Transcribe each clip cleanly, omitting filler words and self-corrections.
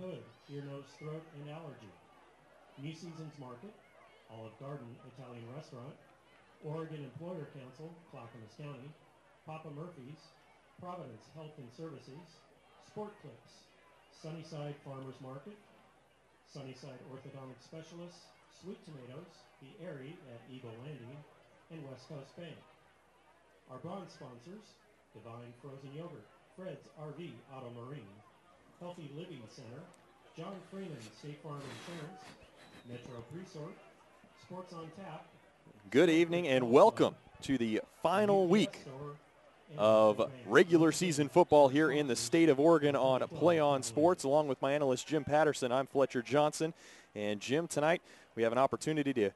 Hood, ear, nose, throat, and allergy. New Seasons Market, Olive Garden Italian Restaurant, Oregon Employer Council, Clackamas County, Papa Murphy's, Providence Health and Services, Sport Clips, Sunnyside Farmers Market, Sunnyside Orthodontic Specialists, Sweet Tomatoes, The Airy at Eagle Landing, and West Coast Bank. Our bronze sponsors, Divine Frozen Yogurt, Fred's RV Auto Marine, Healthy Living Center, John Freeman State Farm Insurance, Metro Presort, Sports on Tap. Good evening and welcome to the final week of regular season football here in the state of Oregon on PlayOn Sports. Along with my analyst Jim Patterson, I'm Fletcher Johnson. And Jim, tonight we have an opportunity to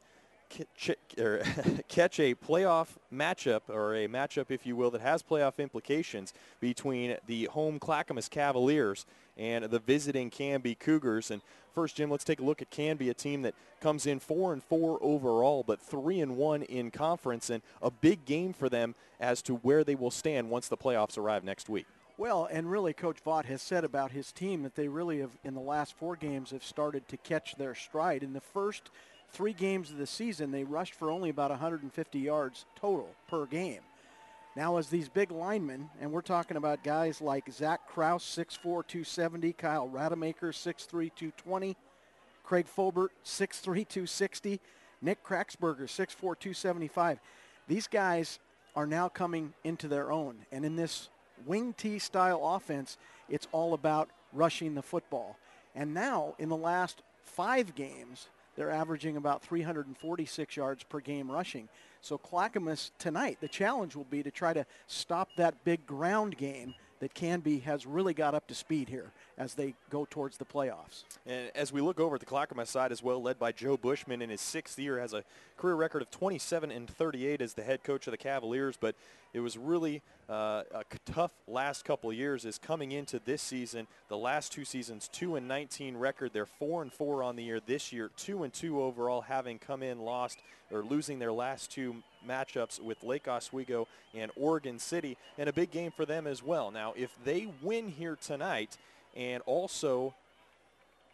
catch a playoff matchup, or a matchup, if you will, that has playoff implications between the home Clackamas Cavaliers and the visiting Canby Cougars. And first, Jim, let's take a look at Canby, a team that comes in 4-4 overall, but 3-1 in conference, and a big game for them as to where they will stand once the playoffs arrive next week. Well, and really Coach Vaught has said about his team that they really have, in the last 4 games, have started to catch their stride. In the first 3 games of the season, they rushed for only about 150 yards total per game. Now, as these big linemen, and we're talking about guys like Zach Krause, 6'4", 270, Kyle Rademacher, 6'3", 220, Craig Folbert, 6'3", 260, Nick Kraxberger, 6'4", 275. These guys are now coming into their own, and in this wing T style offense, it's all about rushing the football. And now, in the last 5 games, they're averaging about 346 yards per game rushing. So Clackamas tonight, the challenge will be to try to stop that big ground game that Canby has really got up to speed here as they go towards the playoffs. And as we look over at the Clackamas side as well, led by Joe Bushman in his 6th year, has a career record of 27-38 as the head coach of the Cavaliers, but it was really a tough last couple of years. As coming into this season, the last 2 seasons, 2-19 record. They're 4-4 on the year this year, 2-2 overall, having come in losing their last 2 matchups with Lake Oswego and Oregon City, and a big game for them as well. Now, if they win here tonight and also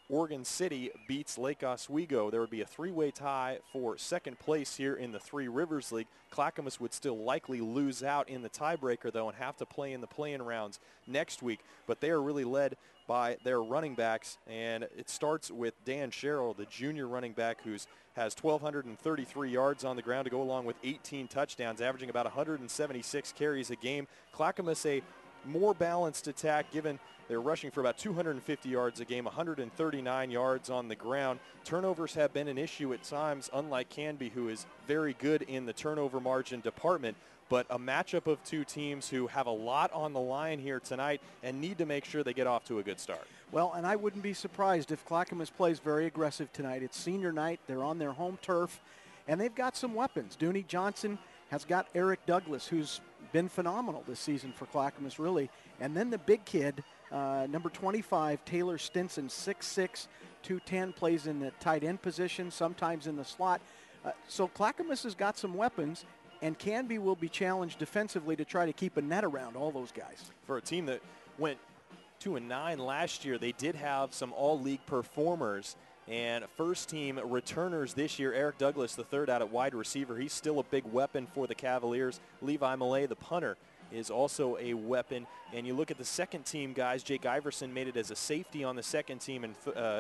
Oregon City beats Lake Oswego, there would be a 3-way tie for second place here in the Three Rivers League. Clackamas would still likely lose out in the tiebreaker, though, and have to play in the play-in rounds next week. But they are really led by their running backs, and it starts with Dan Sherrill, the junior running back, who has 1,233 yards on the ground to go along with 18 touchdowns, averaging about 176 carries a game. Clackamas, a more balanced attack, given they're rushing for about 250 yards a game, 139 yards on the ground. Turnovers have been an issue at times, unlike Canby, who is very good in the turnover margin department. But a matchup of 2 teams who have a lot on the line here tonight and need to make sure they get off to a good start. Well, and I wouldn't be surprised if Clackamas plays very aggressive tonight. It's senior night. They're on their home turf, and they've got some weapons. Dooney Johnson has got Eric Douglas, who's been phenomenal this season for Clackamas, really. And then the big kid, number 25, Taylor Stinson, 6'6", 210, plays in the tight end position, sometimes in the slot. So Clackamas has got some weapons, and Canby will be challenged defensively to try to keep a net around all those guys. For a team that went 2-9 last year, they did have some all-league performers and first-team returners this year. Eric Douglas, the third out at wide receiver, he's still a big weapon for the Cavaliers. Levi Millay, the punter, is also a weapon. And you look at the second-team guys, Jake Iverson made it as a safety on the second team and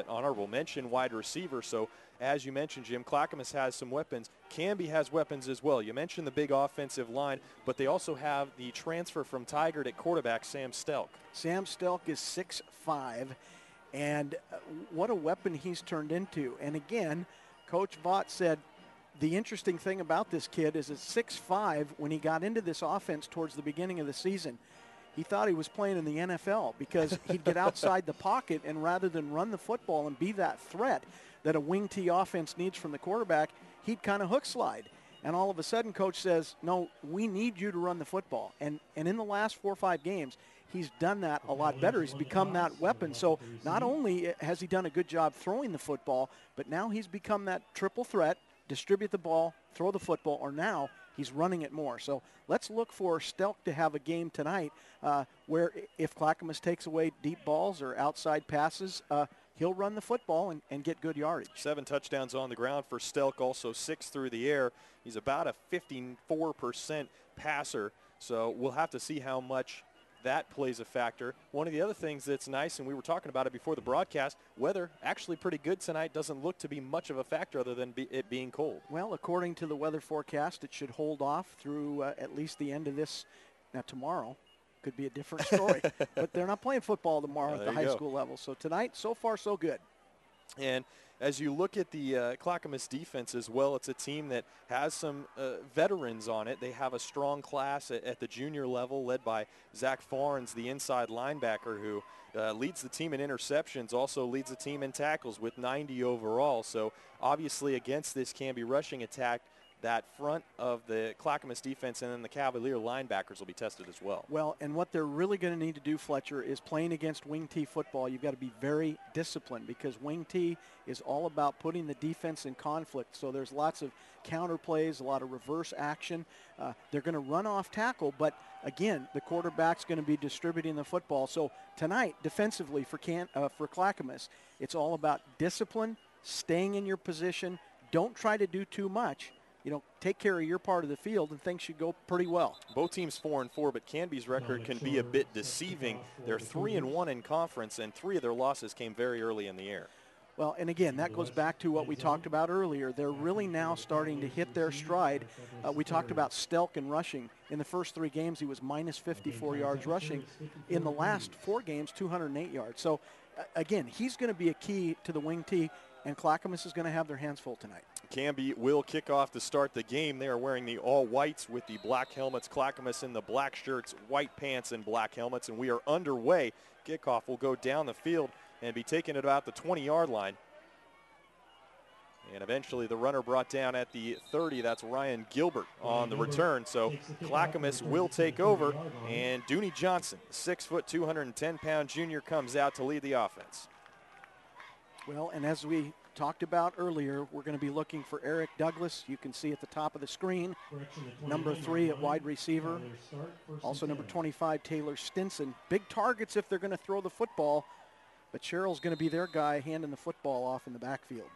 honorable mention wide receiver. So as you mentioned, Jim, Clackamas has some weapons. Canby has weapons as well. You mentioned the big offensive line, but they also have the transfer from Tigard at quarterback, Sam Stelk. Sam Stelk is 6'5", and what a weapon he's turned into. And again, Coach Vaught said the interesting thing about this kid is at 6'5", when he got into this offense towards the beginning of the season, he thought he was playing in the NFL because he'd get outside the pocket, and rather than run the football and be that threat that a wing T offense needs from the quarterback, he'd kind of hook slide. And all of a sudden, Coach says, no, we need you to run the football. And in the last 4 or 5 games, he's done that a lot better. He's become that weapon. So not only has he done a good job throwing the football, but now he's become that triple threat, distribute the ball, throw the football, or now he's running it more. So let's look for Stelk to have a game tonight where if Clackamas takes away deep balls or outside passes, he'll run the football and get good yardage. 7 touchdowns on the ground for Stelk, also 6 through the air. He's about a 54% passer, so we'll have to see how much that plays a factor. One of the other things that's nice, and we were talking about it before the broadcast, weather actually pretty good tonight. Doesn't look to be much of a factor other than it being cold. Well, according to the weather forecast, it should hold off through at least the end of this. Now, tomorrow could be a different story, but they're not playing football tomorrow at the high school level. So tonight, so far, so good. And as you look at the Clackamas defense as well, it's a team that has some veterans on it. They have a strong class at the junior level led by Zach Farnes, the inside linebacker, who leads the team in interceptions, also leads the team in tackles with 90 overall. So obviously against this Canby rushing attack, that front of the Clackamas defense and then the Cavalier linebackers will be tested as well. Well, and what they're really going to need to do, Fletcher, is playing against wing T football. You've got to be very disciplined because wing T is all about putting the defense in conflict. So there's lots of counter plays, a lot of reverse action. They're going to run off tackle, but again, the quarterback's going to be distributing the football. So tonight, defensively for Clackamas, it's all about discipline, staying in your position. Don't try to do too much. Take care of your part of the field, and things should go pretty well. Both teams 4-4, but Canby's record can be a bit deceiving. They're 3-1 in conference, and 3 of their losses came very early in the year. Well, and again, that goes back to what we talked about earlier. They're really now starting to hit their stride. We talked about Stelk and rushing. In the first 3 games, he was minus 54 yards rushing. In the last 4 games, 208 yards. So, again, he's going to be a key to the wing T, and Clackamas is going to have their hands full tonight. Canby will kick off to start the game. They are wearing the all-whites with the black helmets. Clackamas in the black shirts, white pants, and black helmets. And we are underway. Kickoff will go down the field and be taken at about the 20-yard line. And eventually the runner brought down at the 30. That's Ryan Gilbert on the return. So Clackamas will take over. And Dooney Johnson, 6', 210-pound junior, comes out to lead the offense. Well, and as we talked about earlier, we're going to be looking for Eric Douglas. You can see at the top of the screen, number 3 at wide receiver. Also number 25, Taylor Stinson. Big targets if they're going to throw the football, but Sherrill's going to be their guy handing the football off in the backfield.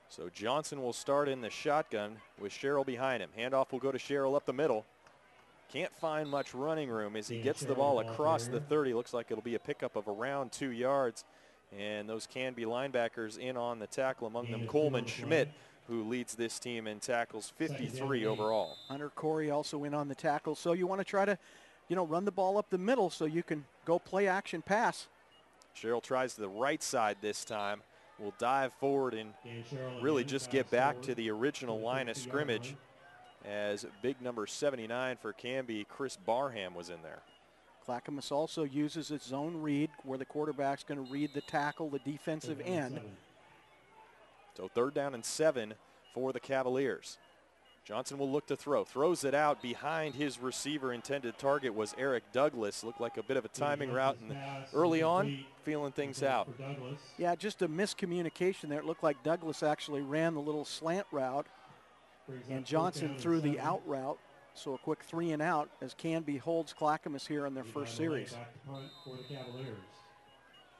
So Johnson will start in the shotgun with Sherrill behind him. Handoff will go to Sherrill up the middle. Can't find much running room as he gets the ball across the 30. Looks like it'll be a pickup of around 2 yards. And those Canby linebackers in on the tackle, among them Coleman Schmidt, who leads this team in tackles, 53 overall. Hunter Corey also in on the tackle. So you want to try to, run the ball up the middle so you can go play action pass. Sherrill tries the right side this time. Will dive forward and really just get back to the original line of scrimmage as big number 79 for Canby, Chris Barham, was in there. Clackamas also uses its zone read where the quarterback's going to read the tackle, the defensive end. So 3rd down and 7 for the Cavaliers. Johnson will look to throw. Throws it out behind his receiver. Intended target was Eric Douglas. Looked like a bit of a timing route and early on, feeling things out. Yeah, just a miscommunication there. It looked like Douglas actually ran the little slant route, and Johnson threw the out route. So a quick 3 and out as Canby holds Clackamas here in their first series.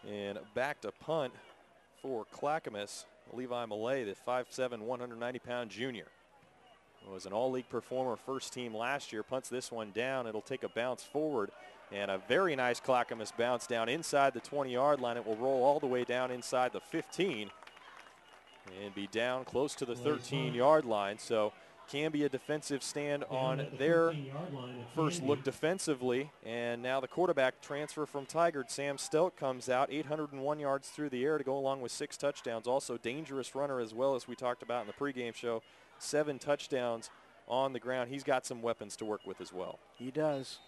And back to punt for Clackamas, Levi Millay, the 5'7", 190-pound junior. Was an all-league performer, first team last year. Punts this one down. It'll take a bounce forward. And a very nice Clackamas bounce down inside the 20-yard line. It will roll all the way down inside the 15 and be down close to the 13-yard line. So Canby a defensive stand on their first look defensively. And now the quarterback transfer from Tigard, Sam Stelk, comes out. 801 yards through the air to go along with 6 touchdowns. Also dangerous runner as well, as we talked about in the pregame show. 7 touchdowns on the ground. He's got some weapons to work with as well. He does.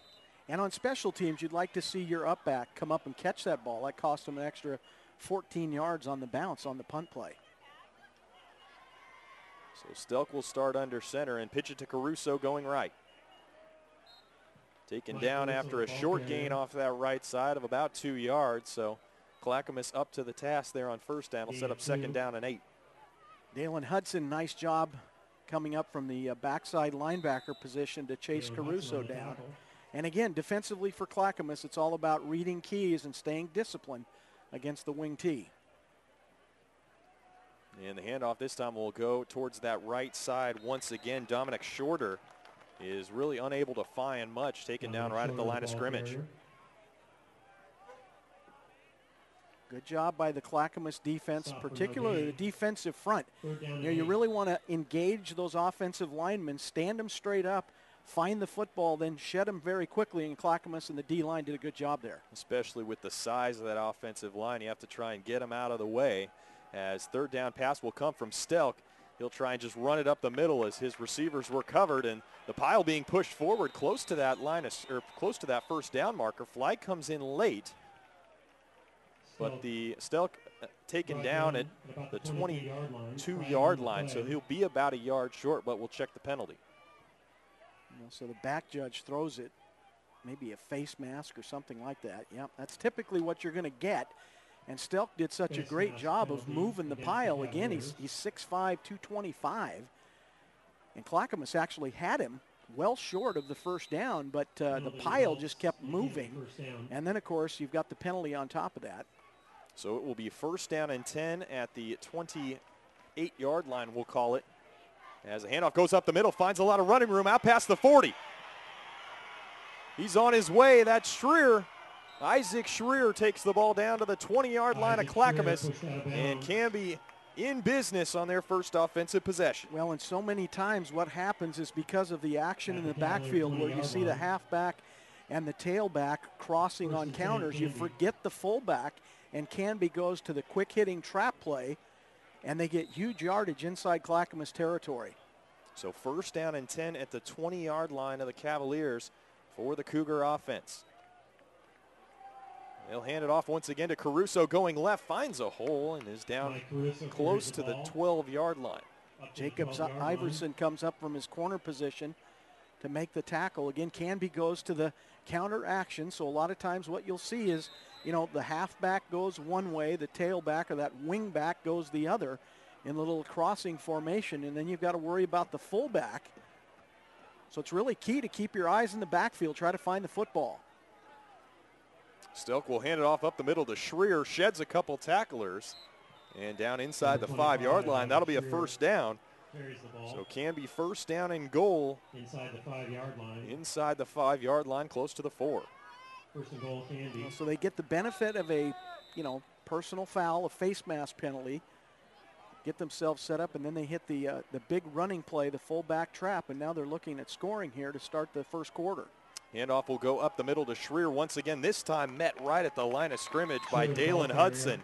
And on special teams, you'd like to see your up back come up and catch that ball. That cost him an extra 14 yards on the bounce on the punt play. So Stelk will start under center and pitch it to Caruso going right. Taken down after a short gain off that right side of about 2 yards. So Clackamas up to the task there on first down. Will set up 2nd down and 8. Dalen Hudson, nice job coming up from the backside linebacker position to chase Caruso down. And again, defensively for Clackamas, it's all about reading keys and staying disciplined. against the wing tee. And the handoff this time will go towards that right side once again. Dominic Shorter is really unable to find much, taken down right at the line of scrimmage. Good job by the Clackamas defense, particularly the defensive front. You really want to engage those offensive linemen, stand them straight up, find the football, then shed them very quickly, and Clackamas and the D-line did a good job there. Especially with the size of that offensive line, you have to try and get them out of the way. As third down pass will come from Stelk. He'll try and just run it up the middle as his receivers were covered, and the pile being pushed forward close to that close to that first down marker. Flag comes in late, but the Stelk taken down at the 22-yard line, so he'll be about a yard short, but we'll check the penalty. So the back judge throws it, maybe a face mask or something like that. Yep, that's typically what you're going to get. And Stelk did such a great job of moving the pile. Again, he's 6'5", 225. And Clackamas actually had him well short of the first down, but the pile just kept moving. And then, of course, you've got the penalty on top of that. So it will be first down and 10 at the 28-yard line, we'll call it. As the handoff goes up the middle, finds a lot of running room out past the 40. He's on his way. That's Schreier. Isaac Schreier takes the ball down to the 20-yard line of Clackamas, and Canby in business on their first offensive possession. Well, and so many times what happens is because of the action in the backfield where you see the halfback and the tailback crossing on counters, you forget the fullback, and Canby goes to the quick-hitting trap play, and they get huge yardage inside Clackamas territory. So first down and 10 at the 20-yard line of the Cavaliers for the Cougar offense. They'll hand it off once again to Caruso going left, finds a hole, and is down close to the 12-yard line. Jacobs Iverson comes up from his corner position to make the tackle. Again, Canby goes to the counter action, so a lot of times what you'll see is, you know, the halfback goes one way, the tailback or that wing back goes the other in a little crossing formation, and then you've got to worry about the fullback. So it's really key to keep your eyes in the backfield, try to find the football. Stelk will hand it off up the middle to Schreier, sheds a couple tacklers, and down inside the 5-yard line. That'll be a first down. So Canby first down and goal. Inside the 5-yard line. Inside the 5-yard line, close to the 4. First and goal, Canby. So they get the benefit of a, personal foul, a face mask penalty, get themselves set up, and then they hit the big running play, the fullback trap, and now they're looking at scoring here to start the first quarter. Handoff will go up the middle to Schreier once again, this time met right at the line of scrimmage by Dalen Hudson.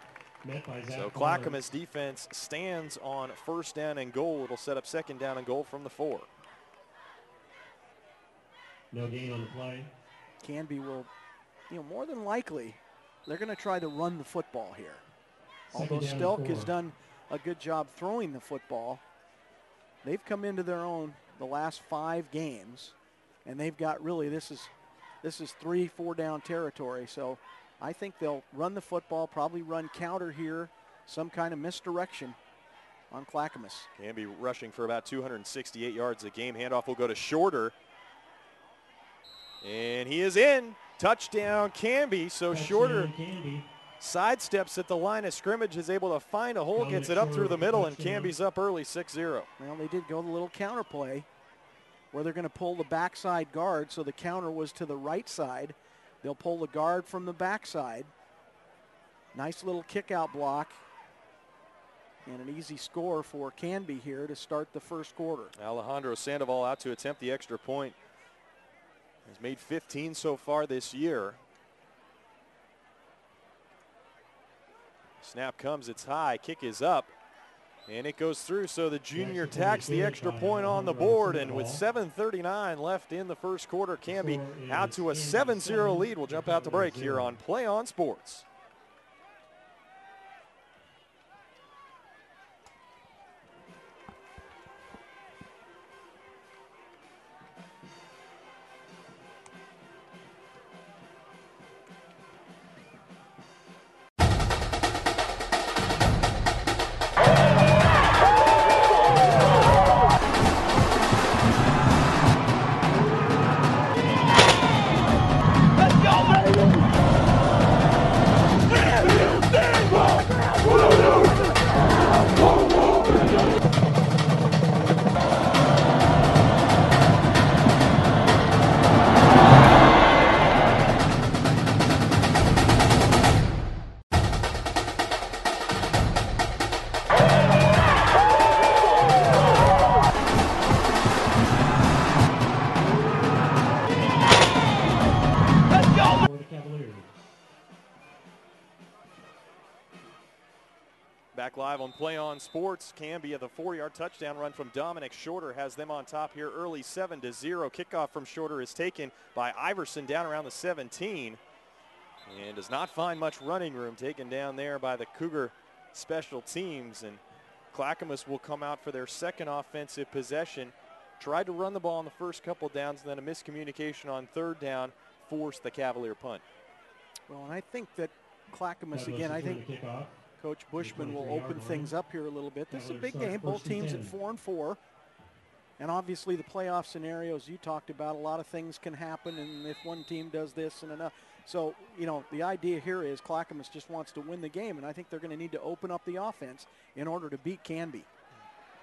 So Clackamas defense stands on first down and goal. It'll set up second down and goal from the 4. No gain on the play. Canby will, more than likely, they're going to try to run the football here. Although Stelk has done a good job throwing the football, they've come into their own the last 5 games. And they've got really, this is 3-4 down territory. So I think they'll run the football, probably run counter here, some kind of misdirection on Clackamas. Canby rushing for about 268 yards a game. Handoff will go to Shorter. And he is in. Touchdown Canby. So Shorter sidesteps at the line of scrimmage, is able to find a hole, gets it up through the middle, and Canby's up early 6-0. Well, they did go the little counter play, where they're going to pull the backside guard, so the counter was to the right side. They'll pull the guard from the backside. Nice little kick-out block, and an easy score for Canby here to start the first quarter. Alejandro Sandoval out to attempt the extra point. He's made 15 so far this year. Snap comes, it's high, kick is up. And it goes through, so the junior tacks the extra point on the board, and with 7:39 left in the first quarter, Canby out to a 7-0 lead. We'll jump out to break here on Play On Sports. Back live on PlayOn Sports. Canby, the 4-yard touchdown run from Dominic Shorter has them on top here early, 7-0. Kickoff from Shorter is taken by Iverson down around the 17 and does not find much running room, taken down there by the Cougar special teams. And Clackamas will come out for their second offensive possession. Tried to run the ball in the first couple downs, and then a miscommunication on third down forced the Cavalier punt. Well, and I think that Clackamas, again, I think Coach Bushman will open things up here a little bit. This is a big game, both teams at 4-4. And obviously the playoff scenarios you talked about, a lot of things can happen, and if one team does this and another. So, you know, the idea here is Clackamas just wants to win the game, and I think they're going to need to open up the offense in order to beat Canby.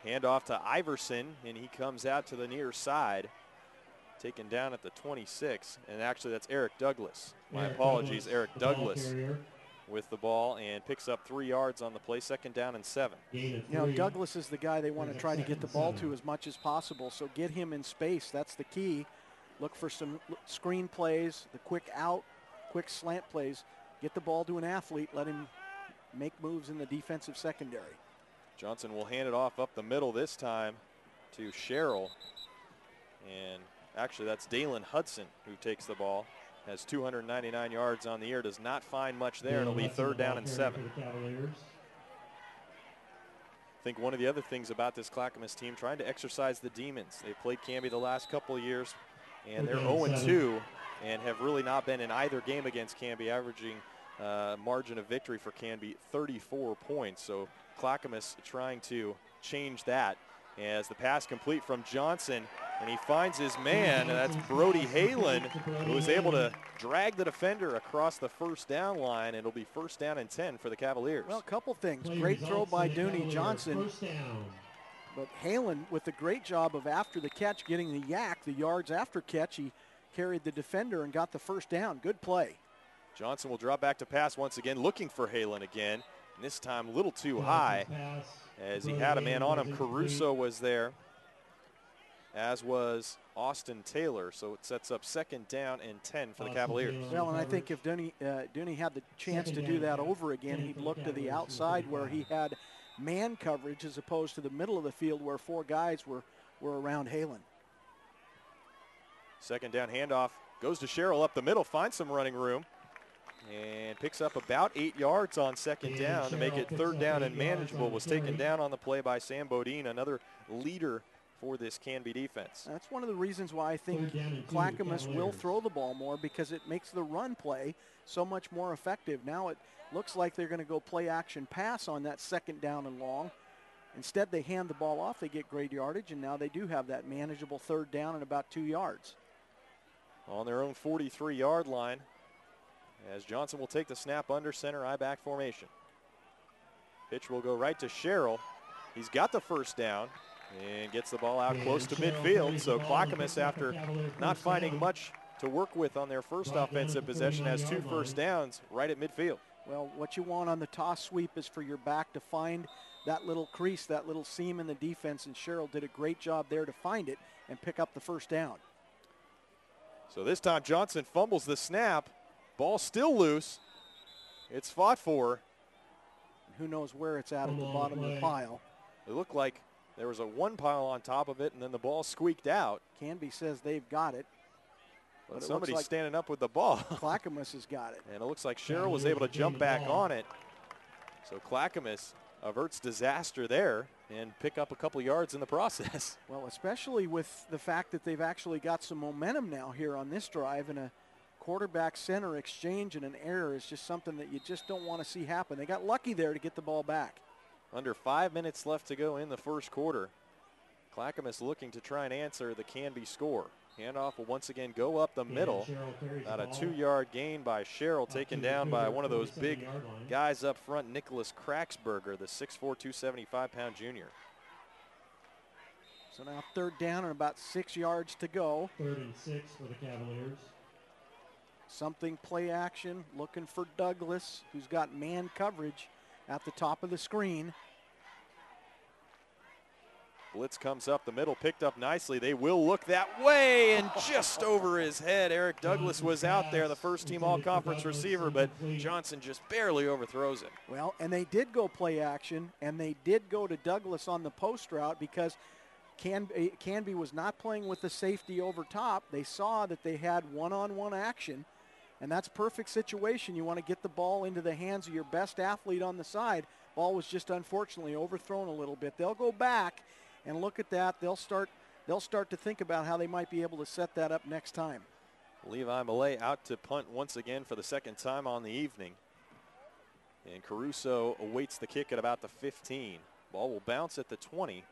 Hand off to Iverson, and he comes out to the near side, taken down at the 26. And actually that's Eric Douglas. My apologies, Eric Douglas with the ball, and picks up 3 yards on the play, 2nd down and 7. You know, Douglas is the guy they want to try to get the ball to as much as possible, so get him in space. That's the key. Look for some screen plays, the quick out, quick slant plays. Get the ball to an athlete, let him make moves in the defensive secondary. Johnson will hand it off up the middle this time to Sherrill. And actually that's Dalen Hudson who takes the ball. Has 299 yards on the year, does not find much there. It'll be 3rd down and 7. I think one of the other things about this Clackamas team, trying to exercise the demons. They've played Canby the last couple of years, and they're 0-2 and have really not been in either game against Canby, averaging margin of victory for Canby 34 points. So Clackamas trying to change that, as the pass complete from Johnson, and he finds his man. That's Brody Halen, who was able to drag the defender across the 1st down line, and it'll be 1st down and 10 for the Cavaliers. Well, a couple things. Great throw by Dooney Johnson, but Halen with a great job of after the catch getting the yak, the yards after catch. He carried the defender and got the 1st down. Good play. Johnson will drop back to pass once again, looking for Halen again, and this time a little too high, as he had a man on him. Caruso was there, as was Austin Taylor. So it sets up 2nd down and 10 for the Cavaliers. Well, and I think if Dooney had the chance to do that over again, he'd look to the outside where he had man coverage as opposed to the middle of the field where 4 guys were around Halen. 2nd down handoff goes to Sherrill up the middle, finds some running room, and picks up about 8 yards on 2nd down to make it 3rd down and manageable. Was taken down on the play by Sam Bodine, another leader for this Canby defense. That's one of the reasons why I think Clackamas will throw the ball more, because it makes the run play so much more effective. Now it looks like they're going to go play action pass on that 2nd down and long. Instead, they hand the ball off, they get great yardage, and now they do have that manageable 3rd down and about 2 yards. On their own 43-yard line, as Johnson will take the snap under center I-back formation. Pitch will go right to Sherrill. He's got the 1st down and gets the ball out close to midfield. So Clackamas, after not finding much to work with on their first offensive possession, has 2 1st downs right at midfield. Well, what you want on the toss sweep is for your back to find that little crease, that little seam in the defense, and Sherrill did a great job there to find it and pick up the 1st down. So this time Johnson fumbles the snap. Ball still loose. It's fought for. And who knows where it's at the bottom of the pile. It looked like there was a 1 pile on top of it, and then the ball squeaked out. Canby says they've got it. But somebody's like standing up with the ball. Clackamas has got it. And it looks like Sherrill was able to jump back on it. So Clackamas averts disaster there and pick up a couple yards in the process. Well, especially with the fact that they've actually got some momentum now here on this drive, and a quarterback center exchange and an error is just something that you just don't want to see happen. They got lucky there to get the ball back. Under 5 minutes left to go in the 1st quarter. Clackamas looking to try and answer the Canby score. Handoff will once again go up the middle. About a 2-yard gain by Sherrill, taken down by one of those big guys up front, Nicholas Kraxberger, the 6'4", 275-pound junior. So now 3rd down and about 6 yards to go. 3rd and 6 for the Cavaliers. Something play action, looking for Douglas, who's got man coverage at the top of the screen. Blitz comes up the middle, picked up nicely. They will look that way, and just over his head. Eric Douglas was out there, the first-team all-conference receiver, but Johnson just barely overthrows it. Well, and they did go play action, and they did go to Douglas on the post route because Canby was not playing with the safety over top. They saw that they had one-on-one action, and that's perfect situation. You want to get the ball into the hands of your best athlete on the side. Ball was just unfortunately overthrown a little bit. They'll go back and look at that. They'll start to think about how they might be able to set that up next time. Levi Millay out to punt once again for the second time on the evening. And Caruso awaits the kick at about the 15. Ball will bounce at the 20.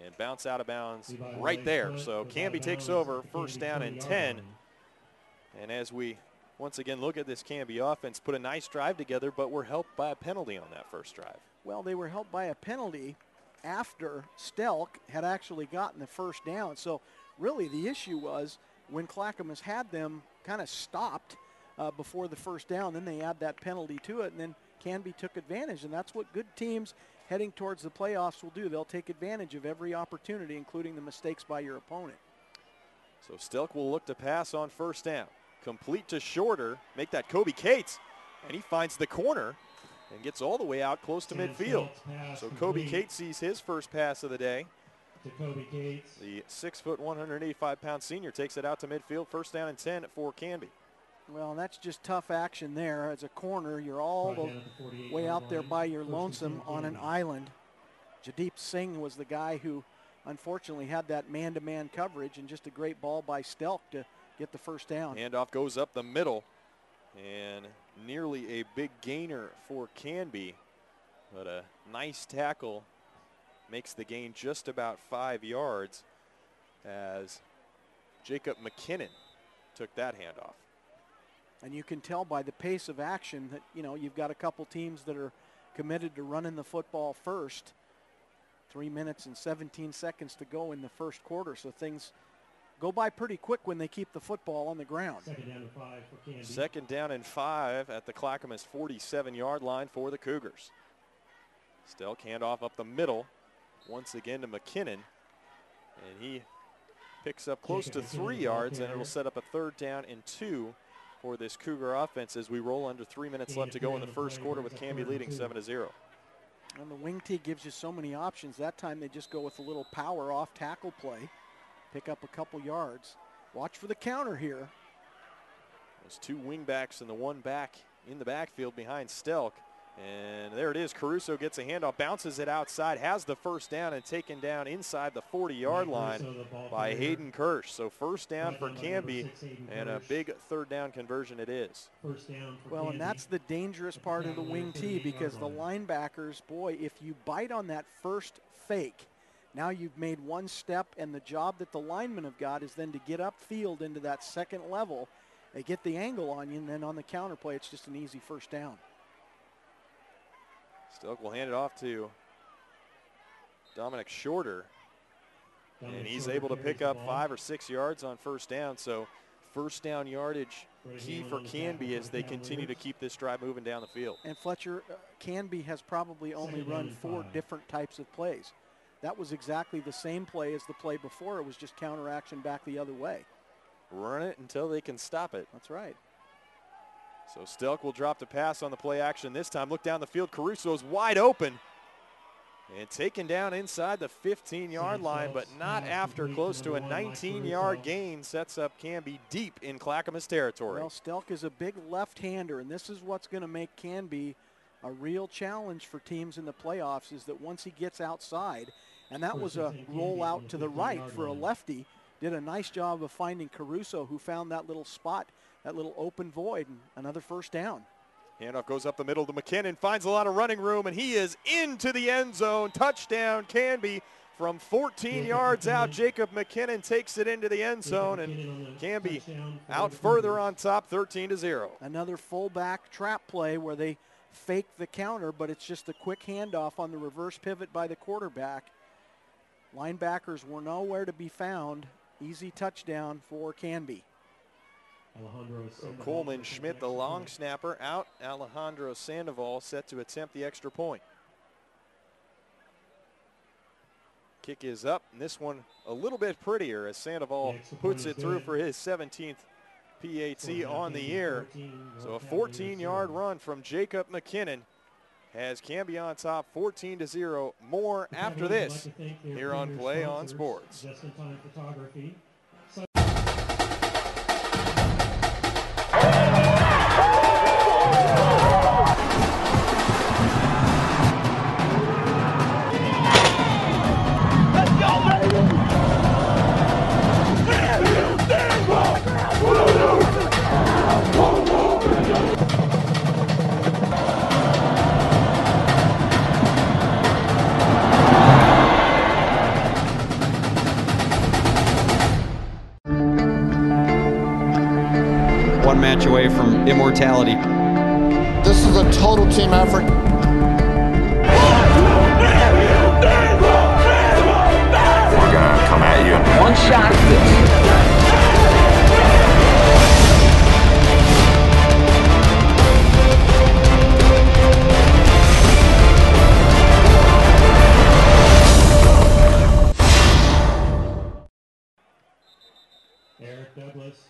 And bounce out of bounds right there. So Canby takes over, first down and 10. And as we once again look at this Canby offense, put a nice drive together, but were helped by a penalty on that first drive. Well, they were helped by a penalty after Stelk had actually gotten the first down. So really the issue was when Clackamas had them kind of stopped before the first down, then they add that penalty to it, and then Canby took advantage. And that's what good teams heading towards the playoffs will do. They'll take advantage of every opportunity, including the mistakes by your opponent. So Stelk will look to pass on first down. Complete to Shorter, make that Kobe Cates, and he finds the corner and gets all the way out close to midfield. So Kobe Cates sees his first pass of the day. To Kobe Cates. The 6', 185-pound senior takes it out to midfield. First down and 10 for Canby. Well, that's just tough action there. As a corner, you're all the way out there by your lonesome on an island. Jadeep Singh was the guy who unfortunately had that man-to-man coverage, and just a great ball by Stelk to get the first down. Handoff goes up the middle, and nearly a big gainer for Canby, but a nice tackle makes the gain just about 5 yards as Jacob McKinnon took that handoff. And you can tell by the pace of action that, you know, you've got a couple teams that are committed to running the football first. 3 minutes and 17 seconds to go in the first quarter, so things go by pretty quick when they keep the football on the ground. Second down and 5 for Canby. Second down and 5 at the Clackamas 47-yard line for the Cougars. Stelk handoff up the middle once again to McKinnon, and he picks up close to 3 yards, and it'll set up a third down and 2 for this Cougar offense as we roll under 3 minutes left to go in the first quarter with Canby leading 7-0. And the wing tee gives you so many options. That time they just go with a little power off tackle play, pick up a couple yards. Watch for the counter here. There's 2 wing backs and the 1 back in the backfield behind Stelk. And there it is. Caruso gets a handoff, bounces it outside, has the first down, and taken down inside the 40-yard line by Hayden Kirsch. So first down for Canby, and a big third down conversion it is. Well, and that's the dangerous part of the wing tee, because the linebackers, boy, if you bite on that first fake, now you've made one step, and the job that the linemen have got is then to get upfield into that second level. They get the angle on you, and then on the counter play, it's just an easy first down. Stelk will hand it off to Dominic Shorter, and he's able to pick up 5 or 6 yards on first down. So first down yardage key for Canby as they continue to keep this drive moving down the field. And Fletcher, Canby has probably only run 4 different types of plays. That was exactly the same play as the play before. It was just counter action back the other way. Run it until they can stop it. That's right. So Stelk will drop the pass on the play action this time. Look down the field. Caruso's wide open and taken down inside the 15-yard line, but not after close to a 19-yard gain. Sets up Canby deep in Clackamas territory. Well, Stelk is a big left-hander, and this is what's going to make Canby a real challenge for teams in the playoffs, is that once he gets outside, and that was a rollout to the right for a lefty, did a nice job of finding Caruso, who found that little spot, that little open void, and another first down. Handoff goes up the middle to McKinnon, finds a lot of running room, and he is into the end zone. Touchdown, Canby, from 14 yards out. Jacob McKinnon takes it into the end zone, and Canby out further on top, 13-0. Another fullback trap play where they fake the counter, but it's just a quick handoff on the reverse pivot by the quarterback. Linebackers were nowhere to be found. Easy touchdown for Canby. So Coleman Schmidt, the long snapper, out. Alejandro Sandoval set to attempt the extra point. Kick is up, and this one a little bit prettier as Sandoval puts it through for his 17th PAT on the year. So a 14-yard run from Jacob McKinnon has Canby on top 14-0. More after this here on PlayOn Sports. Just in time photography. One match away from immortality. This is a total team effort. We're gonna come at you. One shot at this.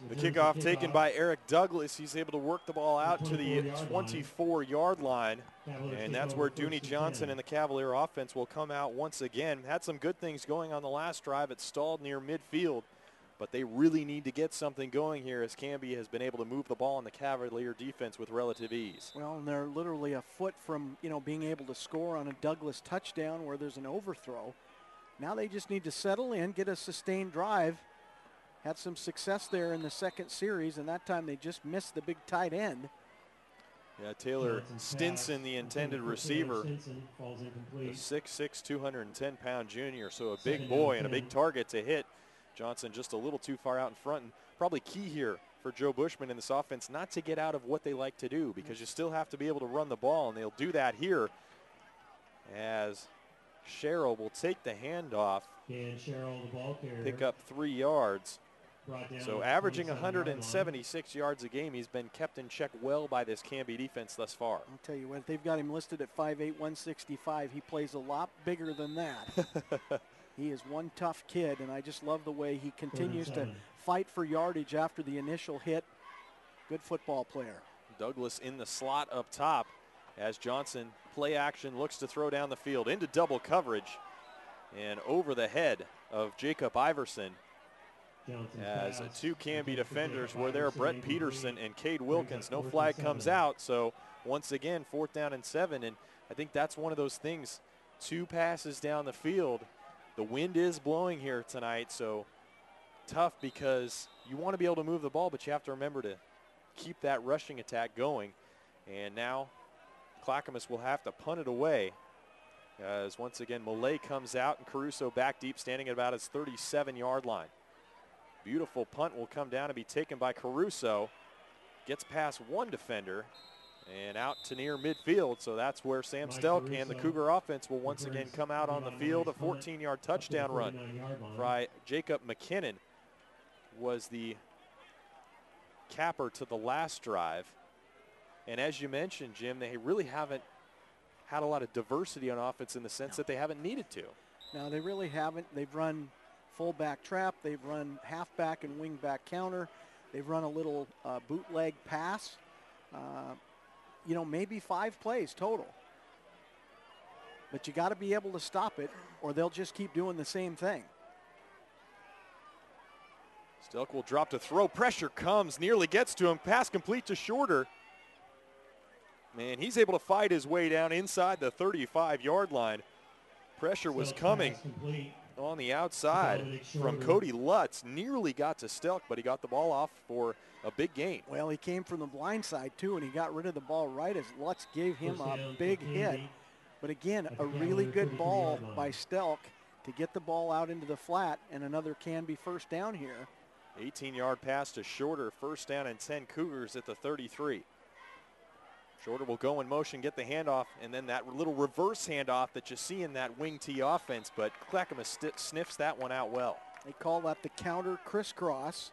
The kickoff taken by Eric Douglas. He's able to work the ball out to the 24-yard line. And that's where Dooney Johnson and the Cavalier offense will come out once again. Had some good things going on the last drive. It stalled near midfield. But they really need to get something going here as Canby has been able to move the ball in the Cavalier defense with relative ease. Well, and they're literally a foot from, being able to score on a Douglas touchdown where there's an overthrow. Now they just need to settle in, get a sustained drive. Had some success there in the second series, and that time they just missed the big tight end. Yeah, Taylor Stinson, the intended receiver, a 6'6", 210-pound junior, so a big boy and a big target to hit. Johnson just a little too far out in front, and probably key here for Joe Bushman in this offense not to get out of what they like to do, because you still have to be able to run the ball, and they'll do that here as Sherrill will take the handoff, pick up 3 yards. So averaging 176 yards a game, he's been kept in check well by this Canby defense thus far. I'll tell you what, they've got him listed at 5'8", 165. He plays a lot bigger than that. He is one tough kid, and I just love the way he continues to fight for yardage after the initial hit. Good football player. Douglas in the slot up top as Johnson, play action, looks to throw down the field into double coverage and over the head of Jacob Iverson. As two Canby defenders were there, Brett Peterson and Cade Wilkins. No flag comes out, so once again, 4th down and 7, and I think that's one of those things. 2 passes down the field. The wind is blowing here tonight, so tough because you want to be able to move the ball, but you have to remember to keep that rushing attack going. And now Clackamas will have to punt it away as once again Millay comes out and Caruso back deep, standing at about his 37-yard line. Beautiful punt will come down and be taken by Caruso. Gets past one defender and out to near midfield. So that's where Sam Stelk and the Cougar offense will once again come out on the field. A 14-yard touchdown run by Jacob McKinnon was the capper to the last drive. And as you mentioned, Jim, they really haven't had a lot of diversity on offense in the sense that they haven't needed to. No, they really haven't. They've run fullback trap. They've run halfback and wingback counter. They've run a little bootleg pass. Maybe 5 plays total. But you got to be able to stop it, or they'll just keep doing the same thing. Stelk will drop to throw. Pressure comes, nearly gets to him. Pass complete to Shorter. Man, he's able to fight his way down inside the 35-yard line. Pressure was coming on the outside from Cody Lutz. Nearly got to Stelk, but he got the ball off for a big gain. Well, he came from the blind side, too, and he got rid of the ball right as Lutz gave him a big hit. But again, a really good ball by Stelk to get the ball out into the flat, and another Canby first down here. 18-yard pass to Shorter, 1st down and 10 Cougars at the 33. Shorter will go in motion, get the handoff, and then that little reverse handoff that you see in that wing T offense, but Clackamas sniffs that one out well. They call that the counter crisscross.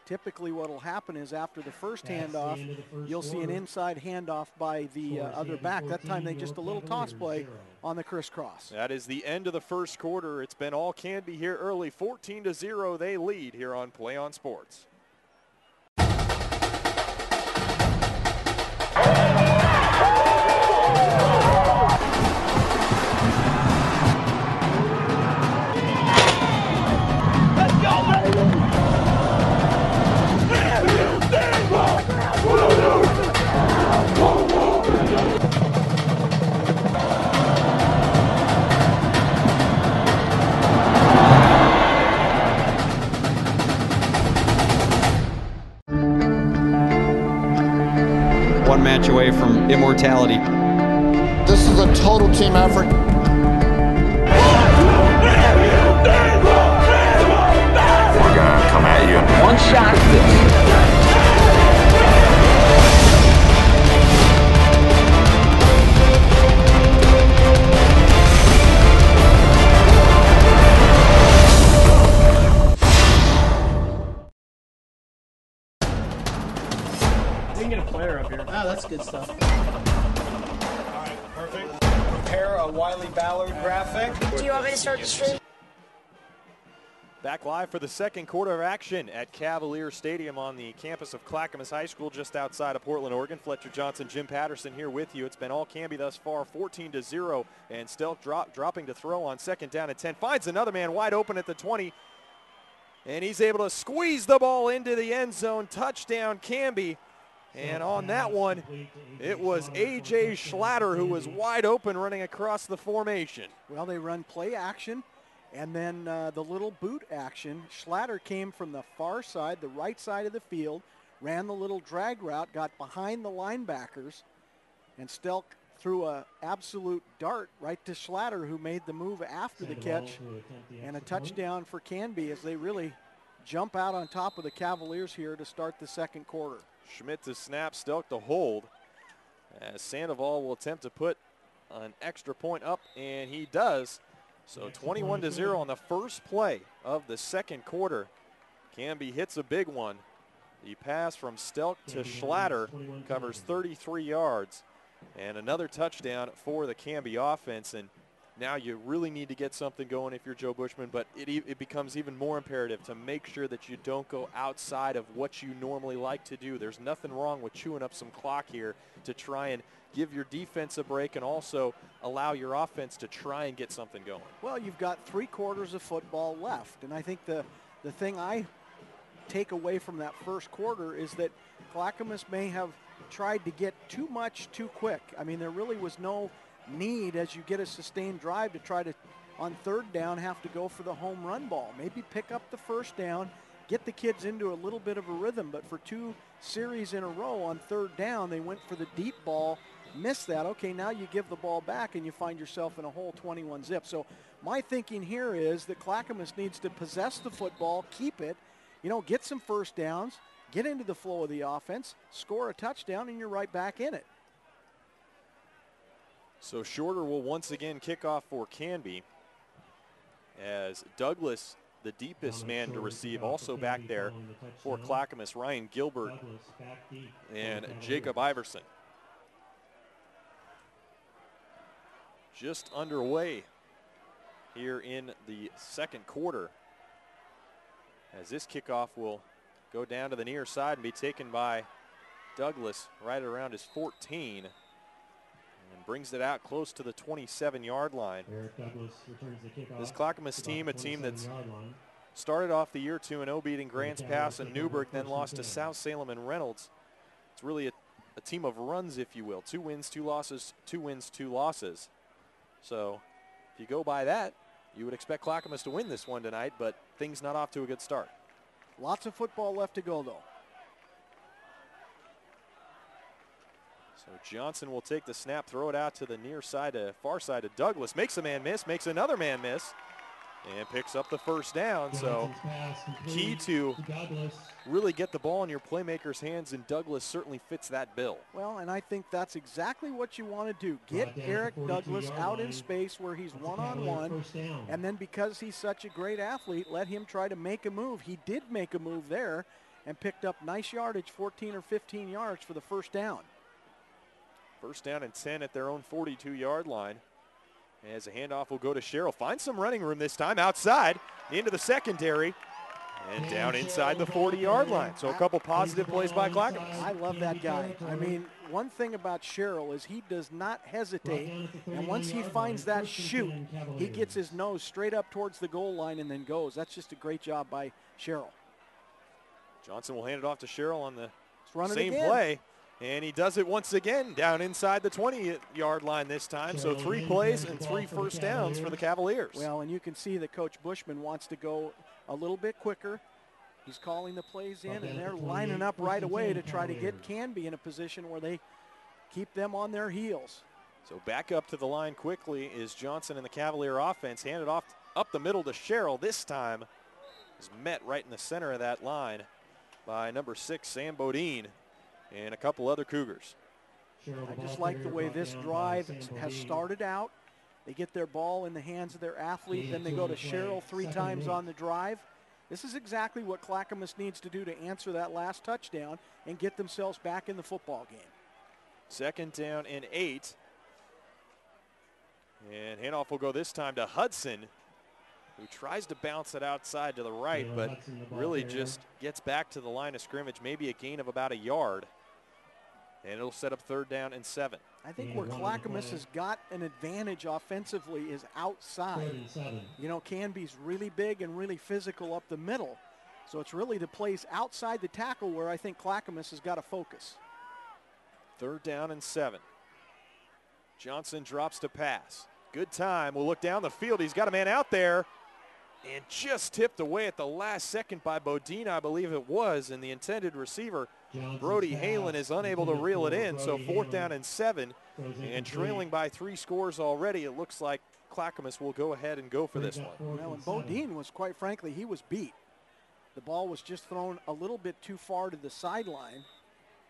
typically what will happen is after the first That's the handoff, end of the first you'll see an quarter. inside handoff by the Score other Canby back. That 14, time they just a little Cavaliers toss play 0. on the crisscross. That is the end of the first quarter. It's been all Canby here early. 14-0 they lead here on Play On Sports. One match away from immortality. This is a total team effort. We're gonna come at you. One shot at this. We can get a player up here. Oh, that's good stuff. Alright, perfect. Prepare a Wiley Ballard graphic. Do you want me to start the stream? Back live for the second quarter of action at Cavalier Stadium on the campus of Clackamas High School just outside of Portland, Oregon. Fletcher Johnson, Jim Patterson here with you. It's been all Canby thus far, 14-0, and Stelk dropping to throw on second down at 10. Finds another man wide open at the 20, and he's able to squeeze the ball into the end zone. Touchdown, Canby. And on that one, it was A.J. Schlatter who was wide open running across the formation. Well, they run play action and then the little boot action. Schlatter came from the far side, the right side of the field, ran the little drag route, got behind the linebackers, and Stelk threw an absolute dart right to Schlatter, who made the move after the catch, and a touchdown for Canby as they really jump out on top of the Cavaliers here to start the second quarter. Schmidt to snap, Stelk to hold, as Sandoval will attempt to put an extra point up, and he does. So 21-0 on the first play of the second quarter. Canby hits a big one. The pass from Stelk to Schlatter covers 33 yards, and another touchdown for the Canby offense. And now you really need to get something going if you're Joe Bushman, but it becomes even more imperative to make sure that you don't go outside of what you normally like to do. There's nothing wrong with chewing up some clock here to try and give your defense a break and also allow your offense to try and get something going. Well, you've got 3 quarters of football left, and I think the thing I take away from that first quarter is that Clackamas may have tried to get too much too quick. I mean, there really was no need as you get a sustained drive to try to, on third down, have to go for the home run ball. Maybe pick up the first down, get the kids into a little bit of a rhythm, but for 2 series in a row on third down, they went for the deep ball, missed that. Okay, now you give the ball back and you find yourself in a hole 21 zip. So my thinking here is that Clackamas needs to possess the football, keep it, get some first downs, get into the flow of the offense, score a touchdown, and you're right back in it. So Shorter will once again kick off for Canby, as Douglas, the deepest man to receive, also back there for Clackamas, Ryan Gilbert and Jacob Iverson. Just underway here in the second quarter, as this kickoff will go down to the near side and be taken by Douglas right around his 14. And brings it out close to the 27-yard line. Eric Douglas returns the kickoff. This Clackamas team, a team that's started off the year 2-0, beating Grants Pass and Newburgh, then lost to South Salem and Reynolds. It's really a team of runs, if you will. 2 wins, 2 losses, 2 wins, 2 losses. So if you go by that, you would expect Clackamas to win this one tonight, but things not off to a good start. Lots of football left to go, though. So Johnson will take the snap, throw it out to the near side, far side of Douglas. Makes a man miss, makes another man miss, and picks up the first down. So key to really get the ball in your playmakers' hands, and Douglas certainly fits that bill. Well, and I think that's exactly what you want to do. Get Eric Douglas out in space where he's one-on-one, and then because he's such a great athlete, let him try to make a move. He did make a move there, and picked up nice yardage, 14 or 15 yards for the first down. First down and 10 at their own 42-yard line. As a handoff will go to Sherrill. Find some running room this time outside into the secondary and down inside the 40-yard line. So a couple positive plays by Clackamas. I love that guy. I mean, one thing about Sherrill is he does not hesitate, and once he finds that shoot, he gets his nose straight up towards the goal line and then goes. That's just a great job by Sherrill. Johnson will hand it off to Sherrill on the run same play. And he does it once again down inside the 20-yard line this time. So 3 plays and 3 first downs for the Cavaliers. Well, and you can see that Coach Bushman wants to go a little bit quicker. He's calling the plays in, and they're lining up right away to try to get Canby in a position where they keep them on their heels. So back up to the line quickly is Johnson in the Cavalier offense. Handed off up the middle to Sherrill. This time is met right in the center of that line by number 6, Sam Bodine, and a couple other Cougars. I just like the way this drive has started out. They get their ball in the hands of their athlete, then they go to Sherrill 3 times on the drive. This is exactly what Clackamas needs to do to answer that last touchdown and get themselves back in the football game. Second down and 8. And handoff will go this time to Hudson, who tries to bounce it outside to the right, but really just gets back to the line of scrimmage, maybe a gain of about a yard. And it'll set up 3rd down and 7. I think where Clackamas has got an advantage offensively is outside. You know, Canby's really big and really physical up the middle. So it's really the plays outside the tackle where I think Clackamas has got to focus. 3rd down and 7. Johnson drops to pass. Good time. We'll look down the field. He's got a man out there. And just tipped away at the last second by Bodine, I believe it was. And the intended receiver, Brody Halen, is unable to reel it in. So 4th down and 7. And trailing by 3 scores already, it looks like Clackamas will go ahead and go for this one. Well, and Bodine was, quite frankly, he was beat. The ball was just thrown a little bit too far to the sideline.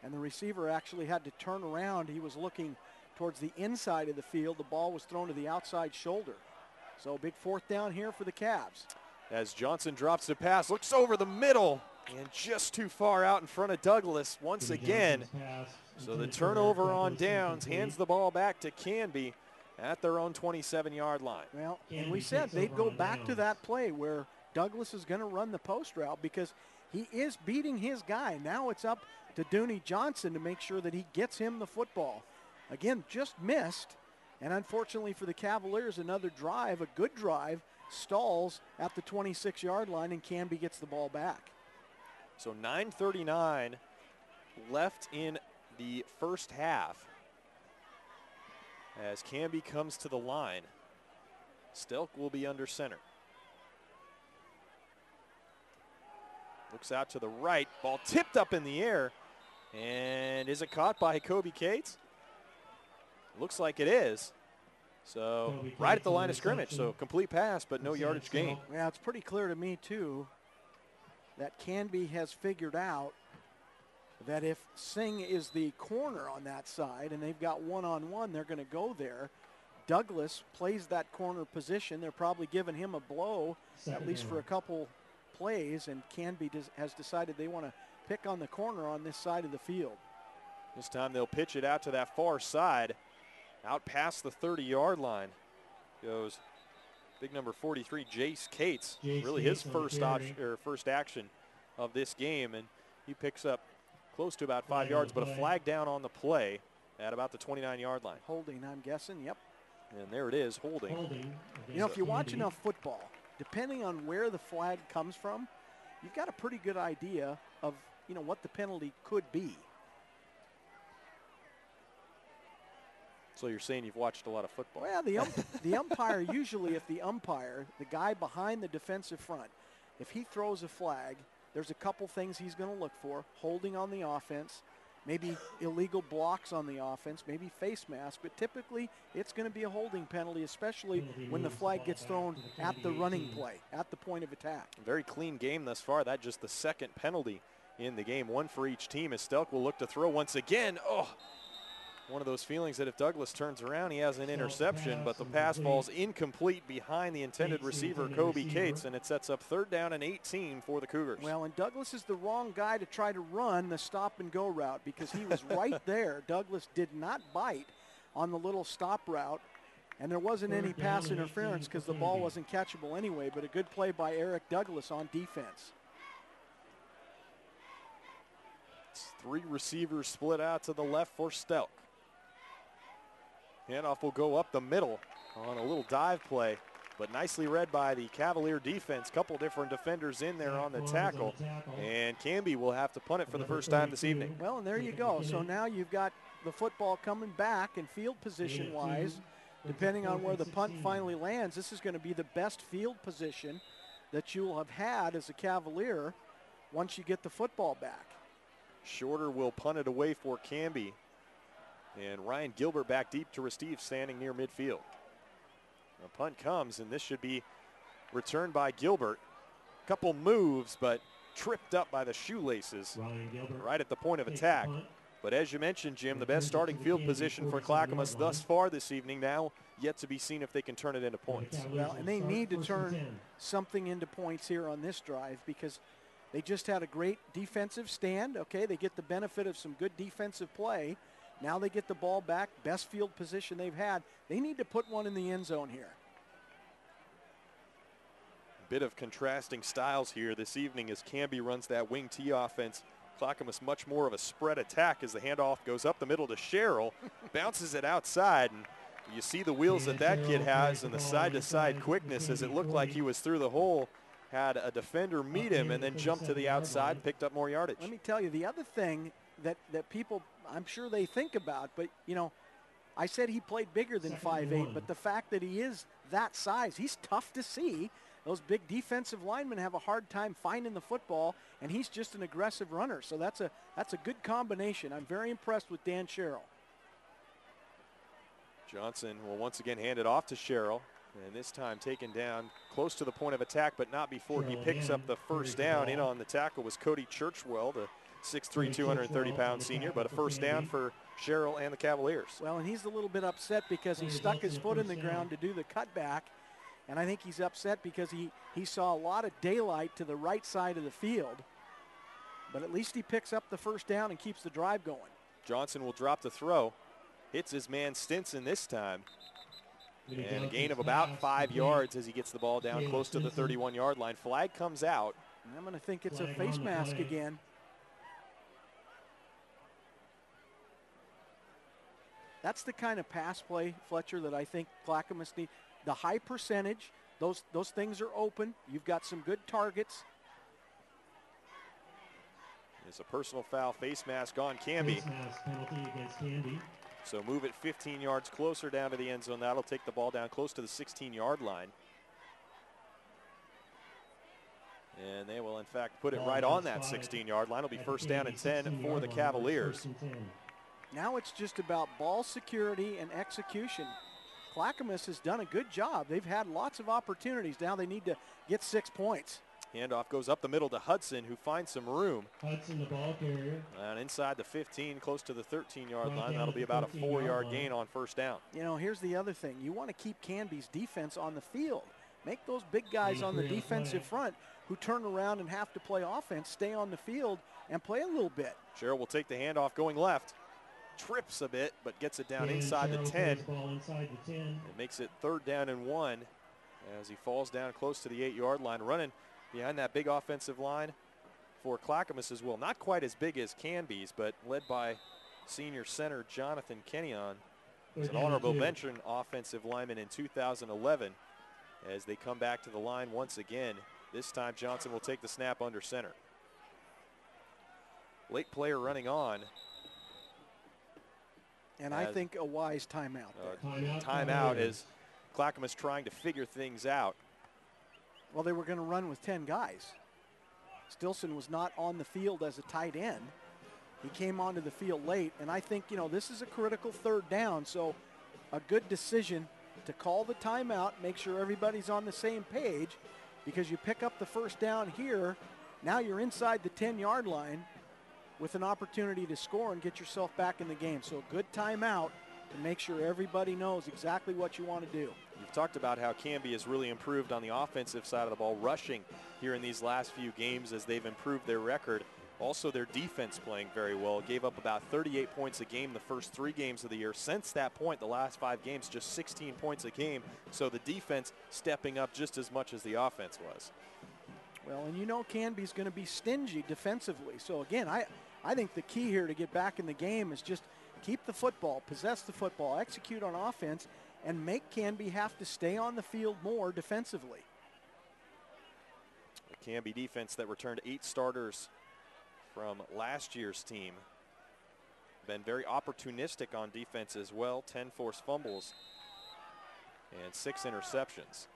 And the receiver actually had to turn around. He was looking towards the inside of the field. The ball was thrown to the outside shoulder. So big 4th down here for the Cavs. As Johnson drops the pass, looks over the middle and just too far out in front of Douglas once again. So the turnover on downs hands the ball back to Canby at their own 27-yard line. Well, and we said they'd go back to that play where Douglas is going to run the post route because he is beating his guy. Now it's up to Dooney Johnson to make sure that he gets him the football. Again, just missed. And unfortunately for the Cavaliers, another drive, a good drive, stalls at the 26-yard line, and Canby gets the ball back. So 9:39 left in the first half as Canby comes to the line. Stelk will be under center. Looks out to the right. Ball tipped up in the air. And is it caught by Kobe Cates? Looks like it is. So right at the line of scrimmage. So complete pass, but no yardage gain. Yeah, it's pretty clear to me, too, that Canby has figured out that if Singh is the corner on that side and they've got one-on-one, they're going to go there. Douglas plays that corner position. They're probably giving him a blow, at least for a couple plays, and Canby has decided they want to pick on the corner on this side of the field. This time they'll pitch it out to that far side. Out past the 30-yard line goes big number 43, Jace Cates. Really his first action of this game, and he picks up close to about 5 yards, but a flag down on the play at about the 29-yard line. Holding, I'm guessing. Yep. And there it is, holding. You know, if you watch enough football, depending on where the flag comes from, you've got a pretty good idea of, you know, what the penalty could be. So you're saying you've watched a lot of football? Well, the umpire, usually if the umpire, the guy behind the defensive front, if he throws a flag, there's a couple things he's going to look for. Holding on the offense, maybe illegal blocks on the offense, maybe face mask, but typically it's going to be a holding penalty, especially when the flag gets thrown at the running play, at the point of attack. Very clean game thus far. That's just the second penalty in the game, one for each team, as Stelk will look to throw once again. Oh, one of those feelings that if Douglas turns around, he has an interception, but the pass falls incomplete behind the intended receiver, Kobe Cates, and it sets up 3rd down and 18 for the Cougars. Well, and Douglas is the wrong guy to try to run the stop-and-go route because he was right there. Douglas did not bite on the little stop route, and there wasn't any pass interference because the ball wasn't catchable anyway, but a good play by Eric Douglas on defense. 3 receivers split out to the left for Stelk. Handoff will go up the middle on a little dive play, but nicely read by the Cavalier defense. Couple different defenders in there on the tackle, and Canby will have to punt it for the first time this evening. Well, and there you go. So now you've got the football coming back, and field position-wise, depending on where the punt finally lands, this is going to be the best field position that you'll have had as a Cavalier once you get the football back. Shorter will punt it away for Canby. And Ryan Gilbert back deep to receive, standing near midfield. The punt comes, and this should be returned by Gilbert. Couple moves, but tripped up by the shoelaces right at the point of attack. But as you mentioned, Jim, the best starting field position for Clackamas thus far this evening. Now yet to be seen if they can turn it into points. Well, and they need to turn something into points here on this drive because they just had a great defensive stand. Okay, they get the benefit of some good defensive play. Now they get the ball back, best field position they've had. They need to put one in the end zone here. Bit of contrasting styles here this evening as Canby runs that wing T offense. Clackamas much more of a spread attack as the handoff goes up the middle to Sherrill, bounces it outside, and you see the wheels that kid has and the side-to-side quickness as it looked like he was through the hole. Had a defender meet him and then jumped to the outside, picked up more yardage. Let me tell you, the other thing that people, I'm sure they think about, but, you know, I said he played bigger than 5'8", but the fact that he is that size, he's tough to see. Those big defensive linemen have a hard time finding the football, and he's just an aggressive runner. So that's a good combination. I'm very impressed with Dan Sherrill. Johnson will once again hand it off to Sherrill. And this time taken down close to the point of attack, but not before he picks up the first down. In on the tackle was Cody Churchwell, the 6'3", 230-pound senior, but a first down for Sherrill and the Cavaliers. Well, and he's a little bit upset because he stuck his foot in the ground to do the cutback, and I think he's upset because he saw a lot of daylight to the right side of the field, but at least he picks up the first down and keeps the drive going. Johnson will drop the throw, hits his man Stinson this time. And a gain of about 5 yards as he gets the ball down close to the 31-yard line. Flag comes out. I'm going to think it's a face mask again. That's the kind of pass play, Fletcher, that I think Clackamas need. The high percentage, those things are open. You've got some good targets. It's a personal foul, face mask on Canby. Face mask penalty against Canby. So move it 15 yards closer down to the end zone. That'll take the ball down close to the 16-yard line. And they will, in fact, put it right on that 16-yard line. It'll be first down and 10 for the Cavaliers. Now it's just about ball security and execution. Clackamas has done a good job. They've had lots of opportunities. Now they need to get 6 points. Handoff goes up the middle to Hudson, who finds some room. Hudson, the ball carrier. And inside the 15, close to the 13-yard line. That'll be about a 4-yard gain on first down. You know, here's the other thing. You want to keep Canby's defense on the field. Make those big guys on the defensive front who turn around and have to play offense stay on the field and play a little bit. Sherrill will take the handoff going left. Trips a bit, but gets it down inside the 10. It makes it 3rd down and 1 as he falls down close to the 8-yard line, running behind that big offensive line for Clackamas as well. Not quite as big as Canby's, but led by senior center Jonathan Kenyon. He's an honorable mention offensive lineman in 2011 as they come back to the line once again. This time Johnson will take the snap under center. Late player running on. And I think a wise timeout there. Timeout as Clackamas trying to figure things out. Well, they were going to run with 10 guys. Stilson was not on the field as a tight end. He came onto the field late, and I think, you know, this is a critical 3rd down, so a good decision to call the timeout, make sure everybody's on the same page, because you pick up the first down here, now you're inside the 10-yard line, with an opportunity to score and get yourself back in the game. So a good timeout to make sure everybody knows exactly what you want to do. You've talked about how Canby has really improved on the offensive side of the ball, rushing here in these last few games as they've improved their record. Also, their defense playing very well. Gave up about 38 points a game the first 3 games of the year. Since that point, the last 5 games, just 16 points a game. So the defense stepping up just as much as the offense was. Well, and you know Canby's going to be stingy defensively. So again, I think the key here to get back in the game is just keep the football, possess the football, execute on offense, and make Canby have to stay on the field more defensively. The Canby defense that returned 8 starters from last year's team. Been very opportunistic on defense as well. 10 forced fumbles and 6 interceptions.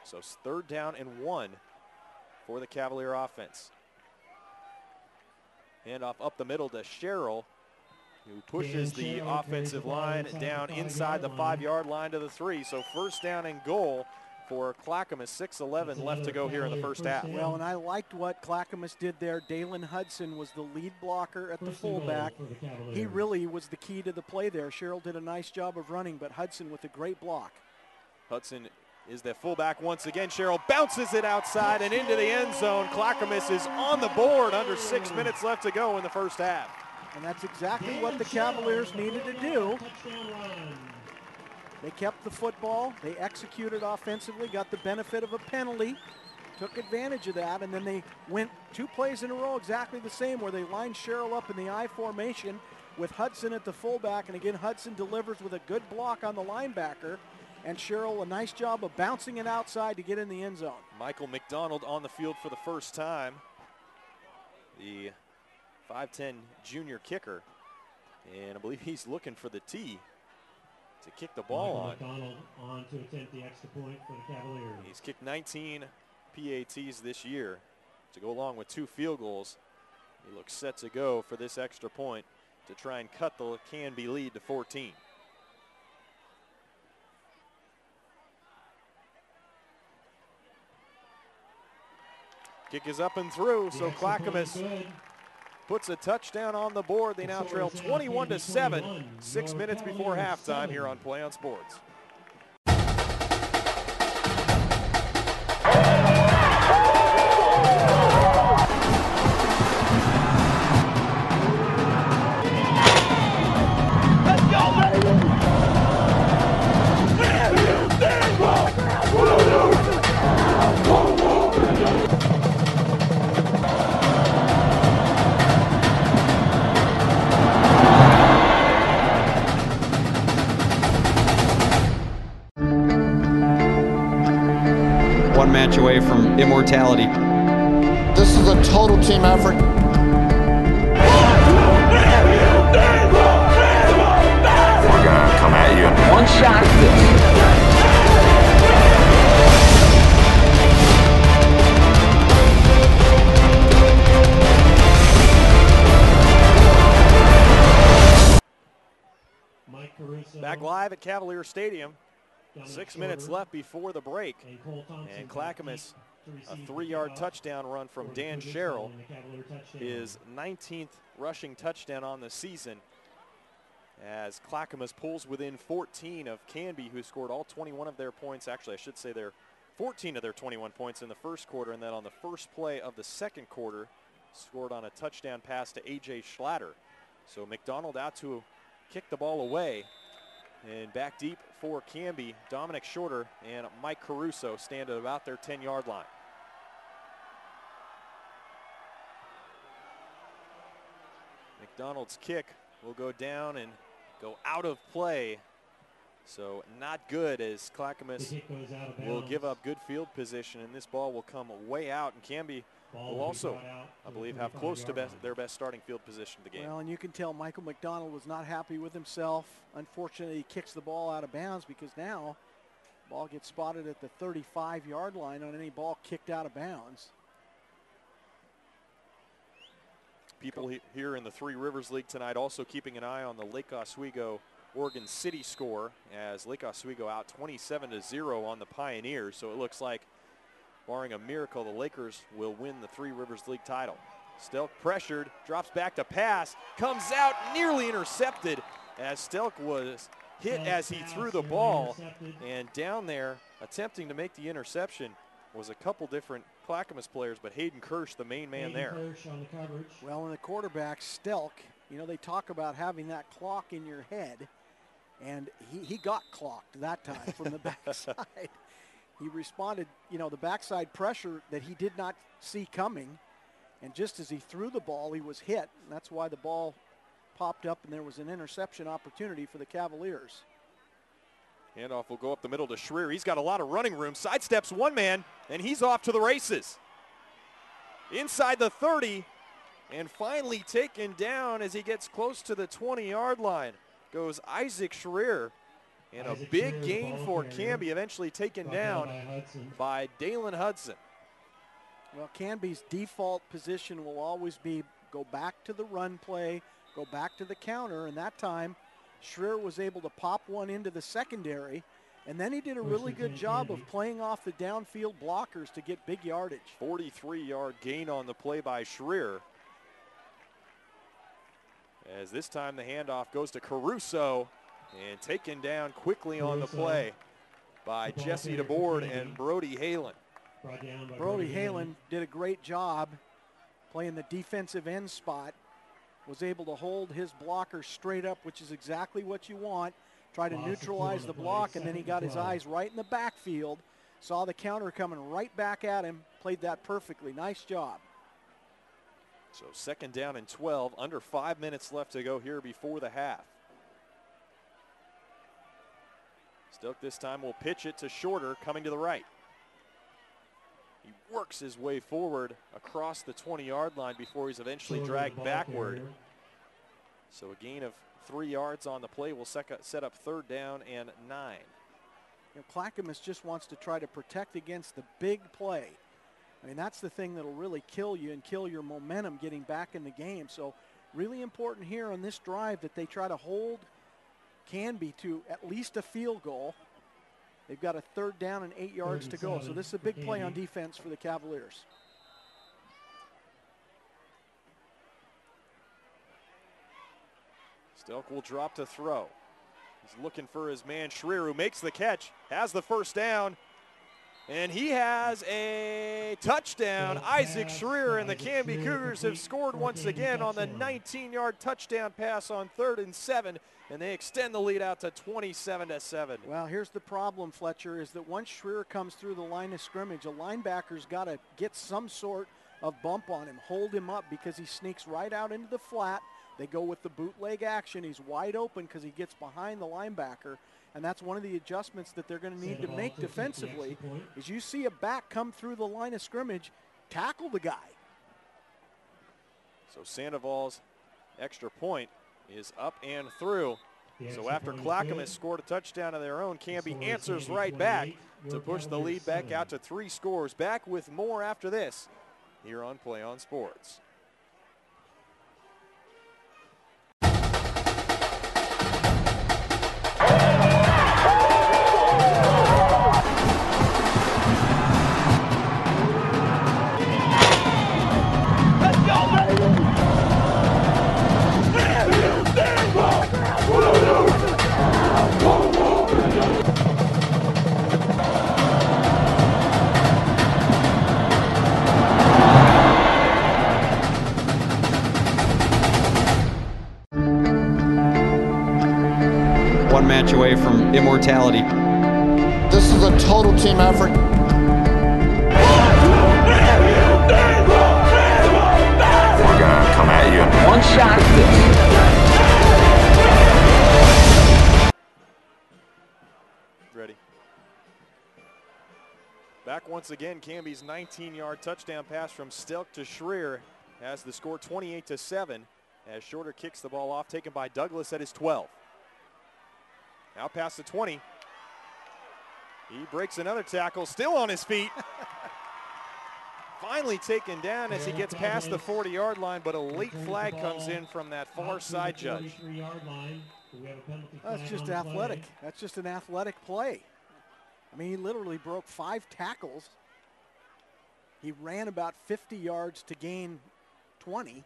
So it's 3rd down and 1 for the Cavalier offense. Handoff up the middle to Sherrill, who pushes the offensive line down inside the 5-yard line to the 3. So 1st down and goal for Clackamas. 6:11 left to go here in the first half. Well, and I liked what Clackamas did there. Dalen Hudson was the lead blocker at the fullback. He really was the key to the play there. Sherrill did a nice job of running, but Hudson with a great block. Hudson is the fullback once again. Sherrill bounces it outside and into the end zone. Clackamas is on the board under 6 minutes left to go in the first half. And that's exactly what the Cavaliers needed to do. They kept the football, they executed offensively, got the benefit of a penalty, took advantage of that, and then they went 2 plays in a row exactly the same, where they lined Sherrill up in the I formation with Hudson at the fullback, and again Hudson delivers with a good block on the linebacker, and Sherrill a nice job of bouncing it outside to get in the end zone. Michael McDonald on the field for the first time, the 5'10" junior kicker, and I believe he's looking for the tee to kick the ball on. McDonald on to attempt the extra point for the Cavaliers. He's kicked 19 PATs this year to go along with 2 field goals. He looks set to go for this extra point to try and cut the Canby lead to 14. Kick is up and through, so Clackamas puts a touchdown on the board. They now trail 21-7, 6 minutes before halftime here on PlayOn Sports. One match away from immortality. This is a total team effort. We're gonna come at you. One shot at Caruso. Back live at Cavalier Stadium. 6 minutes left before the break. And Clackamas, a 3-yard touchdown run from Dan Sherrill, his 19th rushing touchdown on the season, as Clackamas pulls within 14 of Canby, who scored all 21 of their points. Actually, I should say they're 14 of their 21 points in the first quarter, and then on the first play of the second quarter, scored on a touchdown pass to A.J. Schlatter. So McDonald out to kick the ball away. And back deep for Canby, Dominic Shorter and Mike Caruso stand at about their 10-yard line. McDonald's kick will go down and go out of play. So not good, as Clackamas will give up good field position, and this ball will come way out, and Canby will also, I believe, have close to their best starting field position of the game. Well, and you can tell Michael McDonald was not happy with himself. Unfortunately, he kicks the ball out of bounds, because now the ball gets spotted at the 35-yard line on any ball kicked out of bounds. People here in the Three Rivers League tonight also keeping an eye on the Lake Oswego Oregon City score, as Lake Oswego out 27-0 on the Pioneers. So it looks like, barring a miracle, the Lakers will win the Three Rivers League title. Stelk pressured, drops back to pass, comes out, nearly intercepted as Stelk was hit as he threw the ball. And down there, attempting to make the interception was a couple different Clackamas players, but Hayden Kirsch, the main man there. On the coverage. Well, in the quarterback, Stelk, you know, they talk about having that clock in your head, and he got clocked that time from the backside. He responded, you know, the backside pressure that he did not see coming, and just as he threw the ball, he was hit. And that's why the ball popped up, and there was an interception opportunity for the Cavaliers. Handoff will go up the middle to Schreier. He's got a lot of running room. Sidesteps one man, and he's off to the races. Inside the 30, and finally taken down as he gets close to the 20-yard line goes Isaac Schreier. And a big gain for Canby, eventually taken down by Dalen Hudson. Well, Canby's default position will always be go back to the run play, go back to the counter, and that time Schreier was able to pop one into the secondary, and then he did a really good job of playing off the downfield blockers to get big yardage. 43-yard gain on the play by Schreier. As this time the handoff goes to Caruso, and taken down quickly on the play by Jesse DeBoard and Brody Halen. Brody Halen did a great job playing the defensive end spot, was able to hold his blocker straight up, which is exactly what you want. Try to neutralize the block, and then he got his eyes right in the backfield, saw the counter coming right back at him, played that perfectly. Nice job. So second down and 12, under 5 minutes left to go here before the half. Stelk this time will pitch it to Shorter, coming to the right. He works his way forward across the 20-yard line before he's eventually dragged backward. So a gain of 3 yards on the play will set up third down and 9. You know, Clackamas just wants to try to protect against the big play. I mean, that's the thing that'll really kill you and kill your momentum getting back in the game. So really important here on this drive that they try to hold Canby to at least a field goal. They've got a third down and 8 yards to go. So this is a big play on defense for the Cavaliers. Stelk will drop to throw. He's looking for his man Schreier, who makes the catch, has the first down, and he has a touchdown. Isaac Schreier and the Canby Cougars have scored once again on the 19-yard touchdown pass on 3rd and 7, and they extend the lead out to 27-7. Well, here's the problem, Fletcher, is that once Schreier comes through the line of scrimmage, a linebacker's got to get some sort of bump on him, hold him up, because he sneaks right out into the flat. They go with the bootleg action. He's wide open because he gets behind the linebacker, and that's one of the adjustments that they're going to need to make defensively. Is you see a back come through the line of scrimmage, tackle the guy. So Sandoval's extra point is up and through. So after Clackamas scored a touchdown of their own, Canby answers right back to push the lead back out to 3 scores. Back with more after this here on PlayOn Sports. One match away from immortality. This is a total team effort. We're gonna come at you. One shot at this. Ready. Back once again, Canby's 19-yard touchdown pass from Stelk to Schreier has the score 28-7 as Shorter kicks the ball off, taken by Douglas at his 12. Now past the 20. He breaks another tackle, still on his feet. Finally taken down as he gets past the 40-yard line, but a late flag comes in from that far side judge. That's just athletic. That's just an athletic play. I mean, he literally broke 5 tackles. He ran about 50 yards to gain 20.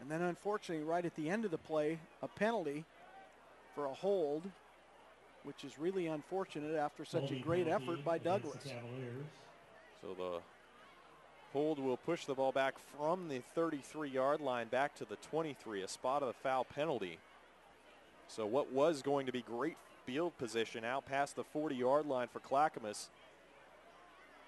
And then unfortunately, right at the end of the play, a penalty for a hold, which is really unfortunate after such a great effort by Douglas. So the hold will push the ball back from the 33-yard line back to the 23, a spot of the foul penalty. So what was going to be great field position out past the 40-yard line for Clackamas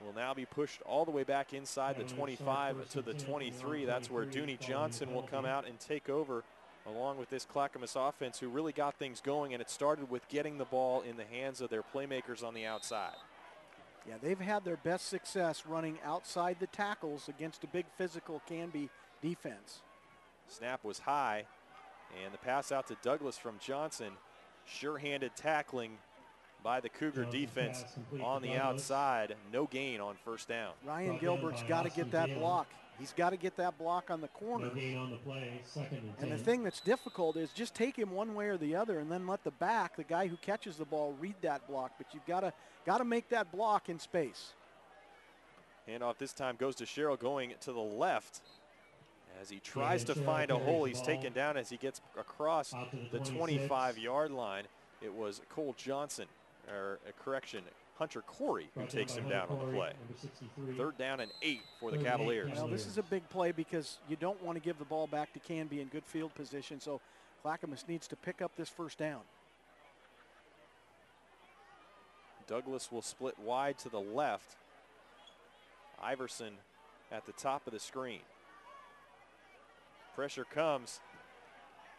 will now be pushed all the way back inside the 25 to the 23. That's where Dooney Johnson will come out and take over along with this Clackamas offense, who really got things going, and it started with getting the ball in the hands of their playmakers on the outside. Yeah, they've had their best success running outside the tackles against a big physical Canby defense. Snap was high, and the pass out to Douglas from Johnson. Sure-handed tackling by the Cougar defense on the outside. No gain on first down. Ryan Gilbert's got to get that block. He's got to get that block on the corner. And the thing that's difficult is just take him one way or the other and then let the back, the guy who catches the ball, read that block. But you've got to make that block in space. Handoff this time goes to Sherrill, going to the left. As he tries to find a hole, he's taken down as he gets across the 25-yard line. It was Cole Johnson, or a correction, Hunter Corey, who takes him down on the play. 3rd down and 8 for the Cavaliers. Well, this is a big play because you don't want to give the ball back to Canby in good field position, so Clackamas needs to pick up this first down. Douglas will split wide to the left. Iverson at the top of the screen. Pressure comes.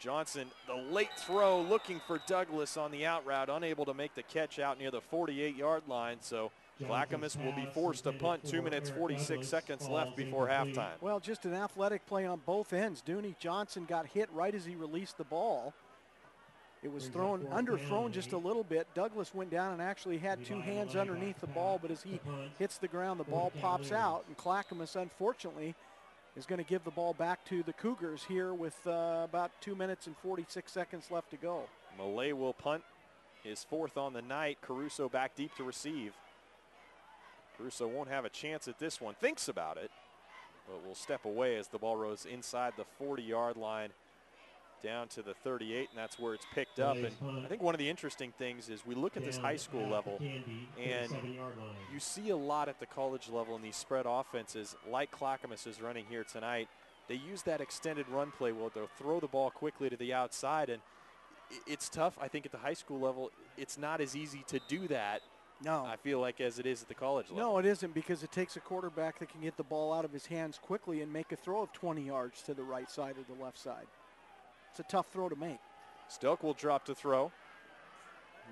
Johnson, the late throw, looking for Douglas on the out route, unable to make the catch out near the 48-yard line. So Clackamas will be forced to punt. 2 minutes, 46 seconds left before halftime. Well, just an athletic play on both ends. Dooney Johnson got hit right as he released the ball. It was underthrown just a little bit. Douglas went down and actually had 2 hands underneath the ball, but as he hits the ground, the ball pops out, and Clackamas, unfortunately, is going to give the ball back to the Cougars here with about 2 minutes and 46 seconds left to go. Millay will punt, his 4th on the night. Caruso back deep to receive. Caruso won't have a chance at this one. Thinks about it, but will step away as the ball rolls inside the 40-yard line down to the 38, and that's where it's picked up. And I think one of the interesting things is we look at this high school level, and you see a lot at the college level in these spread offenses like Clackamas is running here tonight. They use that extended run play where they'll throw the ball quickly to the outside, and it's tough. I think at the high school level, it's not as easy to do that. No. I feel like as it is at the college level. No, it isn't, because it takes a quarterback that can get the ball out of his hands quickly and make a throw of 20 yards to the right side or the left side. It's a tough throw to make. Stelk will drop to throw.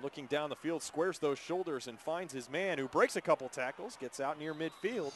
Looking down the field, squares those shoulders and finds his man, who breaks a couple tackles, gets out near midfield.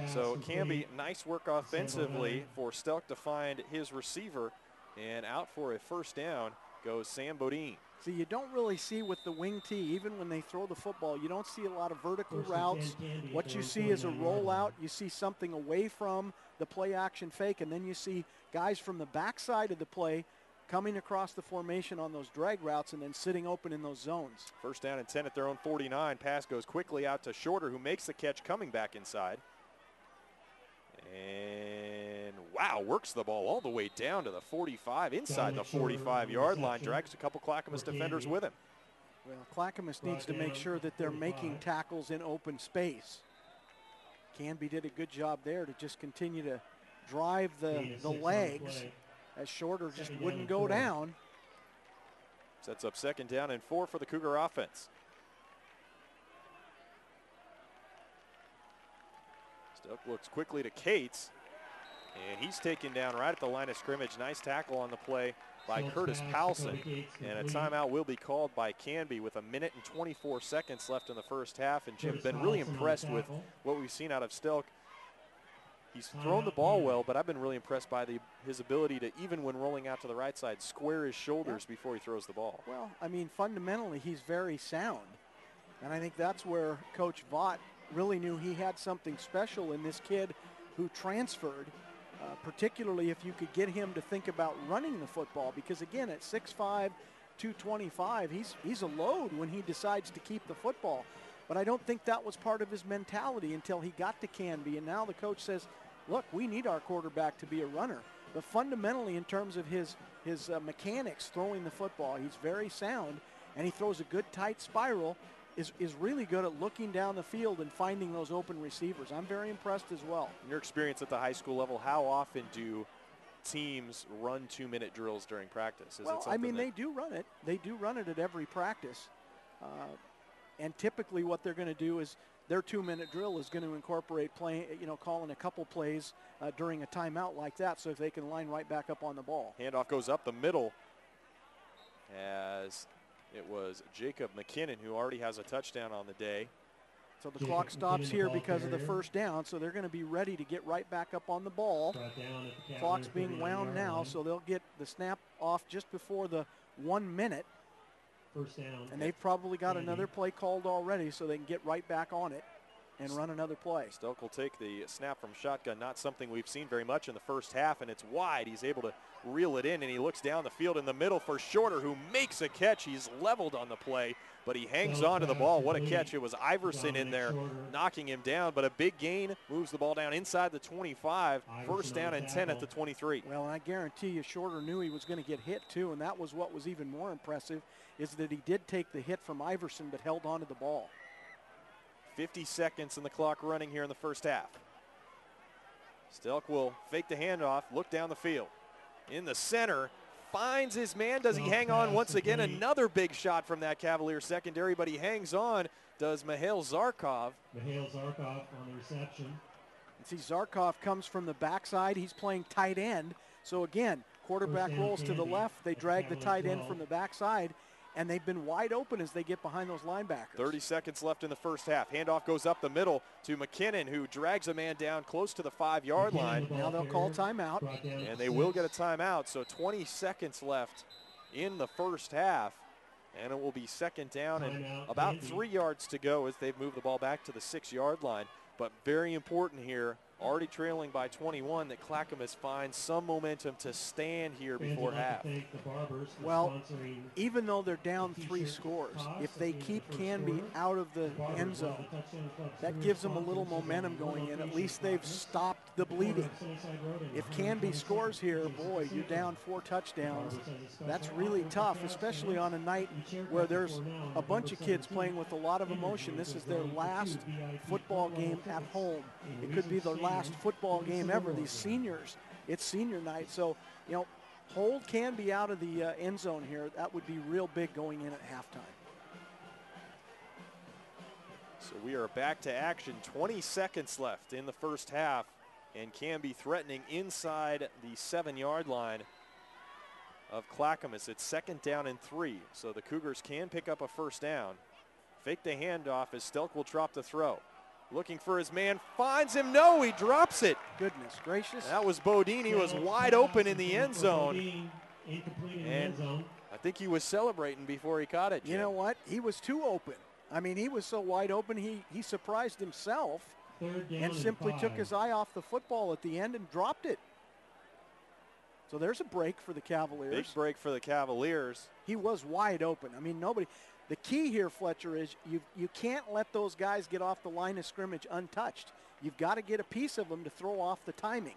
So Canby, nice work offensively for Stelk to find his receiver, and out for a first down goes Sam Bodine. See, you don't really see with the wing tee, even when they throw the football, you don't see a lot of vertical routes. What you see is a rollout. You see something away from the play action fake, and then you see guys from the backside of the play coming across the formation on those drag routes and then sitting open in those zones. First down and 10 at their own 49. Pass goes quickly out to Shorter, who makes the catch coming back inside. And wow, works the ball all the way down to the 45, inside the 45-yard line. Drags a couple Clackamas defenders with him. Well, Clackamas needs to make sure that they're making tackles in open space. Canby did a good job there to just continue to drive the legs as Shorter just wouldn't go down. Sets up 2nd down and 4 for the Cougar offense. Stelk looks quickly to Cates, and he's taken down right at the line of scrimmage. Nice tackle on the play by Curtis Powelson, and a timeout will be called by Canby with 1 minute and 24 seconds left in the first half. And Jim's been really impressed with what we've seen out of Stelk. He's thrown the ball well, but I've been really impressed by his ability to, even when rolling out to the right side, square his shoulders before he throws the ball. Well, I mean, fundamentally, he's very sound. And I think that's where Coach Vaught really knew he had something special in this kid who transferred, particularly if you could get him to think about running the football. Because, again, at 6'5", 225, he's a load when he decides to keep the football. But I don't think that was part of his mentality until he got to Canby. And now the coach says, look, we need our quarterback to be a runner. But fundamentally, in terms of his mechanics throwing the football, he's very sound, and he throws a good tight spiral, is really good at looking down the field and finding those open receivers. I'm very impressed as well. In your experience at the high school level, how often do teams run 2-minute drills during practice? Well, I mean, they do run it. They do run it at every practice. And typically what they're going to do is their 2-minute drill is going to incorporate calling a couple plays during a timeout like that, so if they can line right back up on the ball. Handoff goes up the middle as it was Jacob McKinnon, who already has a touchdown on the day. So the clock stops here because of the first down, so they're going to be ready to get right back up on the ball. Clock's being wound now, so they'll get the snap off just before the 1 minute. First down. And they've probably got another play called already, so they can get right back on it and run another play. Stelk will take the snap from shotgun, not something we've seen very much in the first half, and it's wide. He's able to reel it in, and he looks down the field in the middle for Shorter, who makes a catch. He's leveled on the play, but he hangs on to the ball. What a catch. It was Iverson in there knocking him down, but a big gain moves the ball down inside the 25. First down and 10 at the 23. Well, and I guarantee you Shorter knew he was going to get hit too, and that was what was even more impressive, is that he did take the hit from Iverson but held on to the ball. 50 seconds in the clock running here in the first half. Stelk will fake the handoff, look down the field. In the center, finds his man. Does he hang on once again? Another big shot from that Cavalier secondary, but he hangs on. Does Mihail Zarkov. Mihail Zarkov on the reception. See, Zarkov comes from the backside. He's playing tight end. So again, quarterback rolls to the left. They drag the tight end from the backside, and they've been wide open as they get behind those linebackers. 30 seconds left in the first half. Handoff goes up the middle to McKinnon, who drags a man down close to the 5-yard line. Now they'll call timeout. And they will get a timeout, so 20 seconds left in the first half. And it will be second down and about 3 yards to go as they've moved the ball back to the 6-yard line. But very important here, already trailing by 21, that Clackamas finds some momentum to stand here before half. Well, even though they're down 3 scores, if they keep Canby out of the end zone, that gives them a little momentum going in. At least they've stopped the bleeding. If Canby scores here, boy, you're down 4 touchdowns. That's really tough, especially on a night where there's a bunch of kids playing with a lot of emotion. This is their last football game at home. It could be their last football game ever. These seniors, it's senior night. So, hold Canby out of the end zone here. That would be real big going in at halftime. So we are back to action. 20 seconds left in the first half, and Canby threatening inside the 7-yard line of Clackamas. It's second down and 3, so the Cougars can pick up a first down. Fake the handoff as Stelk will drop the throw. Looking for his man, finds him. No, he drops it. Goodness gracious. That was Bodine. He was wide open in the end zone. And I think he was celebrating before he caught it, Jim. You know what? He was too open. I mean, he was so wide open, he surprised himself and simply took his eye off the football at the end and dropped it. So there's a break for the Cavaliers. Big break for the Cavaliers. He was wide open. I mean, nobody. The key here, Fletcher, is you can't let those guys get off the line of scrimmage untouched. You've got to get a piece of them to throw off the timing.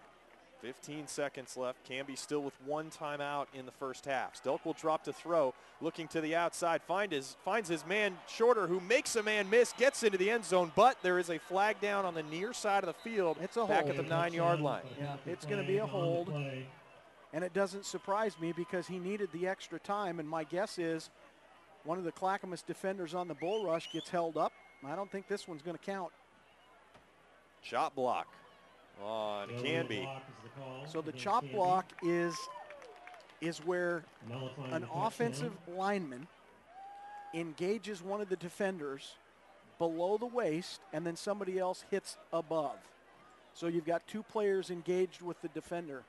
15 seconds left. Canby still with 1 timeout in the first half. Stelk will drop to throw, looking to the outside, finds his man Shorter, who makes a man miss, gets into the end zone, but there is a flag down on the near side of the field. It's a back hold. At the 9-yard line. Yeah, it's going to be a hold. And it doesn't surprise me because he needed the extra time, and my guess is one of the Clackamas defenders on the bull rush gets held up. I don't think this one's going to count. Chop block on Canby. So the chop block is where an offensive lineman engages one of the defenders below the waist and then somebody else hits above. So you've got 2 players engaged with the defender.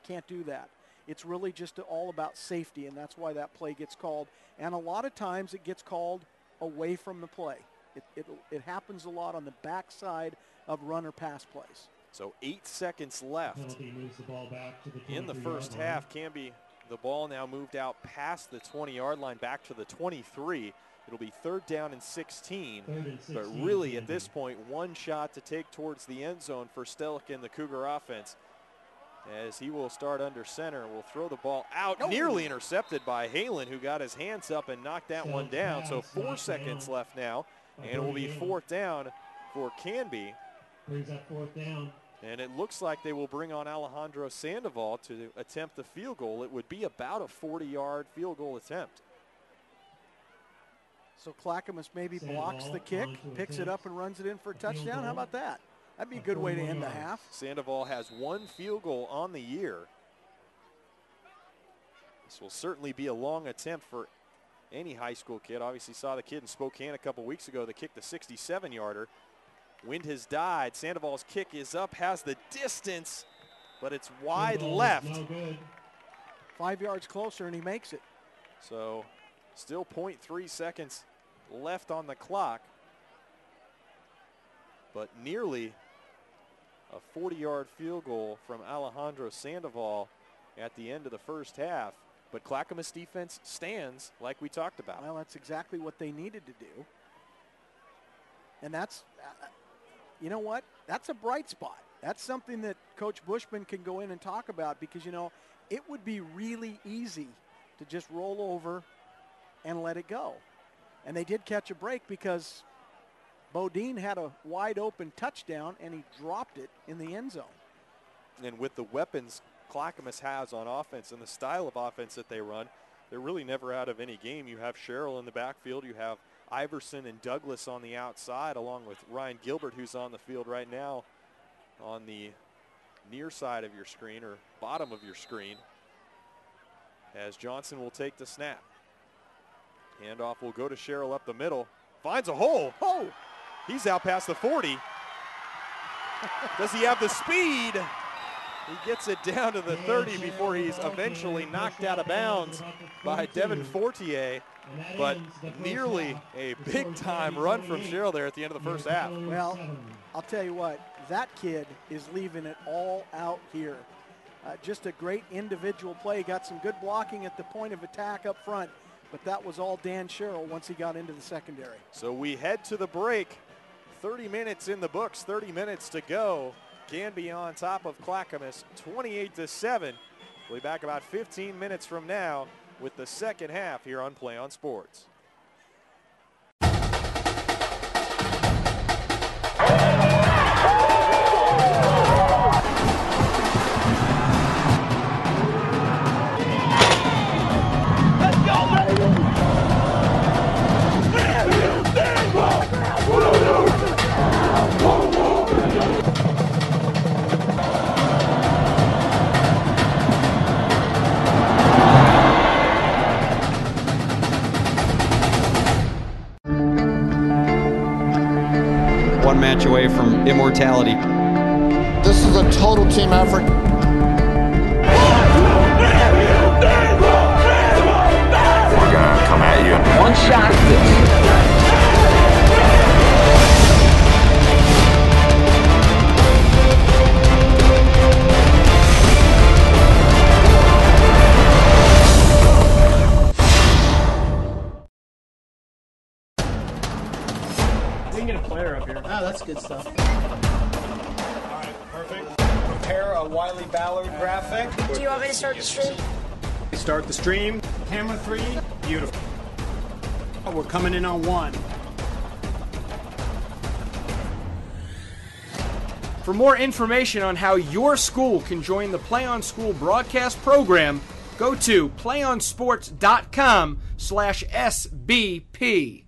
Can't do that. It's really just all about safety, and that's why that play gets called. And a lot of times it gets called away from the play. It happens a lot on the backside of run or pass plays. So 8 seconds left in the first half. Canby, the ball now moved out past the 20-yard line back to the 23. It'll be 3rd down and 16. 3rd and 16, But really, at Canby. this point, one shot to take towards the end zone for Stellick and the Cougar offense, as he will start under center. Will throw the ball out, nearly intercepted by Halen, who got his hands up and knocked that one down. So 4 seconds left now, and it will be 4th down for Canby. Brings up 4th down. And it looks like they will bring on Alejandro Sandoval to attempt the field goal. It would be about a 40-yard field goal attempt. So Clackamas maybe blocks the kick, picks it up and runs it in for a touchdown. How about that? That'd be a good way to end the half. Sandoval has 1 field goal on the year. This will certainly be a long attempt for any high school kid. Obviously saw the kid in Spokane a couple weeks ago that kicked the 67-yarder. Wind has died. Sandoval's kick is up, has the distance, but it's wide left. No good. 5 yards closer, and he makes it. So still 0.3 seconds left on the clock, but nearly a 40-yard field goal from Alejandro Sandoval at the end of the first half. But Clackamas defense stands like we talked about. Well, that's exactly what they needed to do. And that's, you know what? That's a bright spot. That's something that Coach Bushman can go in and talk about, because, you know, it would be really easy to just roll over and let it go. And they did catch a break because Bodine had a wide open touchdown and he dropped it in the end zone. And with the weapons Clackamas has on offense and the style of offense that they run, they're really never out of any game. You have Sherrill in the backfield. You have Iverson and Douglas on the outside, along with Ryan Gilbert, who's on the field right now on the near side of your screen, or bottom of your screen, as Johnson will take the snap. Handoff will go to Sherrill up the middle. Finds a hole. Oh! He's out past the 40. Does he have the speed? He gets it down to the 30 before he's eventually knocked out of bounds by Devin Fortier. But nearly a big-time run from Sherrill there at the end of the first half. Well, I'll tell you what, that kid is leaving it all out here. Just a great individual play. Got some good blocking at the point of attack up front, but that was all Dan Sherrill once he got into the secondary. So we head to the break. 30 minutes in the books, 30 minutes to go. Canby on top of Clackamas, 28-7. We'll be back about 15 minutes from now with the second half here on PlayOn Sports. One match away from immortality. This is a total team effort. We're gonna come at you. One shot at this. We can get a player up here. Oh, that's good stuff. All right, perfect. Prepare a Wiley Ballard graphic. Do you want me to start the stream? Start the stream. Camera 3. Beautiful. We're coming in on 1. For more information on how your school can join the PlayOn School broadcast program, go to playonsports.com/SBP.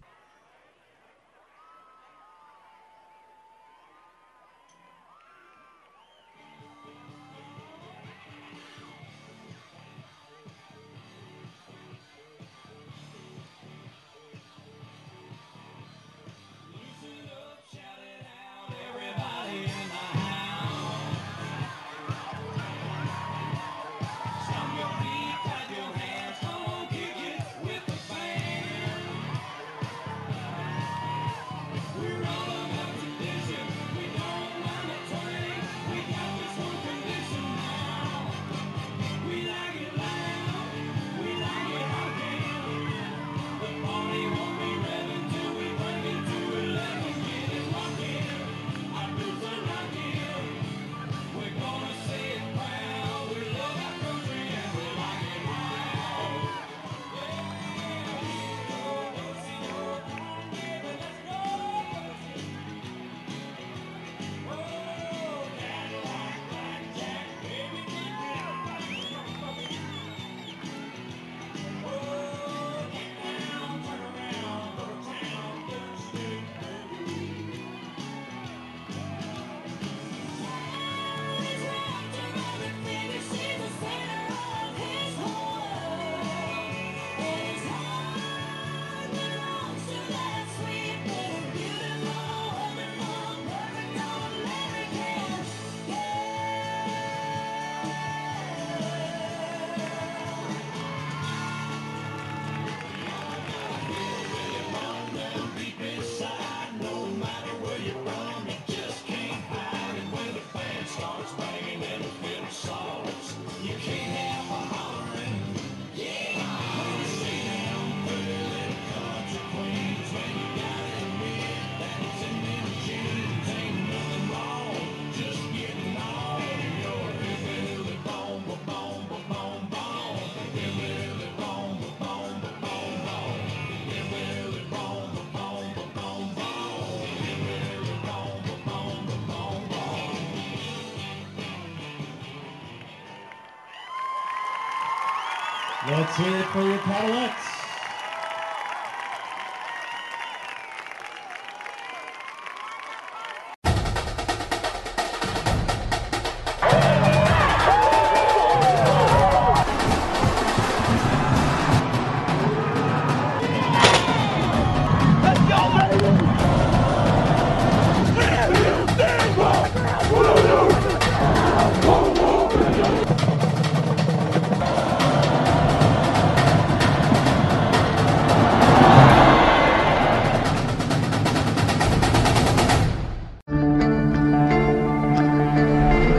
Let's hear it for your Cavaliers.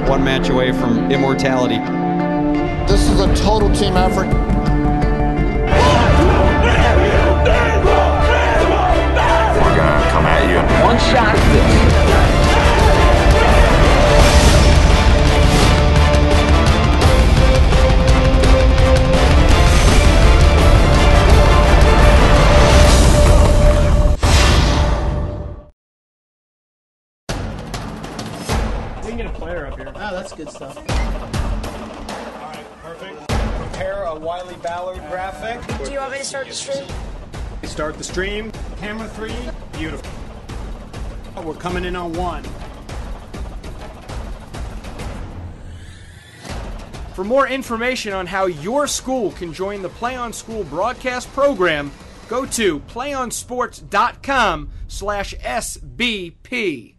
One match away from immortality. This is a total team effort. We're gonna come at you. One shot at this. We can get a player up here. Oh, that's good stuff. All right, perfect. Prepare a Wiley Ballard graphic. Do you want me to start the stream? Start the stream. Camera 3, beautiful. We're coming in on 1. For more information on how your school can join the PlayOn School broadcast program, go to playonsports.com/SBP.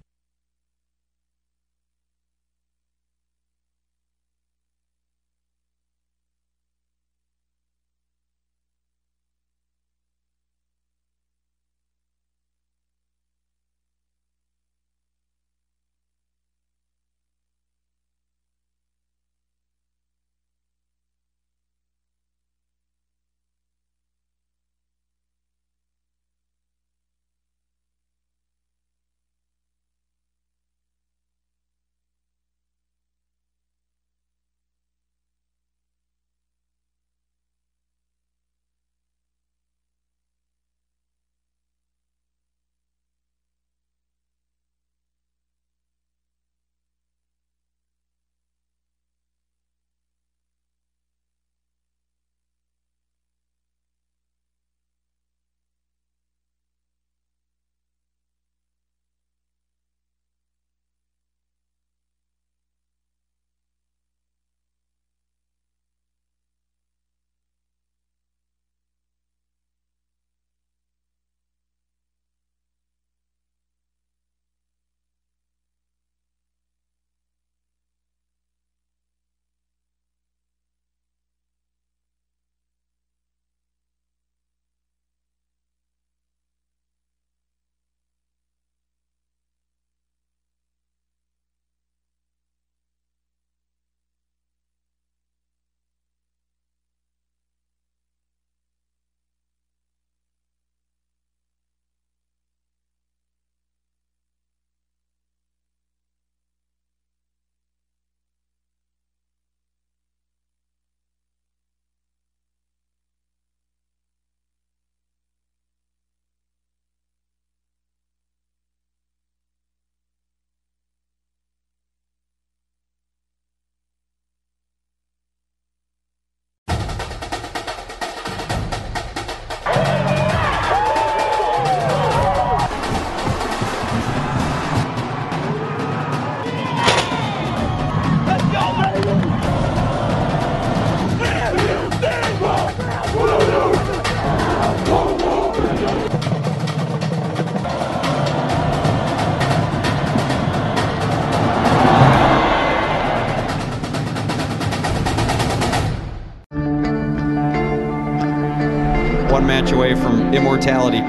One match away from immortality.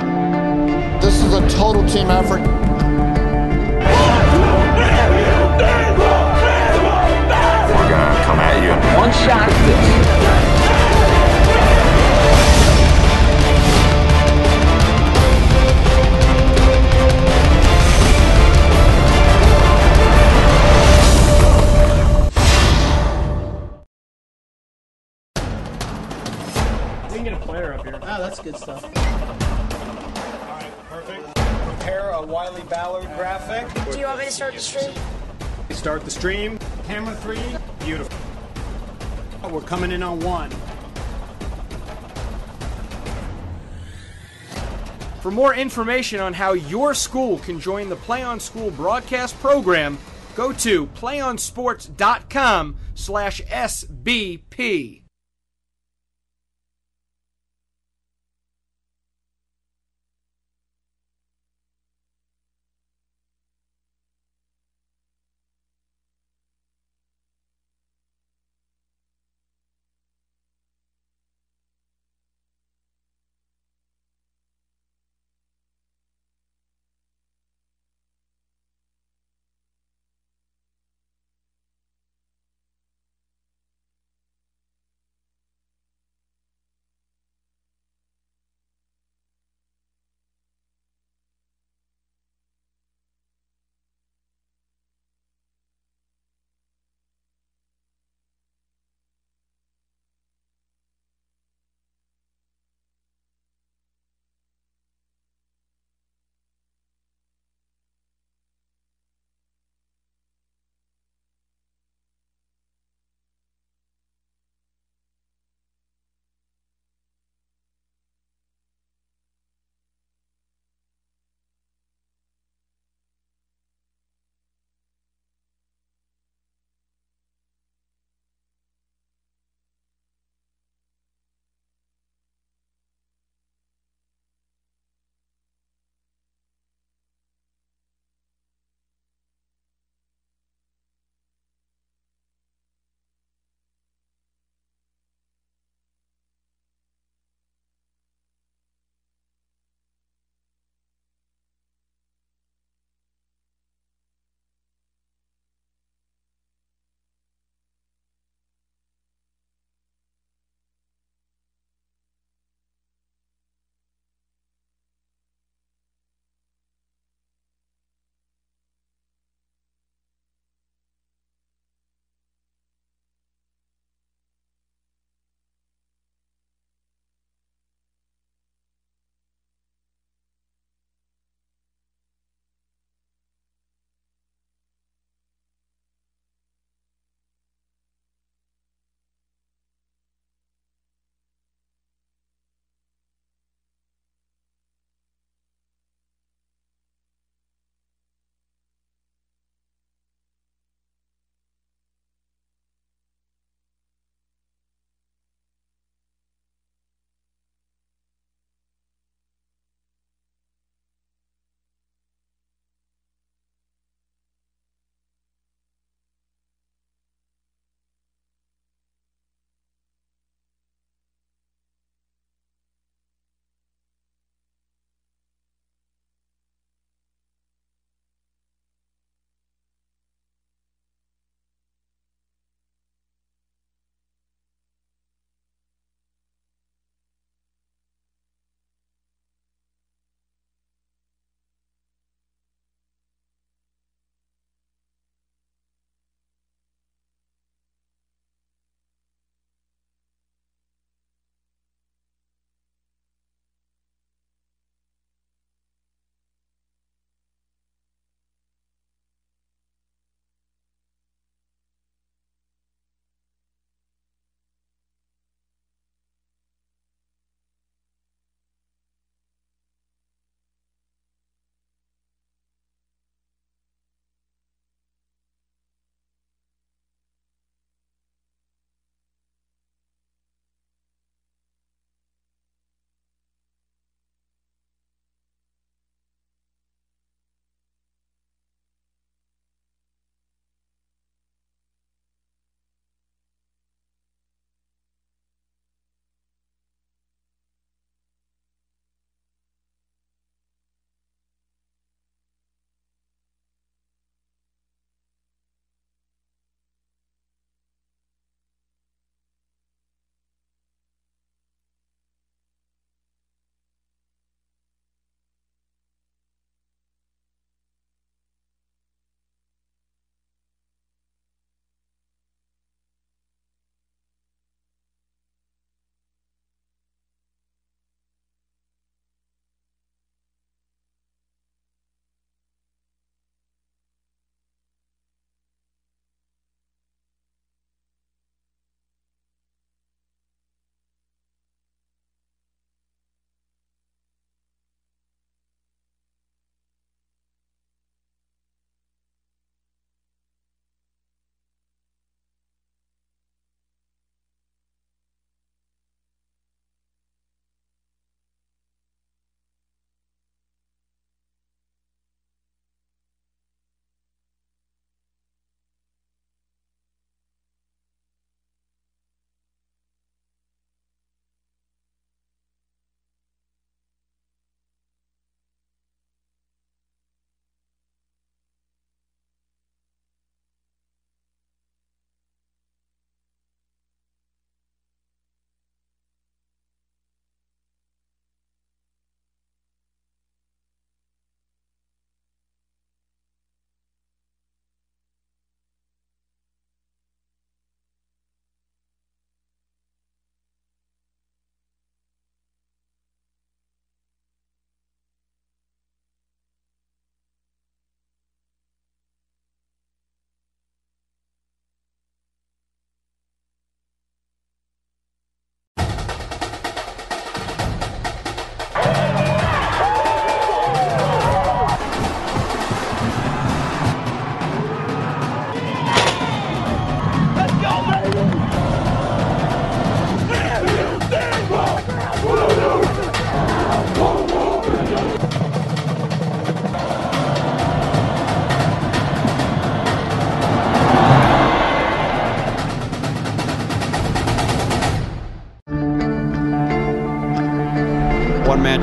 This is a total team effort. We're gonna come at you. One shot at this. We can get a player up here. Oh, that's good stuff. All right, perfect. Prepare a Wiley Ballard graphic. Do you want me to start the stream? Start the stream. Camera 3, beautiful. We're coming in on 1. For more information on how your school can join the PlayOn School broadcast program, go to playonsports.com/SBP.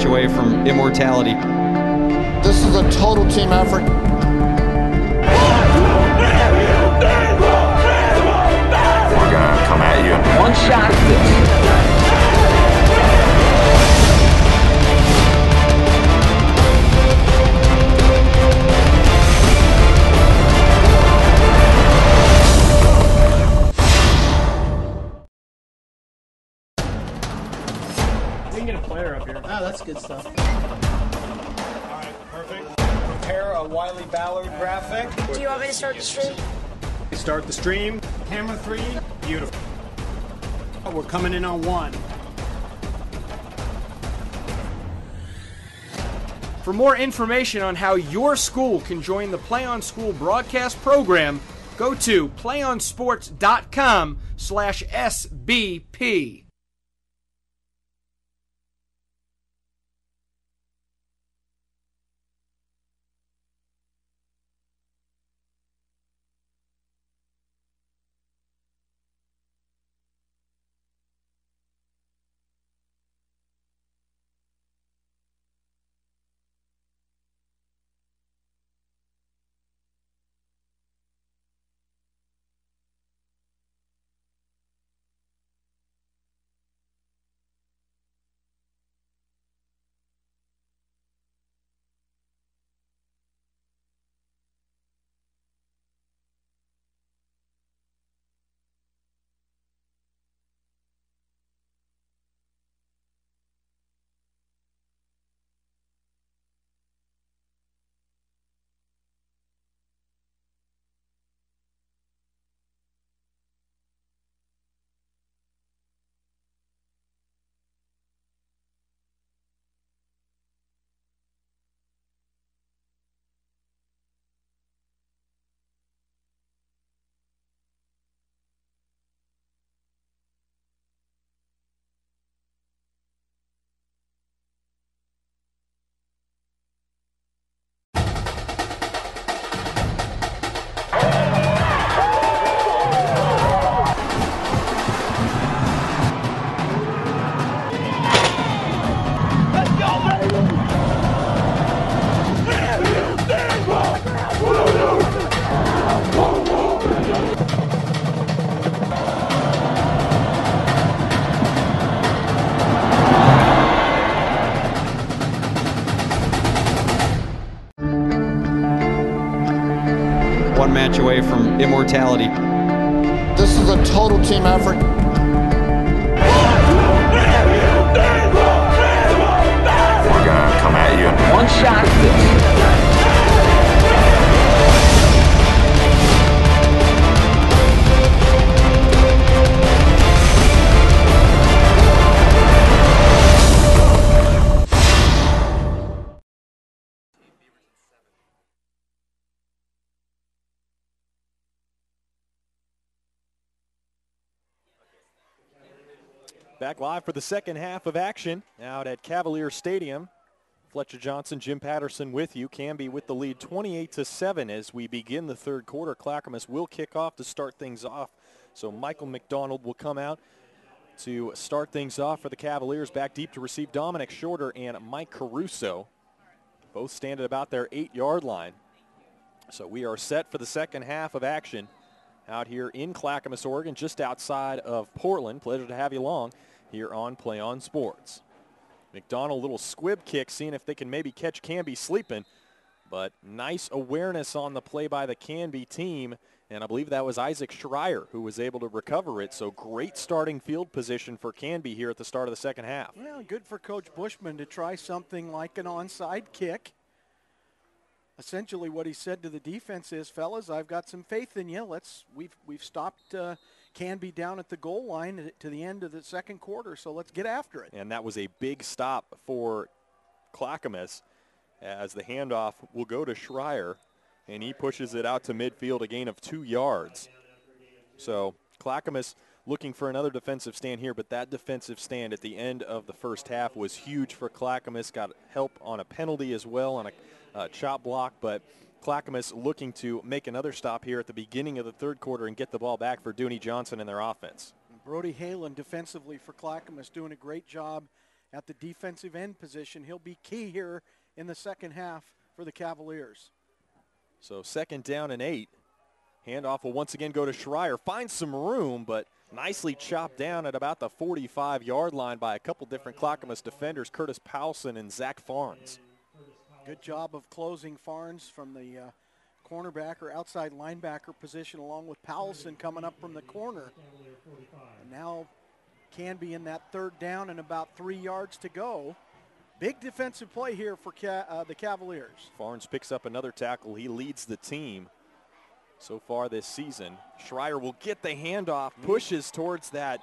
away from immortality. This is a total team effort. We're gonna come at you. One shot at this. We can get a player up here. Oh, that's good stuff. All right, perfect. Prepare a Wiley Ballard graphic. Do you want me to start the stream? Start the stream. Camera 3, beautiful. We're coming in on 1. For more information on how your school can join the PlayOn School broadcast program, go to playonsports.com/SBP. One match away from immortality. This is a total team effort. We're gonna come at you. One shot at this. Back live for the second half of action out at Cavaliers Stadium. Fletcher Johnson, Jim Patterson with you. Canby with the lead 28-7 as we begin the third quarter. Clackamas will kick off to start things off. So Michael McDonald will come out to start things off for the Cavaliers. Back deep to receive Dominic Shorter and Mike Caruso. Both stand at about their 8-yard line. So we are set for the second half of action out here in Clackamas, Oregon, just outside of Portland. Pleasure to have you along here on PlayOn Sports. McDonald, little squib kick, seeing if they can maybe catch Canby sleeping. But nice awareness on the play by the Canby team. And I believe that was Isaac Schreier who was able to recover it. So great starting field position for Canby here at the start of the second half. Well, good for Coach Bushman to try something like an onside kick. Essentially what he said to the defense is, fellas, I've got some faith in you. We've stopped Canby down at the goal line to the end of the second quarter, so let's get after it. And that was a big stop for Clackamas as the handoff will go to Schreier, and he pushes it out to midfield, a gain of 2 yards. So Clackamas looking for another defensive stand here, but that defensive stand at the end of the first half was huge for Clackamas. Got help on a penalty as well on a chop block, but Clackamas looking to make another stop here at the beginning of the third quarter and get the ball back for Dooney Johnson and their offense. Brody Halen defensively for Clackamas doing a great job at the defensive end position. He'll be key here in the second half for the Cavaliers. So 2nd down and 8. Handoff will once again go to Schreier. Finds some room, but nicely chopped down at about the 45-yard line by a couple different Clackamas defenders, Curtis Powelson and Zach Farnes. Good job of closing Farnes from the cornerback or outside linebacker position, along with Powelson coming up from the corner. And now Canby in that 3rd down and about 3 yards to go. Big defensive play here for the Cavaliers. Farnes picks up another tackle. He leads the team so far this season. Schreier will get the handoff, pushes towards that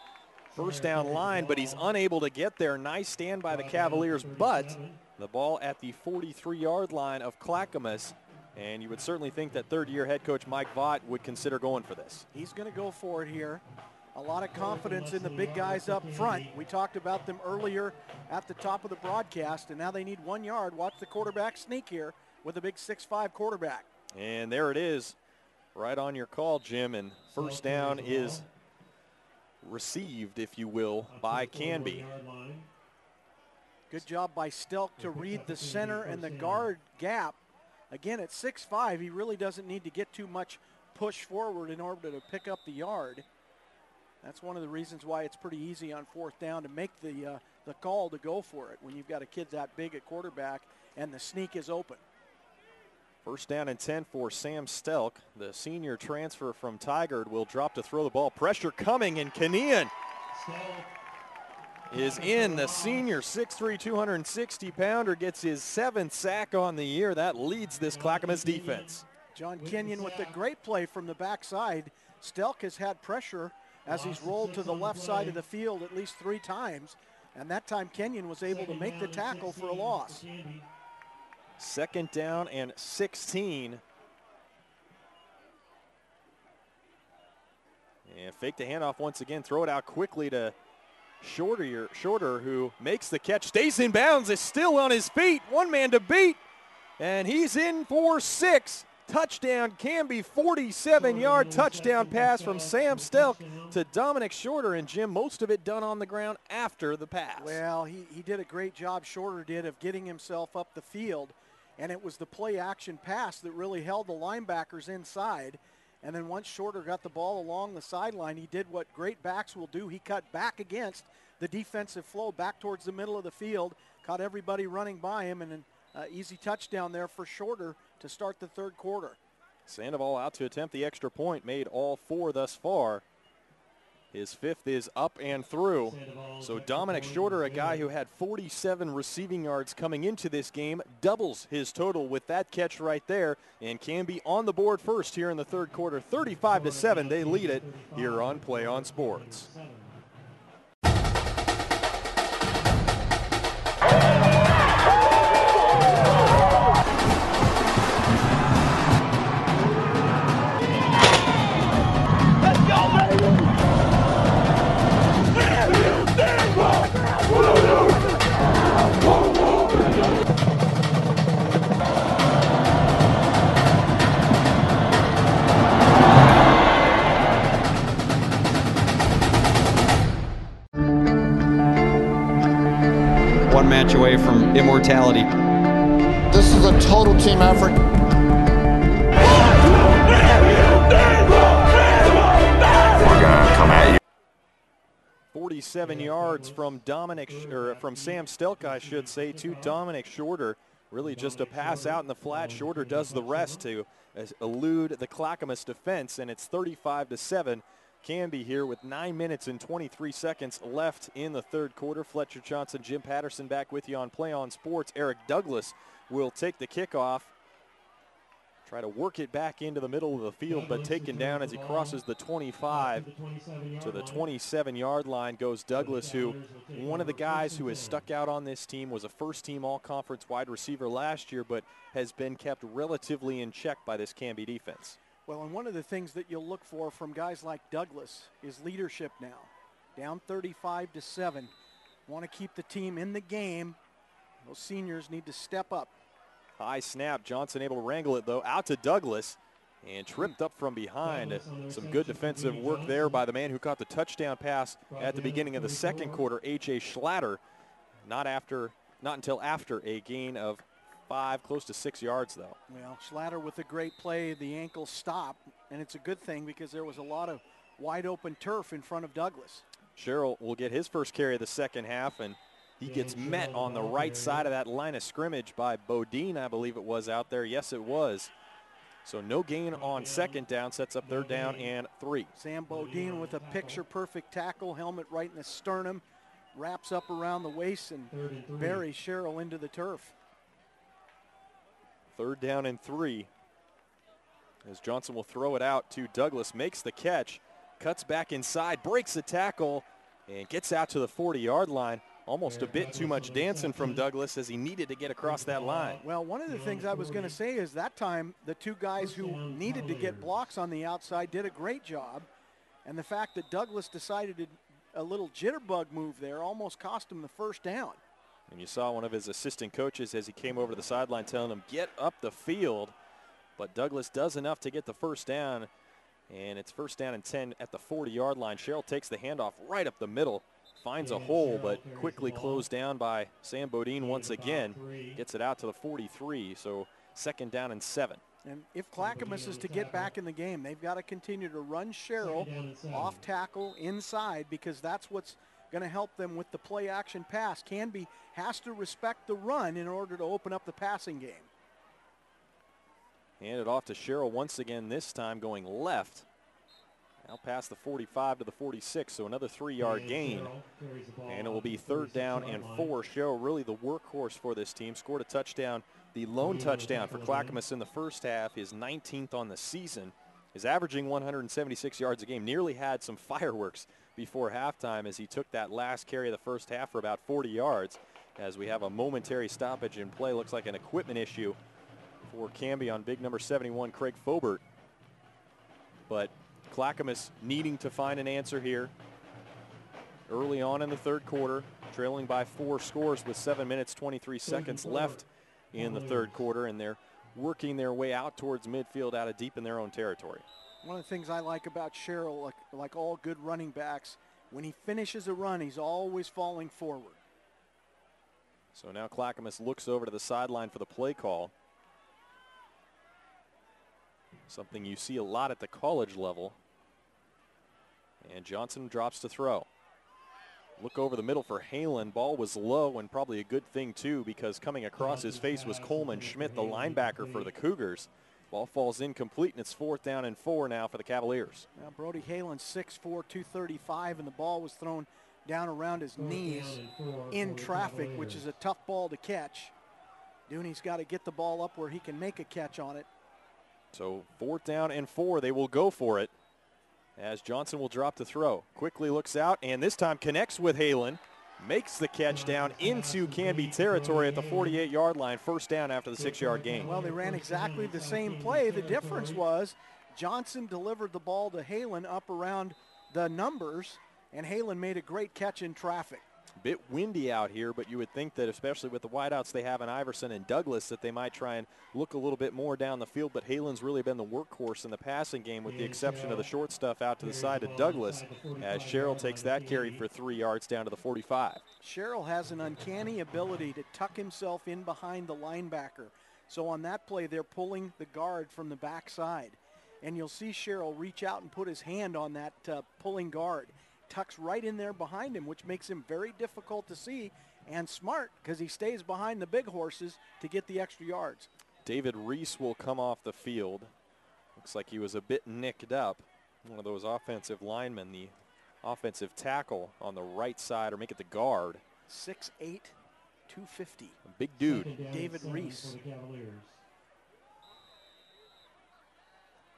1st down line, but he's unable to get there. Nice stand by the Cavaliers, but the ball at the 43-yard line of Clackamas, and you would certainly think that 3rd-year head coach Mike Vaught would consider going for this. He's going to go for it here. A lot of confidence in the big guys up front. We talked about them earlier at the top of the broadcast, and now they need 1 yard. Watch the quarterback sneak here with a big 6'5" quarterback. And there it is, right on your call, Jim, and 1st down is received, if you will, by Canby. Good job by Stelk to read the center and the guard gap. Again, at 6'5", he really doesn't need to get too much push forward in order to pick up the yard. That's one of the reasons why it's pretty easy on 4th down to make the call to go for it when you've got a kid that big at quarterback and the sneak is open. 1st down and 10 for Sam Stelk. The senior transfer from Tigard will drop to throw the ball. Pressure coming, and Kanian is in. The senior 6'3", 260-pounder gets his 7th sack on the year. That leads this Clackamas defense. John Kenyon with a great play from the backside. Stelk has had pressure as he's rolled to the left side of the field at least 3 times, and that time Kenyon was able to make the tackle for a loss. 2nd down and 16. And fake the handoff once again. Throw it out quickly to Shorter, who makes the catch, stays in bounds, is still on his feet. 1 man to beat, and he's in for 6. Touchdown, Canby, 47-yard touchdown pass from Sam Stelk to Dominic Shorter, and Jim, most of it done on the ground after the pass. Well, he did a great job, Shorter did, of getting himself up the field, and it was the play-action pass that really held the linebackers inside. And then once Shorter got the ball along the sideline, he did what great backs will do. He cut back against the defensive flow, back towards the middle of the field, caught everybody running by him, and an easy touchdown there for Shorter to start the 3rd quarter. Sandoval out to attempt the extra point, made all 4 thus far. His 5th is up and through. So Dominic Shorter, a guy who had 47 receiving yards coming into this game, doubles his total with that catch right there. And Canby on the board first here in the 3rd quarter. 35-7, they lead it here on PlayOn Sports. One match away from immortality. This is a total team effort. 47 yards from from Sam Stelk, I should say, to Dominic Shorter. Really just a pass out in the flat. Shorter does the rest to elude the Clackamas defense, and it's 35-7. Canby here with 9 minutes and 23 seconds left in the 3rd quarter. Fletcher Johnson, Jim Patterson back with you on PlayOn Sports. Eric Douglas will take the kickoff. Try to work it back into the middle of the field, but taken down as he crosses the 25 to the 27-yard line goes Douglas, who one of the guys who has stuck out on this team, was a 1st-team all-conference wide receiver last year, but has been kept relatively in check by this Canby defense. Well, and one of the things that you'll look for from guys like Douglas is leadership now. Down 35-7. Want to keep the team in the game. Those seniors need to step up. High snap. Johnson able to wrangle it, though, out to Douglas and tripped up from behind. Some good defensive work there by the man who caught the touchdown pass at the beginning of the 2nd quarter, A.J. Schlatter. Not until after a gain of 5, close to 6 yards, though. Well, Schlatter with a great play, the ankle stop, and it's a good thing because there was a lot of wide open turf in front of Douglas. Sherrill will get his first carry of the second half, and he gets met on the right side of that line of scrimmage by Bodine, I believe it was out there. Yes, it was. So no gain on second down, sets up third down and 3. Sam Bodine with a picture-perfect tackle, helmet right in the sternum, wraps up around the waist and buries Sherrill into the turf. Third down and 3. As Johnson will throw it out to Douglas, makes the catch, cuts back inside, breaks the tackle, and gets out to the 40-yard line. Almost a bit too much dancing from Douglas as he needed to get across that line. Well, one of the things I was going to say is that time the two guys who needed to get blocks on the outside did a great job. And the fact that Douglas decided to a little jitterbug move there almost cost him the first down. And you saw one of his assistant coaches as he came over to the sideline telling him, get up the field. But Douglas does enough to get the first down. And it's first down and 10 at the 40-yard line. Sherrill takes the handoff right up the middle. Finds a hole, but quickly closed down by Sam Bodine once again. Gets it out to the 43, so second down and 7. And if Clackamas is to get back in the game, they've got to continue to run Sherrill off tackle inside because that's what's going to help them with the play action pass. Canby has to respect the run in order to open up the passing game. Handed off to Sherrill once again, this time going left. Now past the 45 to the 46, so another 3-yard gain. And it will be third down and 4. Sherrill really the workhorse for this team. Scored a touchdown, the lone touchdown for Clackamas in the first half, his 19th on the season. Is averaging 176 yards a game. Nearly had some fireworks before halftime as he took that last carry of the first half for about 40 yards. As we have a momentary stoppage in play, looks like an equipment issue for Canby on big number 71, Craig Fobert. But Clackamas needing to find an answer here early on in the third quarter, trailing by 4 scores with 7 minutes, 23 seconds left in the third quarter, and they're working their way out towards midfield out of deep in their own territory. One of the things I like about Sherrill, like all good running backs, when he finishes a run, he's always falling forward. So now Clackamas looks over to the sideline for the play call. Something you see a lot at the college level. And Johnson drops to throw. Look over the middle for Halen. Ball was low, and probably a good thing too, because coming across his face was Coleman Schmidt, the linebacker for the Cougars. Ball falls incomplete, and it's fourth down and 4 now for the Cavaliers. Now Brody Halen, 6'4", 235, and the ball was thrown down around his knees in traffic, which is a tough ball to catch. Dooney's got to get the ball up where he can make a catch on it. So fourth down and 4, they will go for it as Johnson will drop to throw. Quickly looks out, and this time connects with Halen. Makes the catch down into Canby territory at the 48-yard line. First down after the 6-yard gain. Well, they ran exactly the same play. The difference was Johnson delivered the ball to Halen up around the numbers, and Halen made a great catch in traffic. Bit windy out here, but you would think that especially with the wideouts they have in Iverson and Douglas that they might try and look a little bit more down the field, but Halen's really been the workhorse in the passing game with the exception of the short stuff out to the side of Douglas as Sherrill takes that carry for 3 yards down to the 45. Sherrill has an uncanny ability to tuck himself in behind the linebacker. So on that play, they're pulling the guard from the backside. And you'll see Sherrill reach out and put his hand on that pulling guard. Tucks right in there behind him, which makes him very difficult to see and smart because he stays behind the big horses to get the extra yards. David Reese will come off the field. Looks like he was a bit nicked up. One of those offensive linemen, the offensive tackle on the right side, or make it the guard. 6'8", 250. A big dude. David Reese.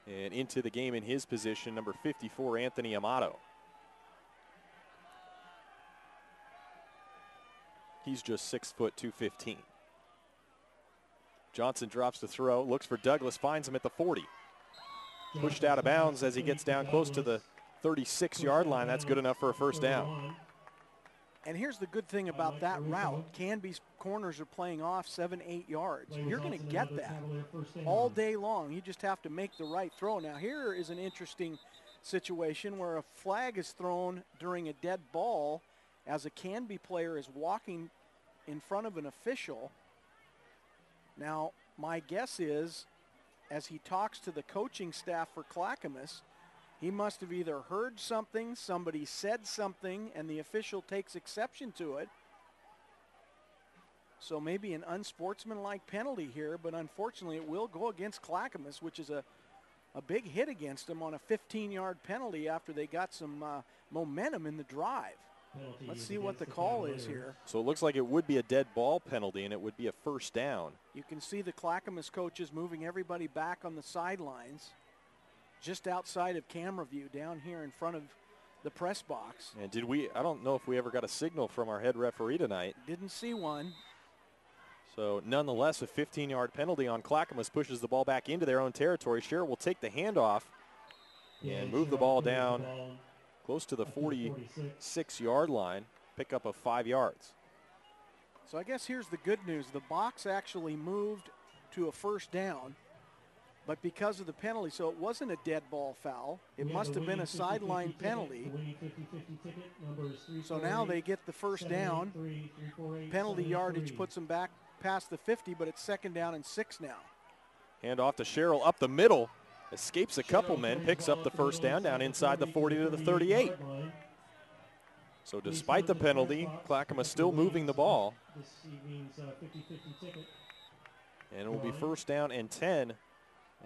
And into the game in his position, number 54, Anthony Amato. He's just 6 foot 215. Johnson drops to throw, looks for Douglas, finds him at the 40. Pushed out of bounds as he gets down close to the 36-yard line. That's good enough for a first down. And here's the good thing about that route. Canby's corners are playing off 7-8 yards. You're going to get that all day long. You just have to make the right throw. Now here is an interesting situation where a flag is thrown during a dead ball as a Canby player is walking in front of an official. Now, my guess is, as he talks to the coaching staff for Clackamas, he must have either heard something, somebody said something, and the official takes exception to it. So maybe an unsportsmanlike penalty here, but unfortunately it will go against Clackamas, which is a big hit against them on a 15-yard penalty after they got some momentum in the drive. Let's see what the call is here. So it looks like it would be a dead ball penalty, and it would be a first down. You can see the Clackamas coaches moving everybody back on the sidelines, just outside of camera view, down here in front of the press box. And I don't know if we ever got a signal from our head referee tonight. Didn't see one. So nonetheless, a 15-yard penalty on Clackamas pushes the ball back into their own territory. Sherrill will take the handoff and move the ball down close to the 46-yard line, pick up of 5 yards. So I guess here's the good news. The box actually moved to a first down, but because of the penalty, so it wasn't a dead ball foul. It must have been a sideline penalty. So now they get the first down. Penalty yardage puts them back past the 50, but it's 2nd down and 6 now. Hand off to Sherrill up the middle. Escapes a couple men, picks up the first down inside the 40 to the 38. So despite the penalty, Clackamas still moving the ball. And it will be 1st down and 10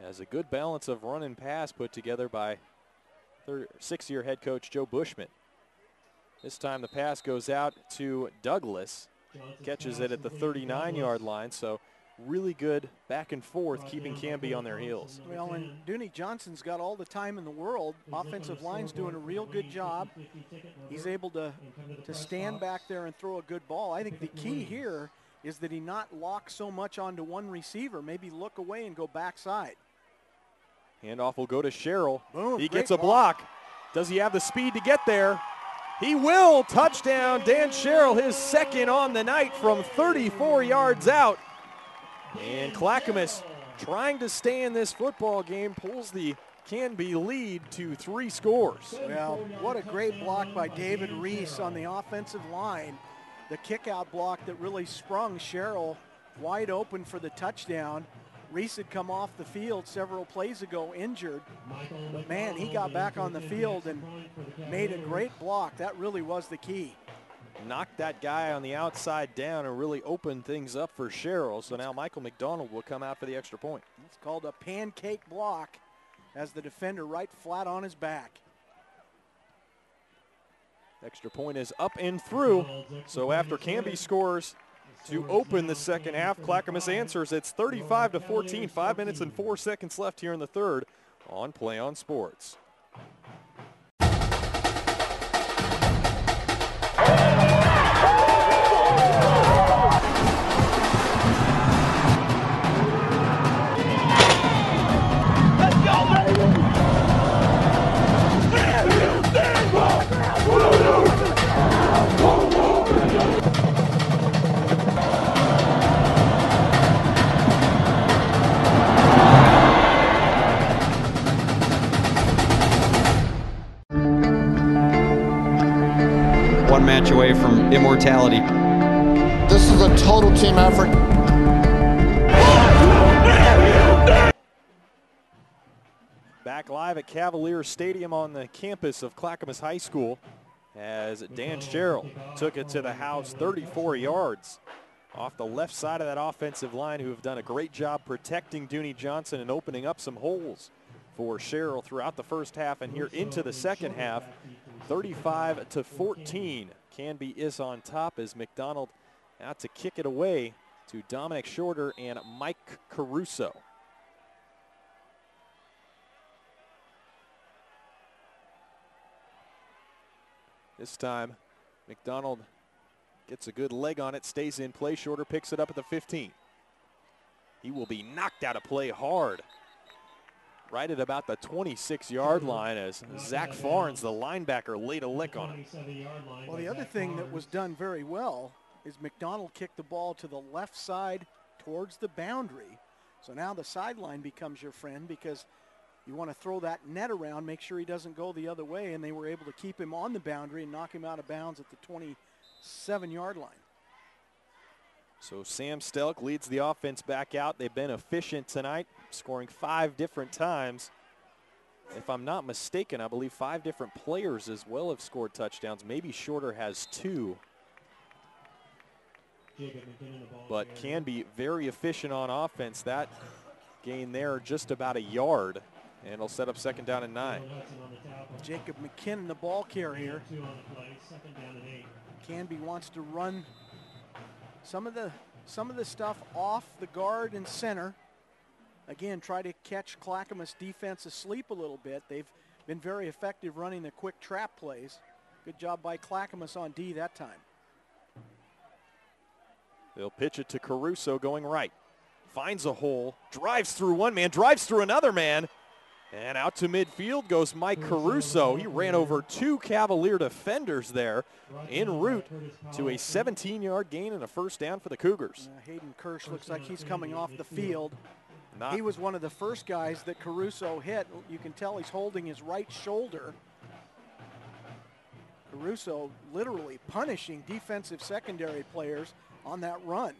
as a good balance of run and pass put together by 6-year head coach Joe Bushman. This time the pass goes out to Douglas, catches it at the 39-yard line. So really good back and forth, keeping Canby on their heels. Well, and Dooney Johnson's got all the time in the world. Offensive line's doing a real good job. He's able to stand back there and throw a good ball. I think the key here is that he not lock so much onto one receiver. Maybe look away and go backside. Handoff will go to Sherrill. Boom, he gets a block. Does he have the speed to get there? He will. Touchdown, Dan Sherrill, his 2nd on the night from 34 yards out. And Clackamas, trying to stay in this football game, pulls the Canby lead to 3 scores. Well, what a great block by David Reese on the offensive line. The kick-out block that really sprung Sherrill wide open for the touchdown. Reese had come off the field several plays ago injured. But man, he got back on the field and made a great block. That really was the key. Knocked that guy on the outside down and really opened things up for Sherrill. So now Michael McDonald will come out for the extra point. It's called a pancake block as the defender right flat on his back. Extra point is up and through. So after Canby scores to open the second half, Clackamas answers. It's 35-14, 5 minutes and 4 seconds left here in the third on PlayOn Sports. One match away from immortality. This is a total team effort. Back live at Cavaliers Stadium on the campus of Clackamas High School as Dan Sherrill took it to the house 34 yards off the left side of that offensive line, who have done a great job protecting Dooney Johnson and opening up some holes for Sherrill throughout the first half and here into the second half. 35-14. Canby is on top as McDonald out to kick it away to Dominic Shorter and Mike Caruso. This time, McDonald gets a good leg on it, stays in play. Shorter picks it up at the 15. He will be knocked out of play hard right at about the 26-yard line as Zach Farnes, the linebacker, laid a lick on him. Well, the other thing that was done very well is McDonald kicked the ball to the left side towards the boundary. So now the sideline becomes your friend because you want to throw that net around, make sure he doesn't go the other way, and they were able to keep him on the boundary and knock him out of bounds at the 27-yard line. So Sam Stelk leads the offense back out. They've been efficient tonight, scoring 5 different times. If I'm not mistaken, I believe 5 different players as well have scored touchdowns. Maybe Shorter has 2. But Canby very efficient on offense. That gain there just about a yard. And it'll set up 2nd down and 9. Jacob McKinnon, the ball carrier. Canby wants to run some of the stuff off the guard and center. Again, try to catch Clackamas defense asleep a little bit. They've been very effective running the quick trap plays. Good job by Clackamas on D that time. They'll pitch it to Caruso going right. Finds a hole, drives through one man, drives through another man. And out to midfield goes Mike Caruso. He ran over 2 Cavalier defenders there en route to a 17-yard gain and a 1st down for the Cougars. Hayden Kirsch looks like he's coming off the field. He was one of the first guys that Caruso hit. You can tell he's holding his right shoulder. Caruso literally punishing defensive secondary players on that run.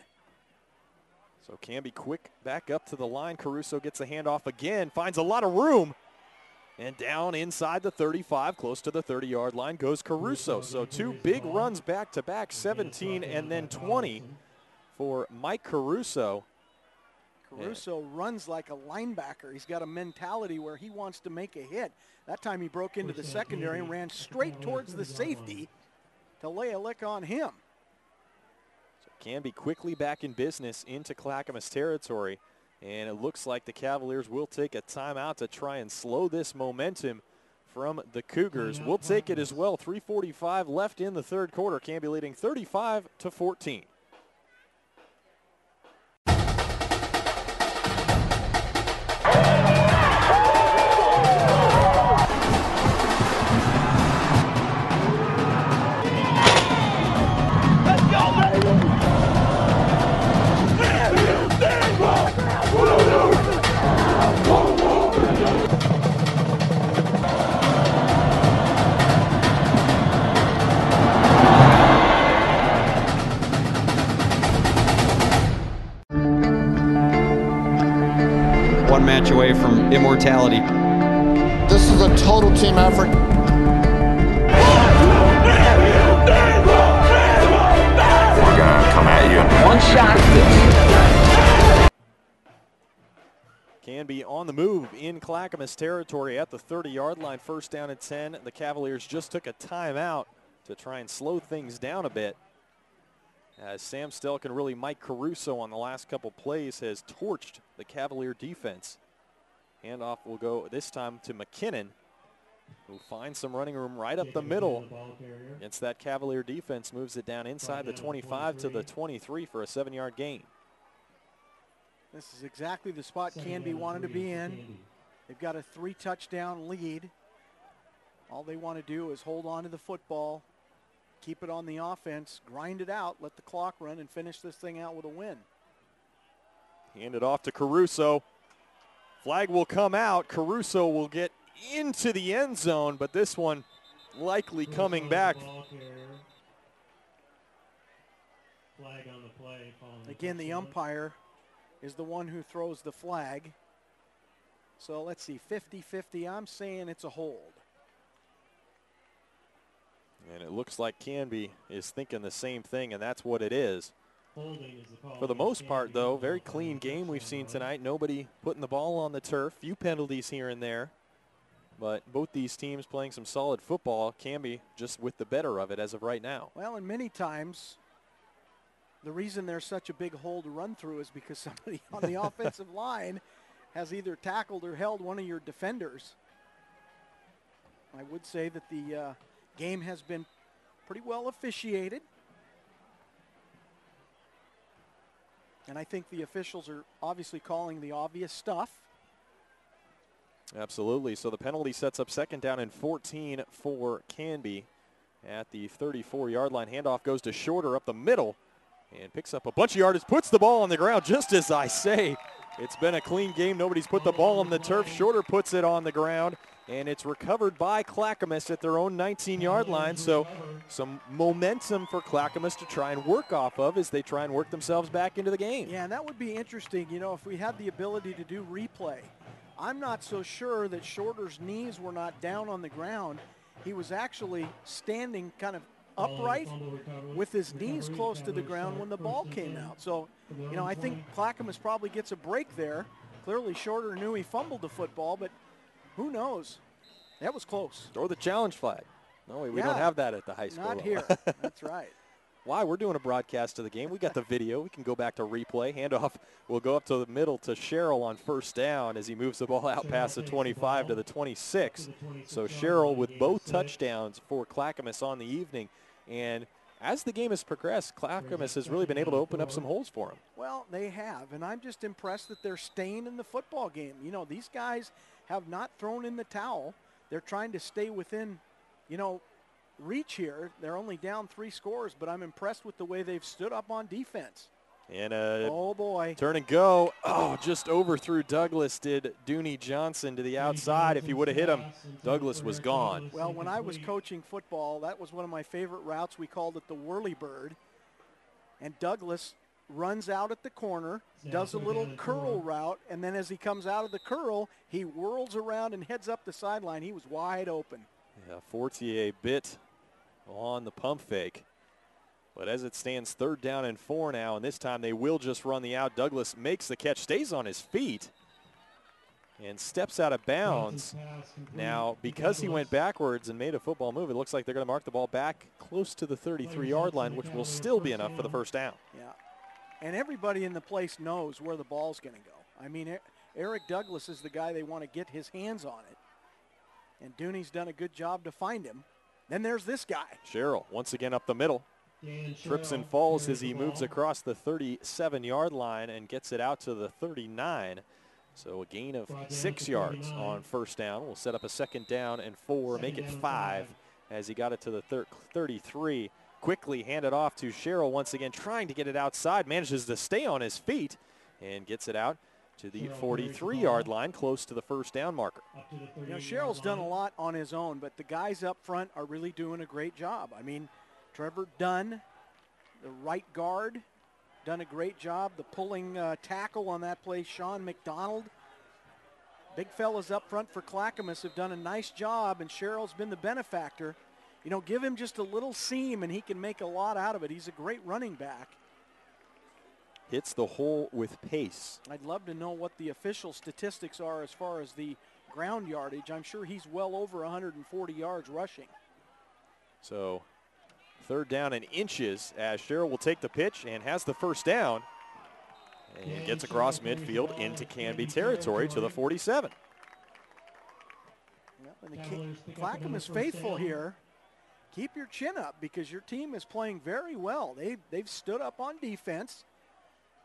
So Canby quick back up to the line. Caruso gets a handoff again, finds a lot of room. And down inside the 35, close to the 30-yard line goes Caruso. So 2 big runs back-to-back, 17 and then 20 for Mike Caruso. Caruso runs like a linebacker. He's got a mentality where he wants to make a hit. That time he broke into the secondary and ran straight towards the safety to lay a lick on him. Canby quickly back in business into Clackamas territory, and it looks like the Cavaliers will take a timeout to try and slow this momentum from the Cougars. We'll take it as well. 3:45 left in the 3rd quarter. Canby leading 35-14. One match away from immortality. This is a total team effort. We're gonna come at you. One shot at this. Canby on the move in Clackamas territory at the 30-yard line. 1st down and 10. The Cavaliers just took a timeout to try and slow things down a bit, as Sam Stelk and really Mike Caruso on the last couple plays has torched the Cavalier defense. Handoff will go this time to McKinnon, who finds some running room right up the middle against that Cavalier defense. Moves it down inside the 25 to the 23 for a 7-yard gain. This is exactly the spot Canby wanted to be in. They've got a 3-touchdown lead. All they want to do is hold on to the football, keep it on the offense, grind it out, let the clock run, and finish this thing out with a win. Hand it off to Caruso. Flag will come out. Caruso will get into the end zone, but this one likely coming back. Again, the umpire is the one who throws the flag. So let's see, 50-50. I'm saying it's a hold. And it looks like Canby is thinking the same thing, and that's what it is. For the most part, though, very clean game we've seen tonight. Nobody putting the ball on the turf. Few penalties here and there. But both these teams playing some solid football. Canby just with the better of it as of right now. Well, and many times the reason there's such a big hole to run through is because somebody on the offensive line has either tackled or held one of your defenders. I would say that the game has been pretty well officiated. And I think the officials are obviously calling the obvious stuff. Absolutely. So the penalty sets up 2nd down and 14 for Canby at the 34-yard line. Handoff goes to Shorter up the middle and picks up a bunch of yardage, puts the ball on the ground just as I say. It's been a clean game. Nobody's put the ball on the turf. Shorter puts it on the ground, and it's recovered by Clackamas at their own 19-yard line. So some momentum for Clackamas to try and work off of as they try and work themselves back into the game. Yeah, and that would be interesting, you know, if we had the ability to do replay. I'm not so sure that Shorter's knees were not down on the ground. He was actually standing kind of upright with his knees close to the ground when the ball came out. So, you know, I think Clackamas probably gets a break there. Clearly Shorter knew he fumbled the football, but who knows? That was close. Throw the challenge flag. No, we don't have that at the high school. Not here. That's right. Why? We're doing a broadcast of the game. We got the video. We can go back to replay. Handoff will go up to the middle to Sherrill on first down as he moves the ball out past the 25 to the 26. So Sherrill with both touchdowns for Clackamas on the evening. And as the game has progressed, Clackamas has really been able to open up some holes for him. Well, they have, and I'm just impressed that they're staying in the football game. You know, these guys have not thrown in the towel. They're trying to stay within, you know, reach here. They're only down 3 scores, but I'm impressed with the way they've stood up on defense. And oh boy, turn and go. Oh, just overthrew Douglas did Dooney Johnson to the outside. If he would have hit him, Douglas was gone. Well, when I was coaching football, that was one of my favorite routes. We called it the whirly bird. And Douglas runs out at the corner, does a little curl route, and then as he comes out of the curl, he whirls around and heads up the sideline. He was wide open. Yeah, Fortier bit on the pump fake. But as it stands, 3rd down and 4 now, and this time they will just run the out. Douglas makes the catch, stays on his feet, and steps out of bounds. Now, because he went backwards and made a football move, it looks like they're going to mark the ball back close to the 33-yard line, which will still be enough for the first down. Yeah, and everybody in the place knows where the ball's going to go. I mean, Eric Douglas is the guy they want to get his hands on it, and Dooney's done a good job to find him. Then there's this guy. Sherrill once again up the middle. Trips and falls as he moves across the 37-yard line and gets it out to the 39. So a gain of 6 yards on first down. We'll set up a 2nd down and 4, make it 5 as he got it to the 33. Quickly handed off to Sherrill once again, trying to get it outside, manages to stay on his feet and gets it out to the 43-yard line, close to the first down marker. You know, Sherrill's done a lot on his own, but the guys up front are really doing a great job. I mean, Trevor Dunn, the right guard, done a great job. The pulling tackle on that play, Sean McDonald. Big fellas up front for Clackamas have done a nice job, and Sherrill's been the benefactor. You know, give him just a little seam, and he can make a lot out of it. He's a great running back. Hits the hole with pace. I'd love to know what the official statistics are as far as the ground yardage. I'm sure he's well over 140 yards rushing. So 3rd down and inches as Sherrill will take the pitch and has the first down and gets across midfield into Canby territory to the 47. Yep, and the Clackamas faithful here, keep your chin up because your team is playing very well. They've stood up on defense,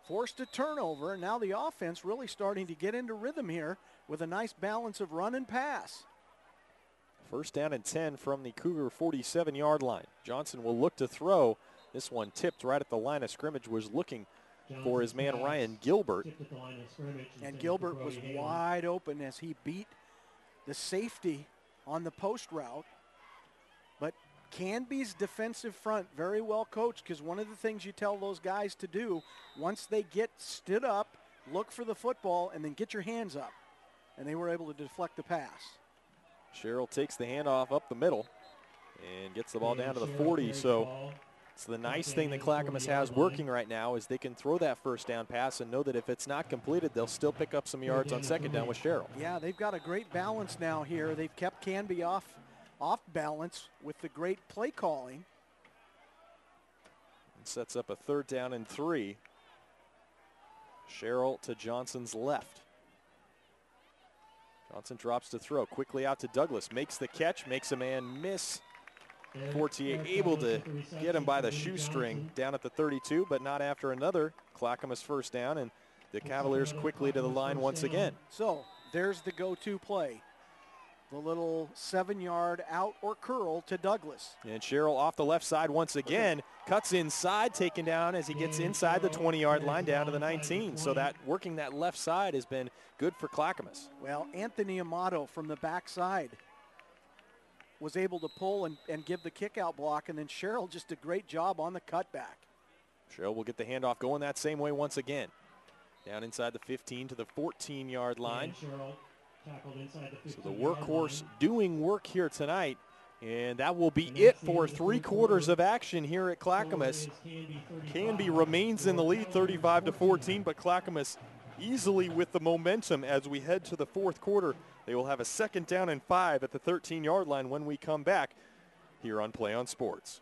forced a turnover, and now the offense really starting to get into rhythm here with a nice balance of run and pass. 1st down and 10 from the Cougar 47-yard line. Johnson will look to throw. This one tipped right at the line of scrimmage, was looking for his man Ryan Gilbert. And Gilbert was wide open as he beat the safety on the post route. But Canby's defensive front, very well coached, because one of the things you tell those guys to do, once they get stood up, look for the football, and then get your hands up. And they were able to deflect the pass. Sherrill takes the handoff up the middle and gets the ball down to the 40. So it's the nice thing that Clackamas has working right now is they can throw that first down pass and know that if it's not completed, they'll still pick up some yards on 2nd down with Sherrill. Yeah, they've got a great balance now here. They've kept Canby off balance with the great play calling. It sets up a 3rd down and 3. Sherrill to Johnson's left. Johnson drops to throw, quickly out to Douglas, makes the catch, makes a man miss. Fortier able to get him by the shoestring down at the 32, but not after another Clackamas first down, and the Cavaliers quickly to the line once again. So there's the go-to play. The little 7-yard out or curl to Douglas. And Sherrill off the left side once again, cuts inside, taken down as he gets inside the 20-yard line down to the 19. So that working that left side has been good for Clackamas. Well, Anthony Amato from the backside was able to pull and give the kick-out block, and then Sherrill just a great job on the cutback. Sherrill will get the handoff going that same way once again. Down inside the 15 to the 14-yard line. So the workhorse doing work here tonight, and that will be it for 3/4 of action here at Clackamas. Canby remains in the lead 35-14, but Clackamas easily with the momentum as we head to the 4th quarter. They will have a 2nd down and 5 at the 13-yard line when we come back here on Play on Sports.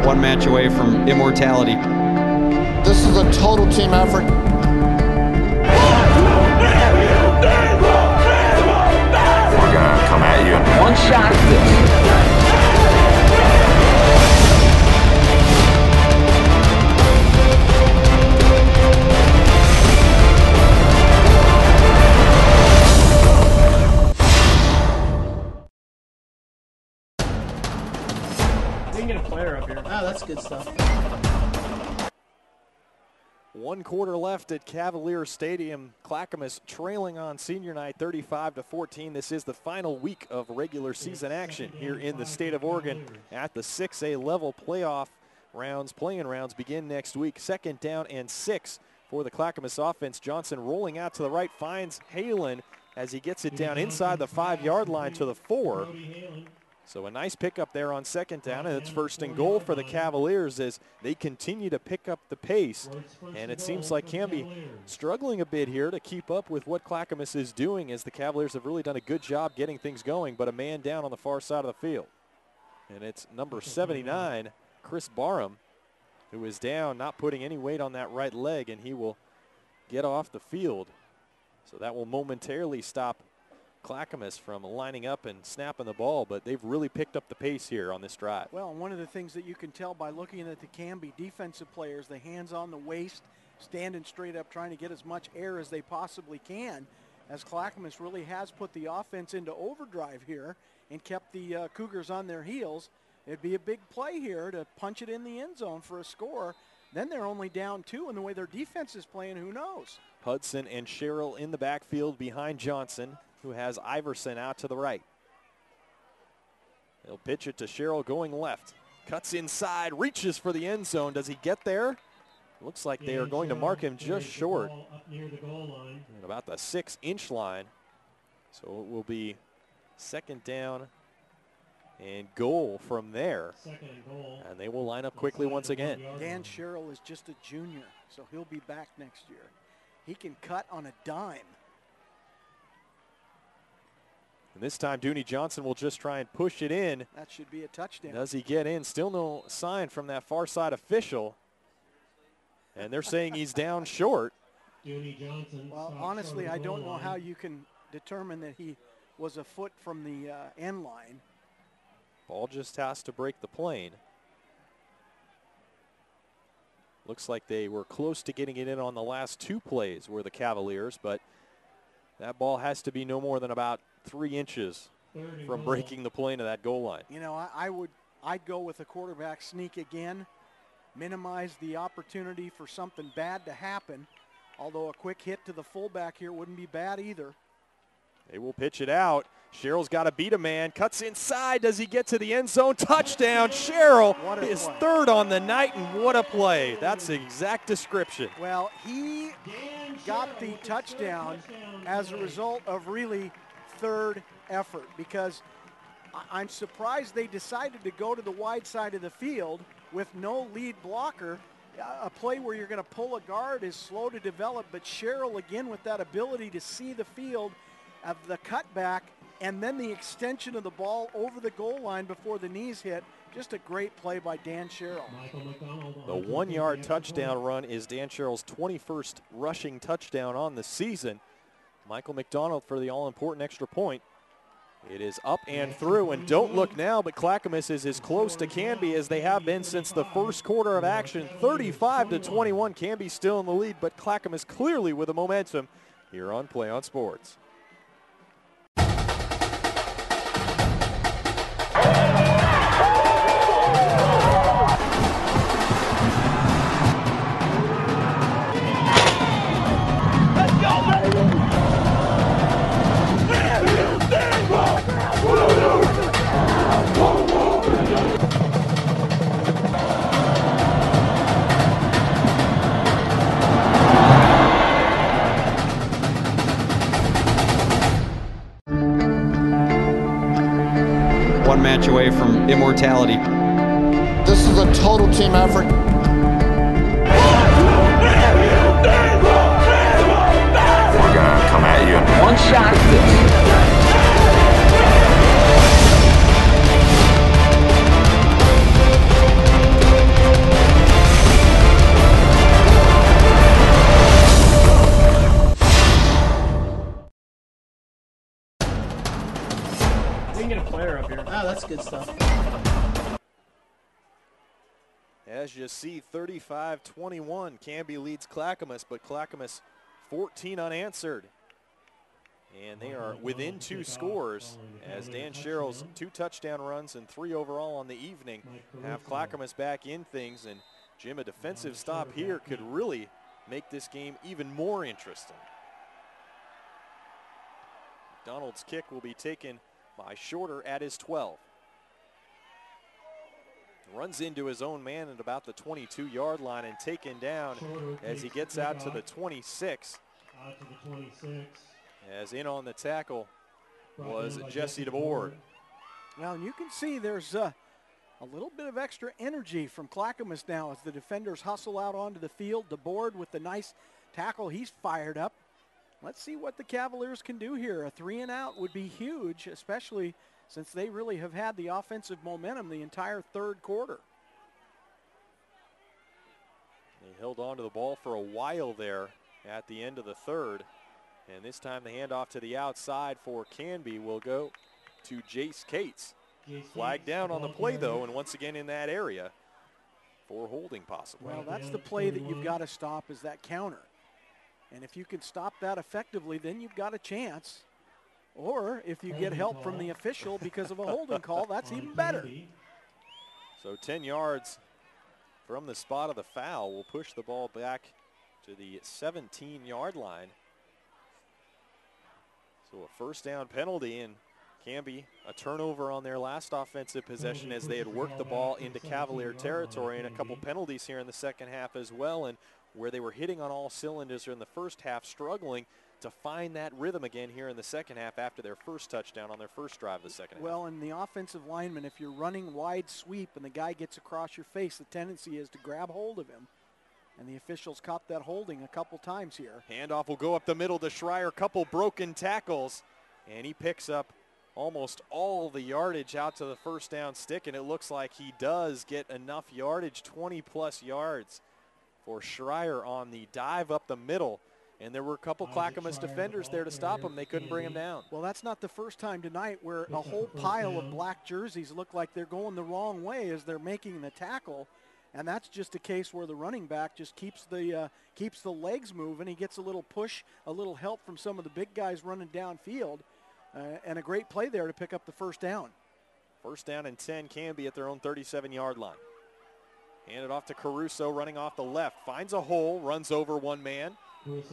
One match away from immortality. This is a total team effort. We're gonna come at you. One shot at this. Get a player up here. Oh, that's good stuff. 1 quarter left at Cavaliers Stadium. Clackamas trailing on senior night 35-14. This is the final week of regular season action here in the state of Oregon at the 6A level. Playoff rounds, play-in rounds begin next week. 2nd down and 6 for the Clackamas offense. Johnson rolling out to the right, finds Halen as he gets it down inside the 5-yard line to the 4. So a nice pickup there on 2nd down, and it's 1st and goal for the Cavaliers as they continue to pick up the pace. And it seems like Canby struggling a bit here to keep up with what Clackamas is doing, as the Cavaliers have really done a good job getting things going, but a man down on the far side of the field. And it's number 79, Chris Barham, who is down, not putting any weight on that right leg, and he will get off the field. So that will momentarily stop Clackamas from lining up and snapping the ball, but they've really picked up the pace here on this drive. Well, one of the things that you can tell by looking at the Canby defensive players, the hands on the waist, standing straight up, trying to get as much air as they possibly can, as Clackamas really has put the offense into overdrive here and kept the Cougars on their heels. It'd be a big play here to punch it in the end zone for a score. Then they're only down 2, and the way their defense is playing, who knows? Hudson and Sherrill in the backfield behind Johnson, who has Iverson out to the right. He'll pitch it to Sherrill going left. Cuts inside, reaches for the end zone. Does he get there? Looks like they are going to mark him just short at about the 6-inch line. So it will be 2nd down and goal from there. And they will line up quickly once again. Dan Sherrill is just a junior, so he'll be back next year. He can cut on a dime. And this time, Dooney Johnson will just try and push it in. That should be a touchdown. Does he get in? Still no sign from that far side official. And they're saying he's down short. Dooney Johnson. Well, honestly, I don't know how you can determine that he was a foot from the end line. Ball just has to break the plane. Looks like they were close to getting it in on the last 2 plays were the Cavaliers, but that ball has to be no more than about 3 inches from breaking the plane of that goal line. You know, I'd go with a quarterback sneak again, minimize the opportunity for something bad to happen, although a quick hit to the fullback here wouldn't be bad either. They will pitch it out. Sherrill's got to beat a man. Cuts inside. Does he get to the end zone? Touchdown. Sherrill is 3rd on the night, and what a play. That's the exact description. Well, he got the touchdown as a result of really 3rd effort, because I'm surprised they decided to go to the wide side of the field with no lead blocker a play where you're going to pull a guard is slow to develop, but Sherrill, again, with that ability to see the field of the cutback and then the extension of the ball over the goal line before the knees hit. Just a great play by Dan Sherrill. The 1-yard touchdown run is Dan Sherrill's 21st rushing touchdown on the season. Michael McDonald for the all-important extra point. It is up and through, and don't look now, but Clackamas is as close to Canby as they have been since the first quarter of action. 35-21, Canby still in the lead, but Clackamas clearly with the momentum here on Play On Sports. One match away from immortality. This is a total team effort. We're gonna come at you. One shot at this. Get a player up here. Oh, that's good stuff. As you see, 35-21, Canby leads Clackamas, but Clackamas 14 unanswered. And they are within 2 scores as Dan Sherrill's 2 touchdown runs and 3 overall on the evening have Clackamas back in things. And Jim, a defensive stop here could really make this game even more interesting. McDonald's kick will be taken by Shorter at his 12. Runs into his own man at about the 22-yard line and taken down as he gets out to the 26. Out to the 26. As in on the tackle was Jesse DeBoard. Now, and you can see there's a little bit of extra energy from Clackamas now as the defenders hustle out onto the field. DeBoard with the nice tackle, he's fired up. Let's see what the Cavaliers can do here. A 3-and-out would be huge, especially since they really have had the offensive momentum the entire third quarter. They held on to the ball for a while there at the end of the third. And this time the handoff to the outside for Canby will go to Jace Cates. Flag down on the play, though, and once again in that area for holding possible. Well, that's the play that you've got to stop, is that counter. And if you can stop that effectively, then you've got a chance. Or if you get help from the official because of a holding call, that's even better. So 10 yards from the spot of the foul will push the ball back to the 17-yard line. So a first down penalty, and Canby a turnover on their last offensive possession as they had worked the ball into Cavalier territory, and a couple penalties here in the second half as well, and where they were hitting on all cylinders in the first half, struggling to find that rhythm again here in the second half after their first touchdown on their first drive of the second half. Well, and the offensive lineman, if you're running wide sweep and the guy gets across your face, the tendency is to grab hold of him. And the officials caught that holding a couple times here. Handoff will go up the middle to Schreier, couple broken tackles, and he picks up almost all the yardage out to the first down stick, and it looks like he does get enough yardage, 20-plus yards for Schreier on the dive up the middle. And there were a couple Clackamas defenders there to stop him. They couldn't bring him down. Well, that's not the first time tonight where a whole pile of black jerseys look like they're going the wrong way as they're making the tackle. And that's just a case where the running back just keeps the legs moving. He gets a little push, a little help from some of the big guys running downfield, and a great play there to pick up the first down. First down and 10, Canby at their own 37-yard line. Hand it off to Caruso, running off the left. Finds a hole, runs over one man.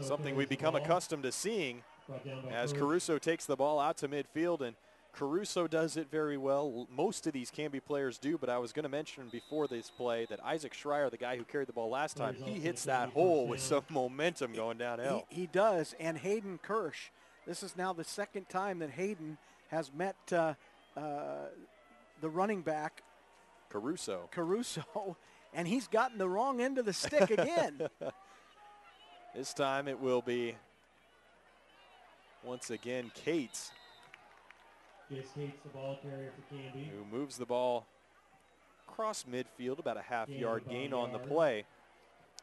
Something we've become accustomed to seeing as Caruso takes the ball out to midfield, and Caruso does it very well. Most of these Canby players do, but I was going to mention before this play that Isaac Schreier, the guy who carried the ball last time, he hits that hole with some momentum going downhill. He does, and Hayden Kirsch. This is now the second time that Hayden has met the running back, Caruso. and he's gotten the wrong end of the stick again. This time it will be, once again, Cates. Cates the ball carrier for Canby. Who moves the ball across midfield, about a half-yard gain on the play.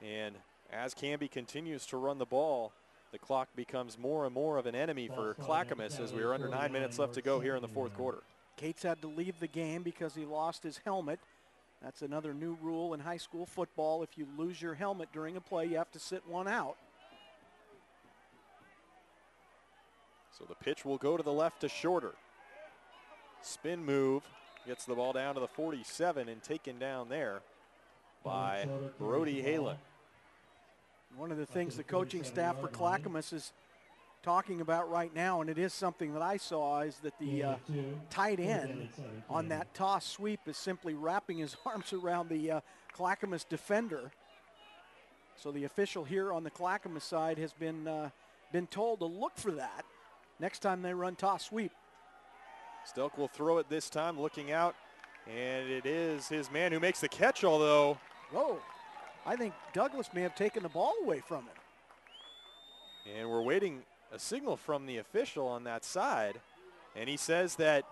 And as Canby continues to run the ball, the clock becomes more and more of an enemy for Clackamas as we are under 9 minutes left to go here in the fourth quarter. Cates had to leave the game because he lost his helmet. That's another new rule in high school football. If you lose your helmet during a play, you have to sit one out. So the pitch will go to the left to Shorter. Spin move, gets the ball down to the 47 and taken down there by Brody Halen. One of the things the coaching staff for Clackamas is talking about right now, and it is something that I saw, is that the tight end on that toss sweep is simply wrapping his arms around the Clackamas defender. So the official here on the Clackamas side has been told to look for that next time they run toss sweep. Stelk will throw it this time, looking out, and it is his man who makes the catch, although. Whoa, I think Douglas may have taken the ball away from him. And we're waiting a signal from the official on that side, and he says that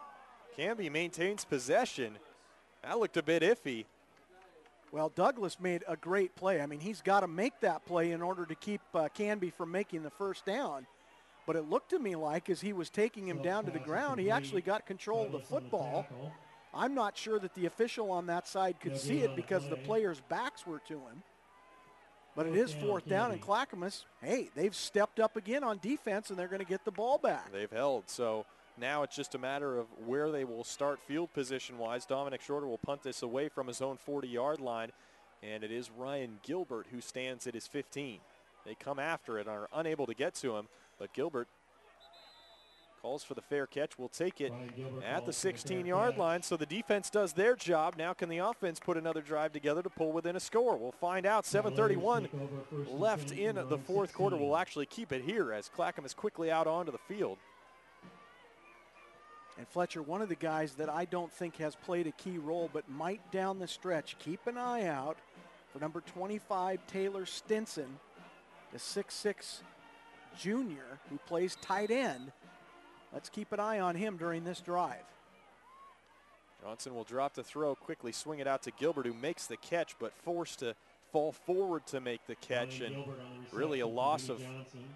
Canby maintains possession. That looked a bit iffy. Well, Douglas made a great play. I mean, he's got to make that play in order to keep Canby from making the first down. But it looked to me like as he was taking him down to the ground, he actually got control of the football. I'm not sure that the official on that side could see it because the players' backs were to him. But it is fourth down, and Clackamas, hey, they've stepped up again on defense, and they're going to get the ball back. They've held, so now it's just a matter of where they will start field position-wise. Dominic Shorter will punt this away from his own 40-yard line, and it is Ryan Gilbert who stands at his 15. They come after it and are unable to get to him, but Gilbert calls for the fair catch. Will take it at the 16-yard line, so the defense does their job. Now can the offense put another drive together to pull within a score? We'll find out. 7:31 left in the fourth quarter. We'll actually keep it here as Clackamas quickly out onto the field. And Fletcher, one of the guys that I don't think has played a key role but might down the stretch, keep an eye out for number 25, Taylor Stinson, the 6'6" junior who plays tight end. Let's keep an eye on him during this drive. Johnson will drop the throw, quickly swing it out to Gilbert, who makes the catch, but forced to fall forward to make the catch, and really a loss of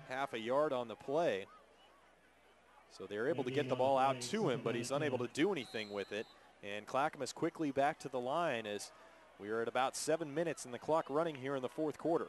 half a yard on the play. So they're able to get the ball out to him, but he's unable to do anything with it. And Clackamas quickly back to the line as we are at about 7 minutes and the clock running here in the fourth quarter.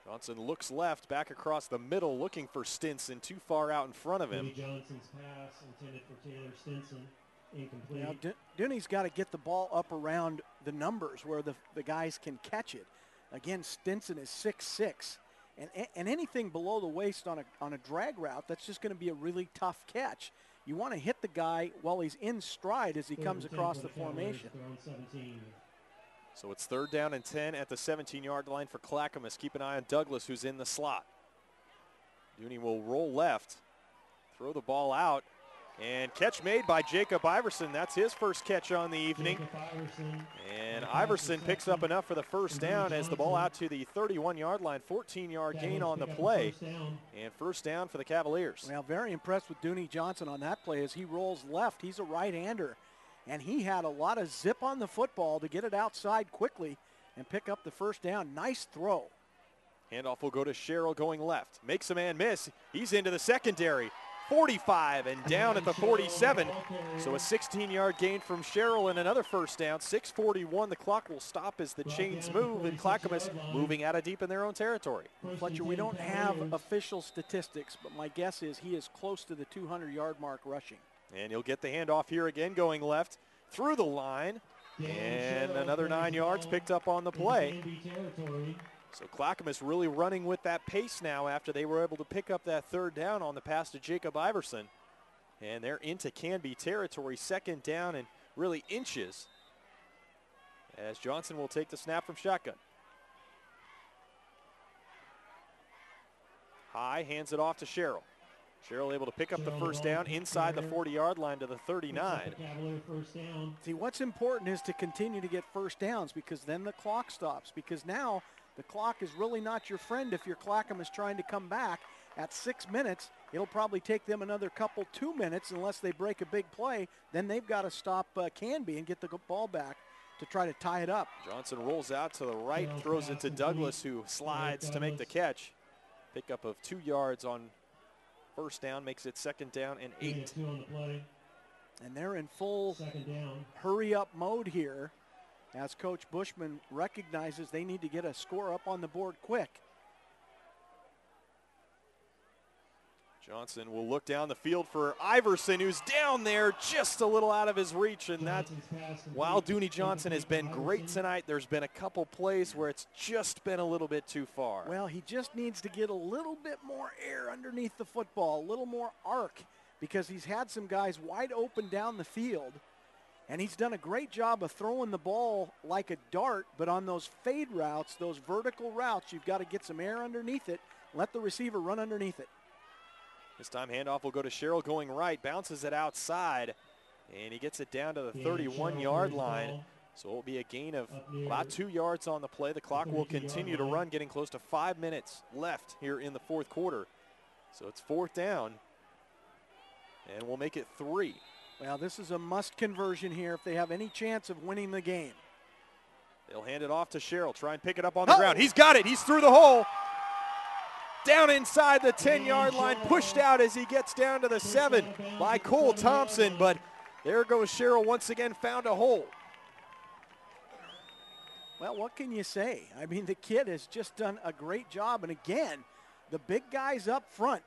Johnson looks left, back across the middle, looking for Stinson, too far out in front of him. Johnson's pass intended for Taylor Stinson, incomplete. Now, Dooney's got to get the ball up around the numbers where the guys can catch it. Again, Stinson is 6'6", and anything below the waist on a drag route, that's just going to be a really tough catch. You want to hit the guy while he's in stride as he comes across the formation. So it's 3rd down and 10 at the 17-yard line for Clackamas. Keep an eye on Douglas, who's in the slot. Dooney will roll left, throw the ball out, and catch made by Jacob Iverson. That's his first catch on the evening. And Iverson picks up enough for the first down as the ball out to the 31-yard line. 14-yard gain on the play, and first down for the Cavaliers. Well, very impressed with Dooney Johnson on that play as he rolls left. He's a right-hander. And he had a lot of zip on the football to get it outside quickly and pick up the first down. Nice throw. Handoff will go to Sherrill going left. Makes a man miss. He's into the secondary. 45 and down at the 47. So a 16-yard gain from Sherrill and another first down. 6:41. The clock will stop as the chains move, and Clackamas moving out of deep in their own territory. Fletcher, we don't have official statistics, but my guess is he is close to the 200-yard mark rushing. And he'll get the handoff here again, going left through the line. And another 9 yards picked up on the play. So Clackamas really running with that pace now after they were able to pick up that 3rd down on the pass to Jacob Iverson. And they're into Canby territory, 2nd down and really inches, as Johnson will take the snap from shotgun. High, hands it off to Sherrill. Sherrill able to pick up the first down inside the 40-yard line to the 39. See, what's important is to continue to get first downs, because then the clock stops. Because now the clock is really not your friend if your Clackamas trying to come back. At 6 minutes, it'll probably take them another 2 minutes unless they break a big play. Then they've got to stop Canby and get the ball back to try to tie it up. Johnson rolls out to the right, throws it to Douglas, who slides to make the catch. Pickup of 2 yards on first down makes it 2nd down and 8. And they're in full hurry-up mode here as Coach Bushman recognizes they need to get a score up on the board quick. Johnson will look down the field for Iverson, who's down there just a little out of his reach. And that, while Dooney Johnson has been great tonight, there's been a couple plays where it's just been a little bit too far. Well, he just needs to get a little bit more air underneath the football, a little more arc, because he's had some guys wide open down the field. And he's done a great job of throwing the ball like a dart, but on those fade routes, those vertical routes, you've got to get some air underneath it, let the receiver run underneath it. This time handoff will go to Sherrill going right, bounces it outside, and he gets it down to the 31-yard line. So it will be a gain of about 2 yards on the play. The clock will continue to run, getting close to 5 minutes left here in the 4th quarter. So it's 4th down, and we'll make it 3. Well, this is a must conversion here if they have any chance of winning the game. They'll hand it off to Sherrill, try and pick it up on the ground. He's got it. He's through the hole. Down inside the 10-yard line, pushed out as he gets down to the 7 by Cole Thompson, but there goes Sherrill once again, found a hole. Well, what can you say? I mean, the kid has just done a great job, and again, the big guys up front.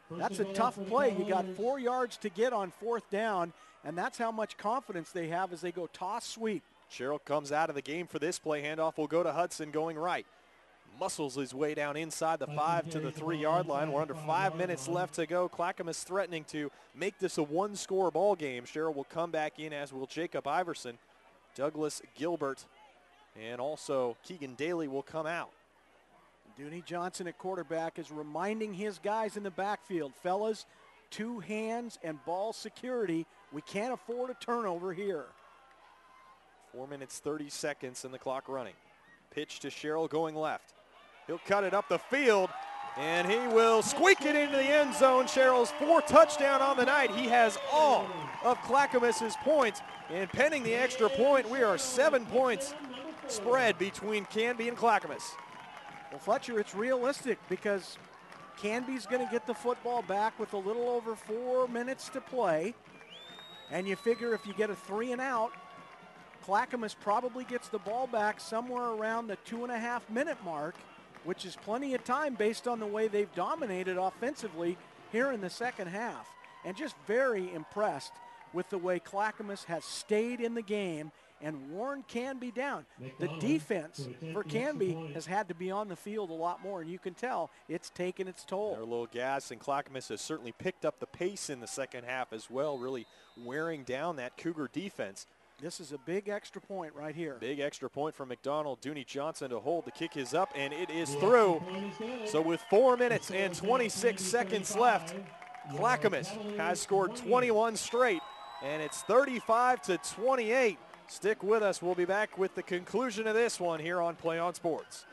That's a tough play. You got 4 yards to get on 4th down, and that's how much confidence they have as they go toss sweep. Sherrill comes out of the game for this play. Handoff will go to Hudson going right. Muscles his way down inside the 5 to the 3-yard line. We're under 5 minutes left to go. Clackamas threatening to make this a 1-score ball game. Sherrill will come back in, as will Jacob Iverson. Douglas Gilbert and also Keegan Daly will come out. Dooney Johnson at quarterback is reminding his guys in the backfield, fellas, 2 hands and ball security. We can't afford a turnover here. 4 minutes, 30 seconds and the clock running. Pitch to Sherrill going left. He'll cut it up the field, and he will squeak it into the end zone. Sherrill's 4th touchdown on the night. He has all of Clackamas' points, and pending the extra point, we are 7 points spread between Canby and Clackamas. Well, Fletcher, it's realistic because Canby's going to get the football back with a little over 4 minutes to play, and you figure if you get a 3 and out, Clackamas probably gets the ball back somewhere around the 2.5-minute mark, which is plenty of time based on the way they've dominated offensively here in the second half. And just very impressed with the way Clackamas has stayed in the game and worn Canby down. The defense for Canby has had to be on the field a lot more, and you can tell it's taken its toll. They're a little gas, and Clackamas has certainly picked up the pace in the second half as well, really wearing down that Cougar defense. This is a big extra point right here. Big extra point from McDonald. Dooney Johnson to hold. The kick is up, and it is through. So with 4 minutes and 26 seconds left, Clackamas has scored 21 straight, and it's 35-28. Stick with us. We'll be back with the conclusion of this one here on Play On Sports.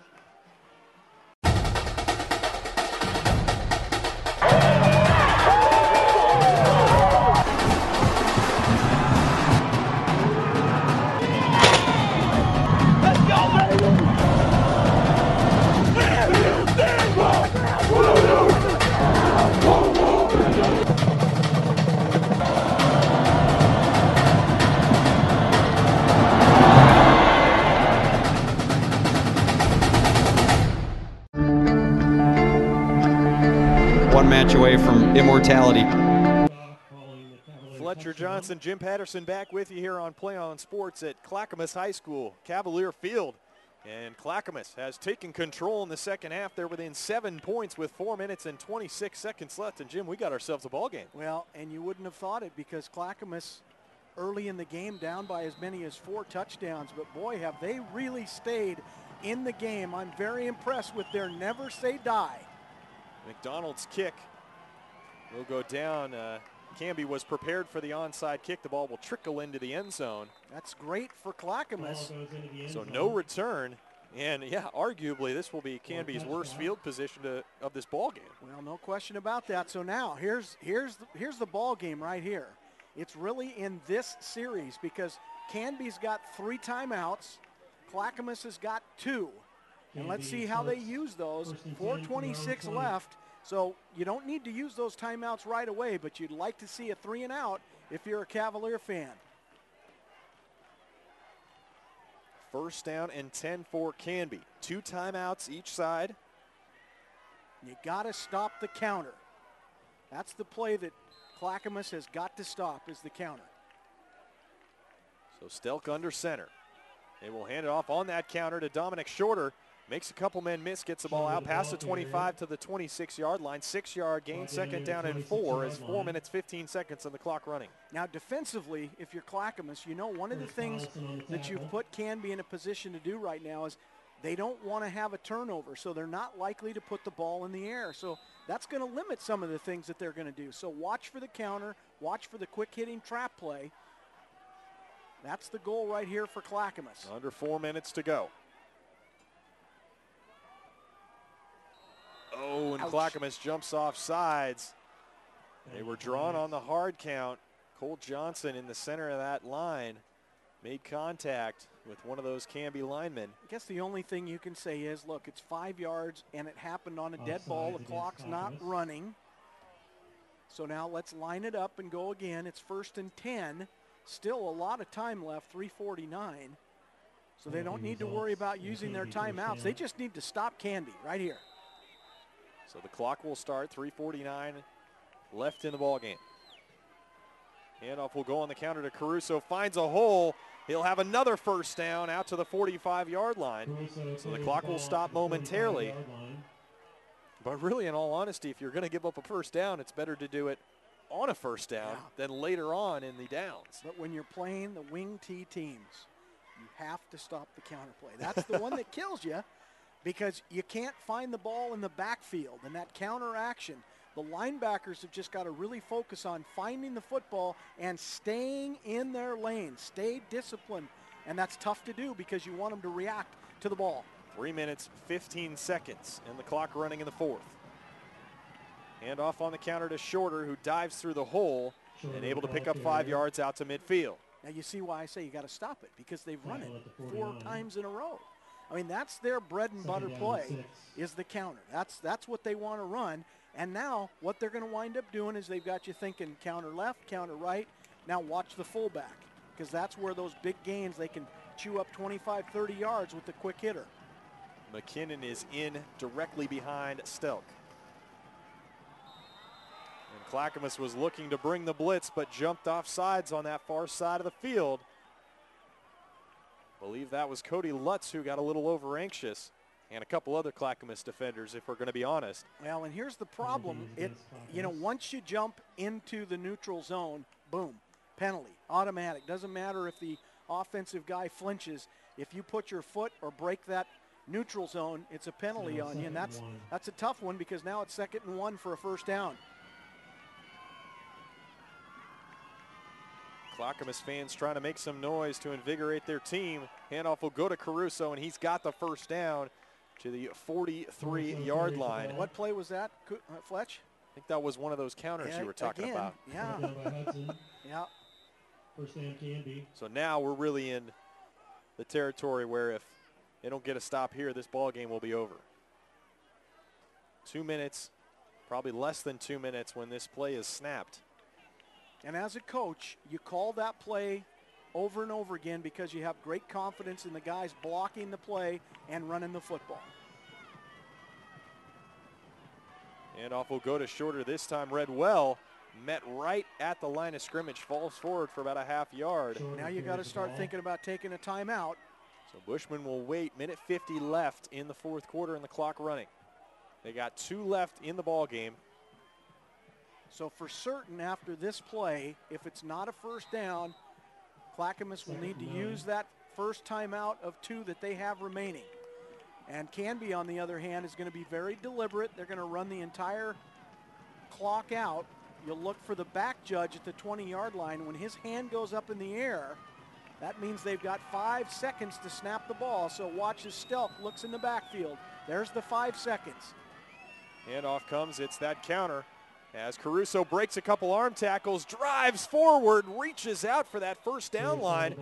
One match away from immortality. Fletcher Johnson, Jim Patterson back with you here on Play On Sports at Clackamas High School, Cavalier Field. And Clackamas has taken control in the second half. They're within 7 points with 4 minutes and 26 seconds left. And Jim, we got ourselves a ball game. Well, and you wouldn't have thought it because Clackamas early in the game down by as many as 4 touchdowns. But boy, have they really stayed in the game. I'm very impressed with their never say die. McDonald's kick will go down. Canby was prepared for the onside kick. The ball will trickle into the end zone. That's great for Clackamas. So no return. And, yeah, arguably this will be Canby's worst field position of this ball game. Well, no question about that. So now here's the ball game right here. It's really in this series because Canby's got 3 timeouts. Clackamas has got 2. And let's see how they use those. 4:26 left. So you don't need to use those timeouts right away, but you'd like to see a 3 and out if you're a Cavalier fan. First down and 10 for Canby. 2 timeouts each side. You got to stop the counter. That's the play that Clackamas has got to stop, is the counter. So Stelk under center. They will hand it off on that counter to Dominic Shorter. Makes a couple men miss, gets the ball out past the 25 to the 26-yard line. 6-yard gain, second down and 4 as 4 minutes, 15 seconds on the clock running. Now defensively, if you're Clackamas, you know one of the things that you've put Canby in a position to do right now is they don't want to have a turnover, so they're not likely to put the ball in the air. So that's going to limit some of the things that they're going to do. So watch for the counter, watch for the quick-hitting trap play. That's the goal right here for Clackamas. Under 4 minutes to go. Oh, and Ouch. Clackamas jumps off sides. They were drawn on the hard count. Cole Johnson in the center of that line made contact with one of those Canby linemen. I guess the only thing you can say is, look, it's 5 yards and it happened on a dead ball. The clock's not running. So now let's line it up and go again. It's 1st and 10. Still a lot of time left, 3:49. So they don't need to worry about using their timeouts. They just need to stop Canby right here. So the clock will start, 3:49 left in the ball game. Handoff will go on the counter to Caruso, finds a hole. He'll have another first down out to the 45-yard line. So the clock will stop momentarily. But really, in all honesty, if you're going to give up a first down, it's better to do it on a first down than later on in the downs. But when you're playing the wing T teams, you have to stop the counterplay. That's the one that kills you because you can't find the ball in the backfield. And that counter action, the linebackers have just got to really focus on finding the football and staying in their lane, stay disciplined. And that's tough to do because you want them to react to the ball. 3 minutes, 15 seconds, and the clock running in the 4th. Hand off on the counter to Shorter, who dives through the hole and able to pick up 5 yards out to midfield. Now you see why I say you got to stop it, because they've run it 4 times in a row. I mean, that's their bread and butter play, is the counter. That's what they want to run. And now what they're going to wind up doing is they've got you thinking counter left, counter right. Now watch the fullback, because that's where those big gains, they can chew up 25, 30 yards with the quick hitter. McKinnon is in directly behind Stelk. And Clackamas was looking to bring the blitz, but jumped off sides on that far side of the field. I believe that was Cody Lutz who got a little over anxious, and a couple other Clackamas defenders, if we're going to be honest. Well, and here's the problem. Once you jump into the neutral zone, boom, penalty, automatic. Doesn't matter if the offensive guy flinches. If you put your foot or break that neutral zone, it's a penalty on you, and that's a tough one because now it's 2nd and 1 for a first down. Clackamas fans trying to make some noise to invigorate their team. Handoff will go to Caruso, and he's got the first down to the 43-yard line. What play was that, Fletch? I think that was one of those counters you were talking about. Yeah. Yeah. First down Canby. So now we're really in the territory where if they don't get a stop here, this ball game will be over. 2 minutes, probably less than 2 minutes when this play is snapped. And as a coach, you call that play over and over again because you have great confidence in the guys blocking the play and running the football. Handoff will go to Shorter. This time read well. Met right at the line of scrimmage. Falls forward for about a half yard. Now you got to start thinking about taking a timeout. So Bushman will wait. Minute 50 left in the 4th quarter and the clock running. They got 2 left in the ball game. So for certain after this play, if it's not a first down, Clackamas will need to use that first timeout of 2 that they have remaining. And Canby, on the other hand, is going to be very deliberate. They're going to run the entire clock out you'll look for the back judge at the 20-yard line. When his hand goes up in the air, that means they've got 5 seconds to snap the ball. So watch as Stelk looks in the backfield. There's the 5 seconds. Handoff comes, it's that counter. As Caruso breaks a couple arm tackles, drives forward, reaches out for that first down line,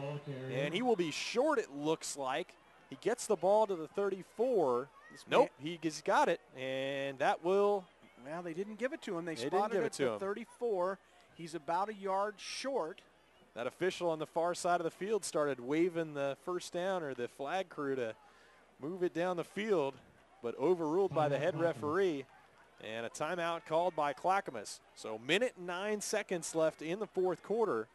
and he will be short, it looks like. He gets the ball to the 34. Nope, he's got it, and that will... Well, they didn't give it to him. They spotted it to 34. He's about a yard short. That official on the far side of the field started waving the first down or the flag crew to move it down the field, but overruled by the head referee. And a timeout called by Clackamas. So 1:09 left in the fourth quarter.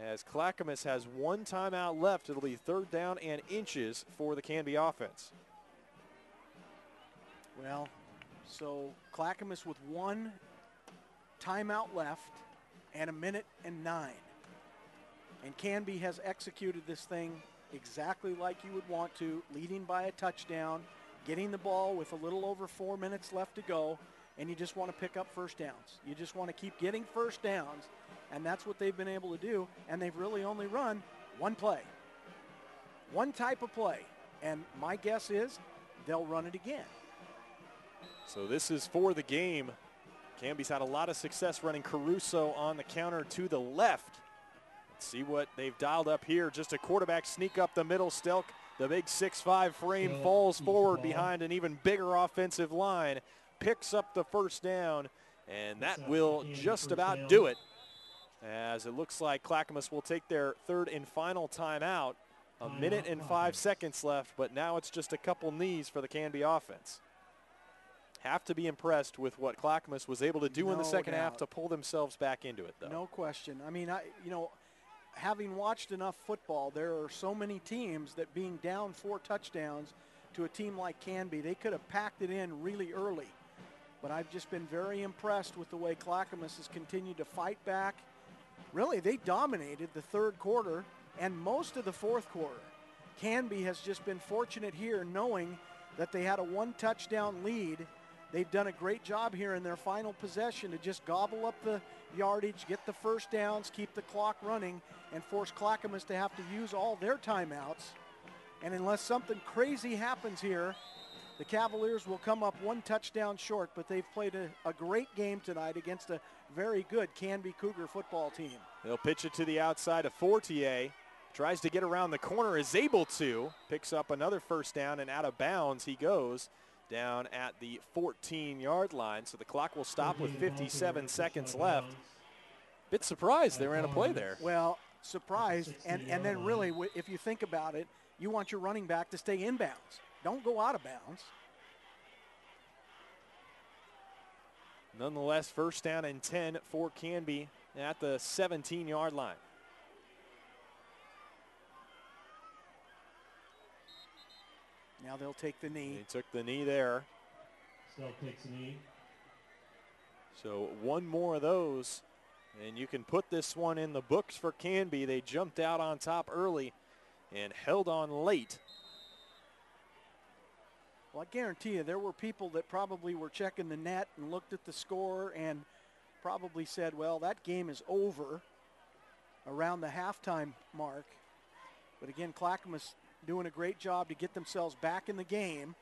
As Clackamas has one timeout left, it'll be 3rd down and inches for the Canby offense. Well, so Clackamas with one timeout left and 1:09. And Canby has executed this thing exactly like you would want to, leading by a touchdown, getting the ball with a little over 4 minutes left to go, and you just want to pick up first downs. You just want to keep getting first downs, and that's what they've been able to do, and they've really only run one play, one type of play, and my guess is they'll run it again. So this is for the game. Canby's had a lot of success running Caruso on the counter to the left. Let's see what they've dialed up here. Just a quarterback sneak up the middle. Stelk, the big 6'5" frame, falls forward behind an even bigger offensive line, picks up the first down, and that will just about do it, as it looks like Clackamas will take their 3rd and final timeout. 1:05 left, but now it's just a couple knees for the Canby offense. Have to be impressed with what Clackamas was able to do in the second half to pull themselves back into it, though. No question. I mean, having watched enough football, there are so many teams that being down 4 touchdowns to a team like Canby, they could have packed it in really early. But I've just been very impressed with the way Clackamas has continued to fight back. Really, they dominated the 3rd quarter and most of the 4th quarter. Canby has just been fortunate here, knowing that they had a 1-touchdown lead. They've done a great job here in their final possession to just gobble up the yardage, get the first downs, keep the clock running, and force Clackamas to have to use all their timeouts. And unless something crazy happens here, the Cavaliers will come up 1 touchdown short, but they've played a great game tonight against a very good Canby Cougar football team. They'll pitch it to the outside of Fortier. Tries to get around the corner, is able to. Picks up another first down, and out of bounds he goes down at the 14-yard line. So the clock will stop with 57 seconds left. Bit surprised they ran a play there. Well, surprised, and then really, if you think about it, you want your running back to stay inbounds. Don't go out of bounds. Nonetheless, 1st down and 10 for Canby at the 17-yard line. Now they'll take the knee. They took the knee there. Still takes a knee. So one more of those, and you can put this one in the books for Canby. They jumped out on top early and held on late. Well, I guarantee you there were people that probably were checking the net and looked at the score and probably said, well, that game is over around the halftime mark. But again, Clackamas doing a great job to get themselves back in the game.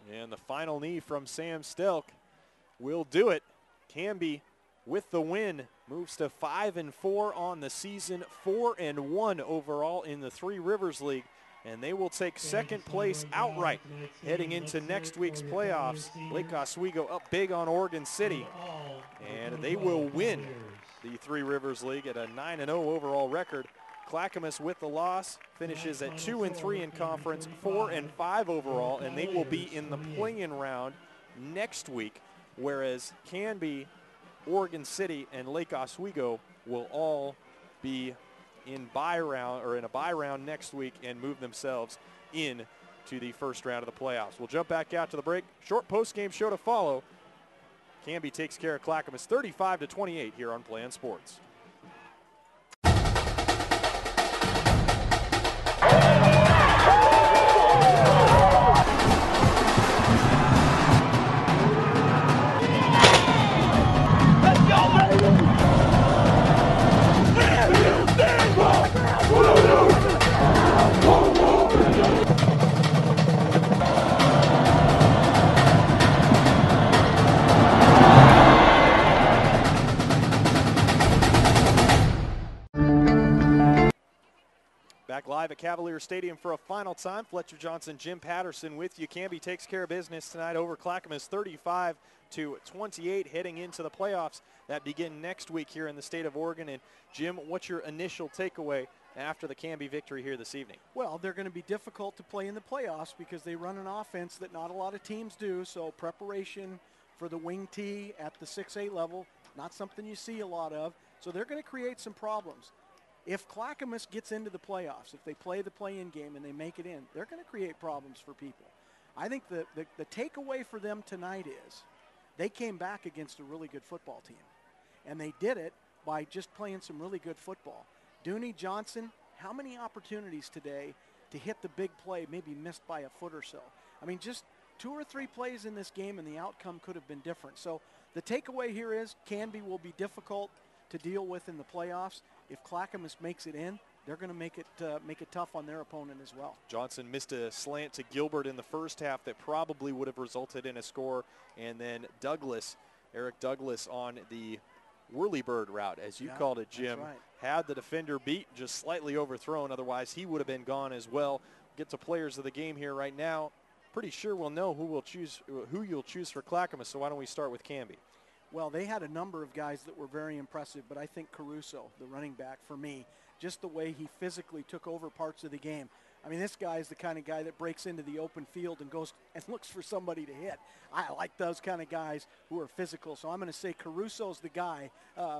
And the final knee from Sam Stelk will do it. Canby with the win moves to 5-4 on the season, 4-1 overall in the Three Rivers League, and they will take 2nd place outright heading into next week's playoffs. Lake Oswego up big on Oregon City, and they will win the Three Rivers League at a 9-0 overall record. Clackamas with the loss finishes at 2-3 in conference, 4-5 overall, and they will be in the play-in round next week, whereas Canby, Oregon City, and Lake Oswego will all be in a bye round next week and move themselves in to the first round of the playoffs. We'll jump back out to the break. Short post-game show to follow. Canby takes care of Clackamas 35-28 here on PlayOn Sports. Cavalier Stadium for a final time. Fletcher Johnson, Jim Patterson with you. Canby takes care of business tonight over Clackamas 35-28, heading into the playoffs that begin next week here in the state of Oregon. And Jim, what's your initial takeaway after the Canby victory here this evening? Well, they're going to be difficult to play in the playoffs because they run an offense that not a lot of teams do. So preparation for the wing tee at the 6A level, not something you see a lot of. So they're going to create some problems. If Clackamas gets into the playoffs, if they play the play-in game and they make it in, they're going to create problems for people. I think the takeaway for them tonight is they came back against a really good football team. And they did it by just playing some really good football. Dooney Johnson, how many opportunities today to hit the big play, maybe missed by a foot or so? I mean, just 2 or 3 plays in this game and the outcome could have been different. So the takeaway here is Canby will be difficult to deal with in the playoffs. If Clackamas makes it in, they're going to make it tough on their opponent as well. Johnson missed a slant to Gilbert in the first half that probably would have resulted in a score, and then Eric Douglas on the whirlybird route, as you called it, Jim, right, had the defender beat, just slightly overthrown. Otherwise, he would have been gone as well. Get to players of the game here right now. Pretty sure we'll know who you'll choose for Clackamas. So why don't we start with Canby? Well, they had a number of guys that were very impressive, but I think Caruso, the running back, for me, just the way he physically took over parts of the game. I mean, this guy is the kind of guy that breaks into the open field and goes and looks for somebody to hit. I like those kind of guys who are physical, so I'm going to say Caruso's the guy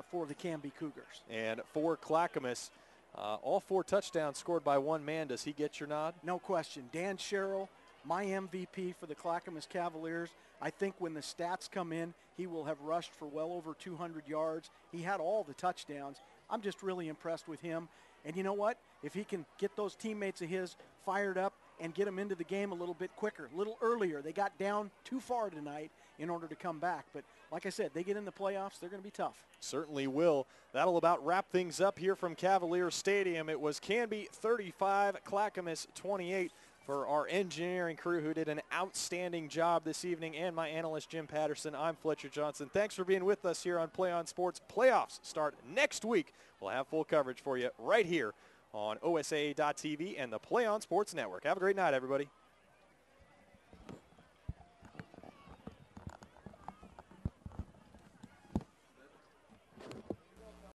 for the Canby Cougars. And for Clackamas, all 4 touchdowns scored by one man. Does he get your nod? No question. Dan Sherrill, my MVP for the Clackamas Cavaliers. I think when the stats come in, he will have rushed for well over 200 yards. He had all the touchdowns. I'm just really impressed with him. And you know what? If he can get those teammates of his fired up and get them into the game a little bit quicker, a little earlier. They got down too far tonight in order to come back. But like I said, they get in the playoffs, they're going to be tough. Certainly will. That'll about wrap things up here from Cavalier Stadium. It was Canby 35, Clackamas 28. For our engineering crew who did an outstanding job this evening, and my analyst Jim Patterson, I'm Fletcher Johnson. Thanks for being with us here on PlayOn Sports. Playoffs start next week. We'll have full coverage for you right here on OSAA.TV and the PlayOn Sports Network. Have a great night, everybody.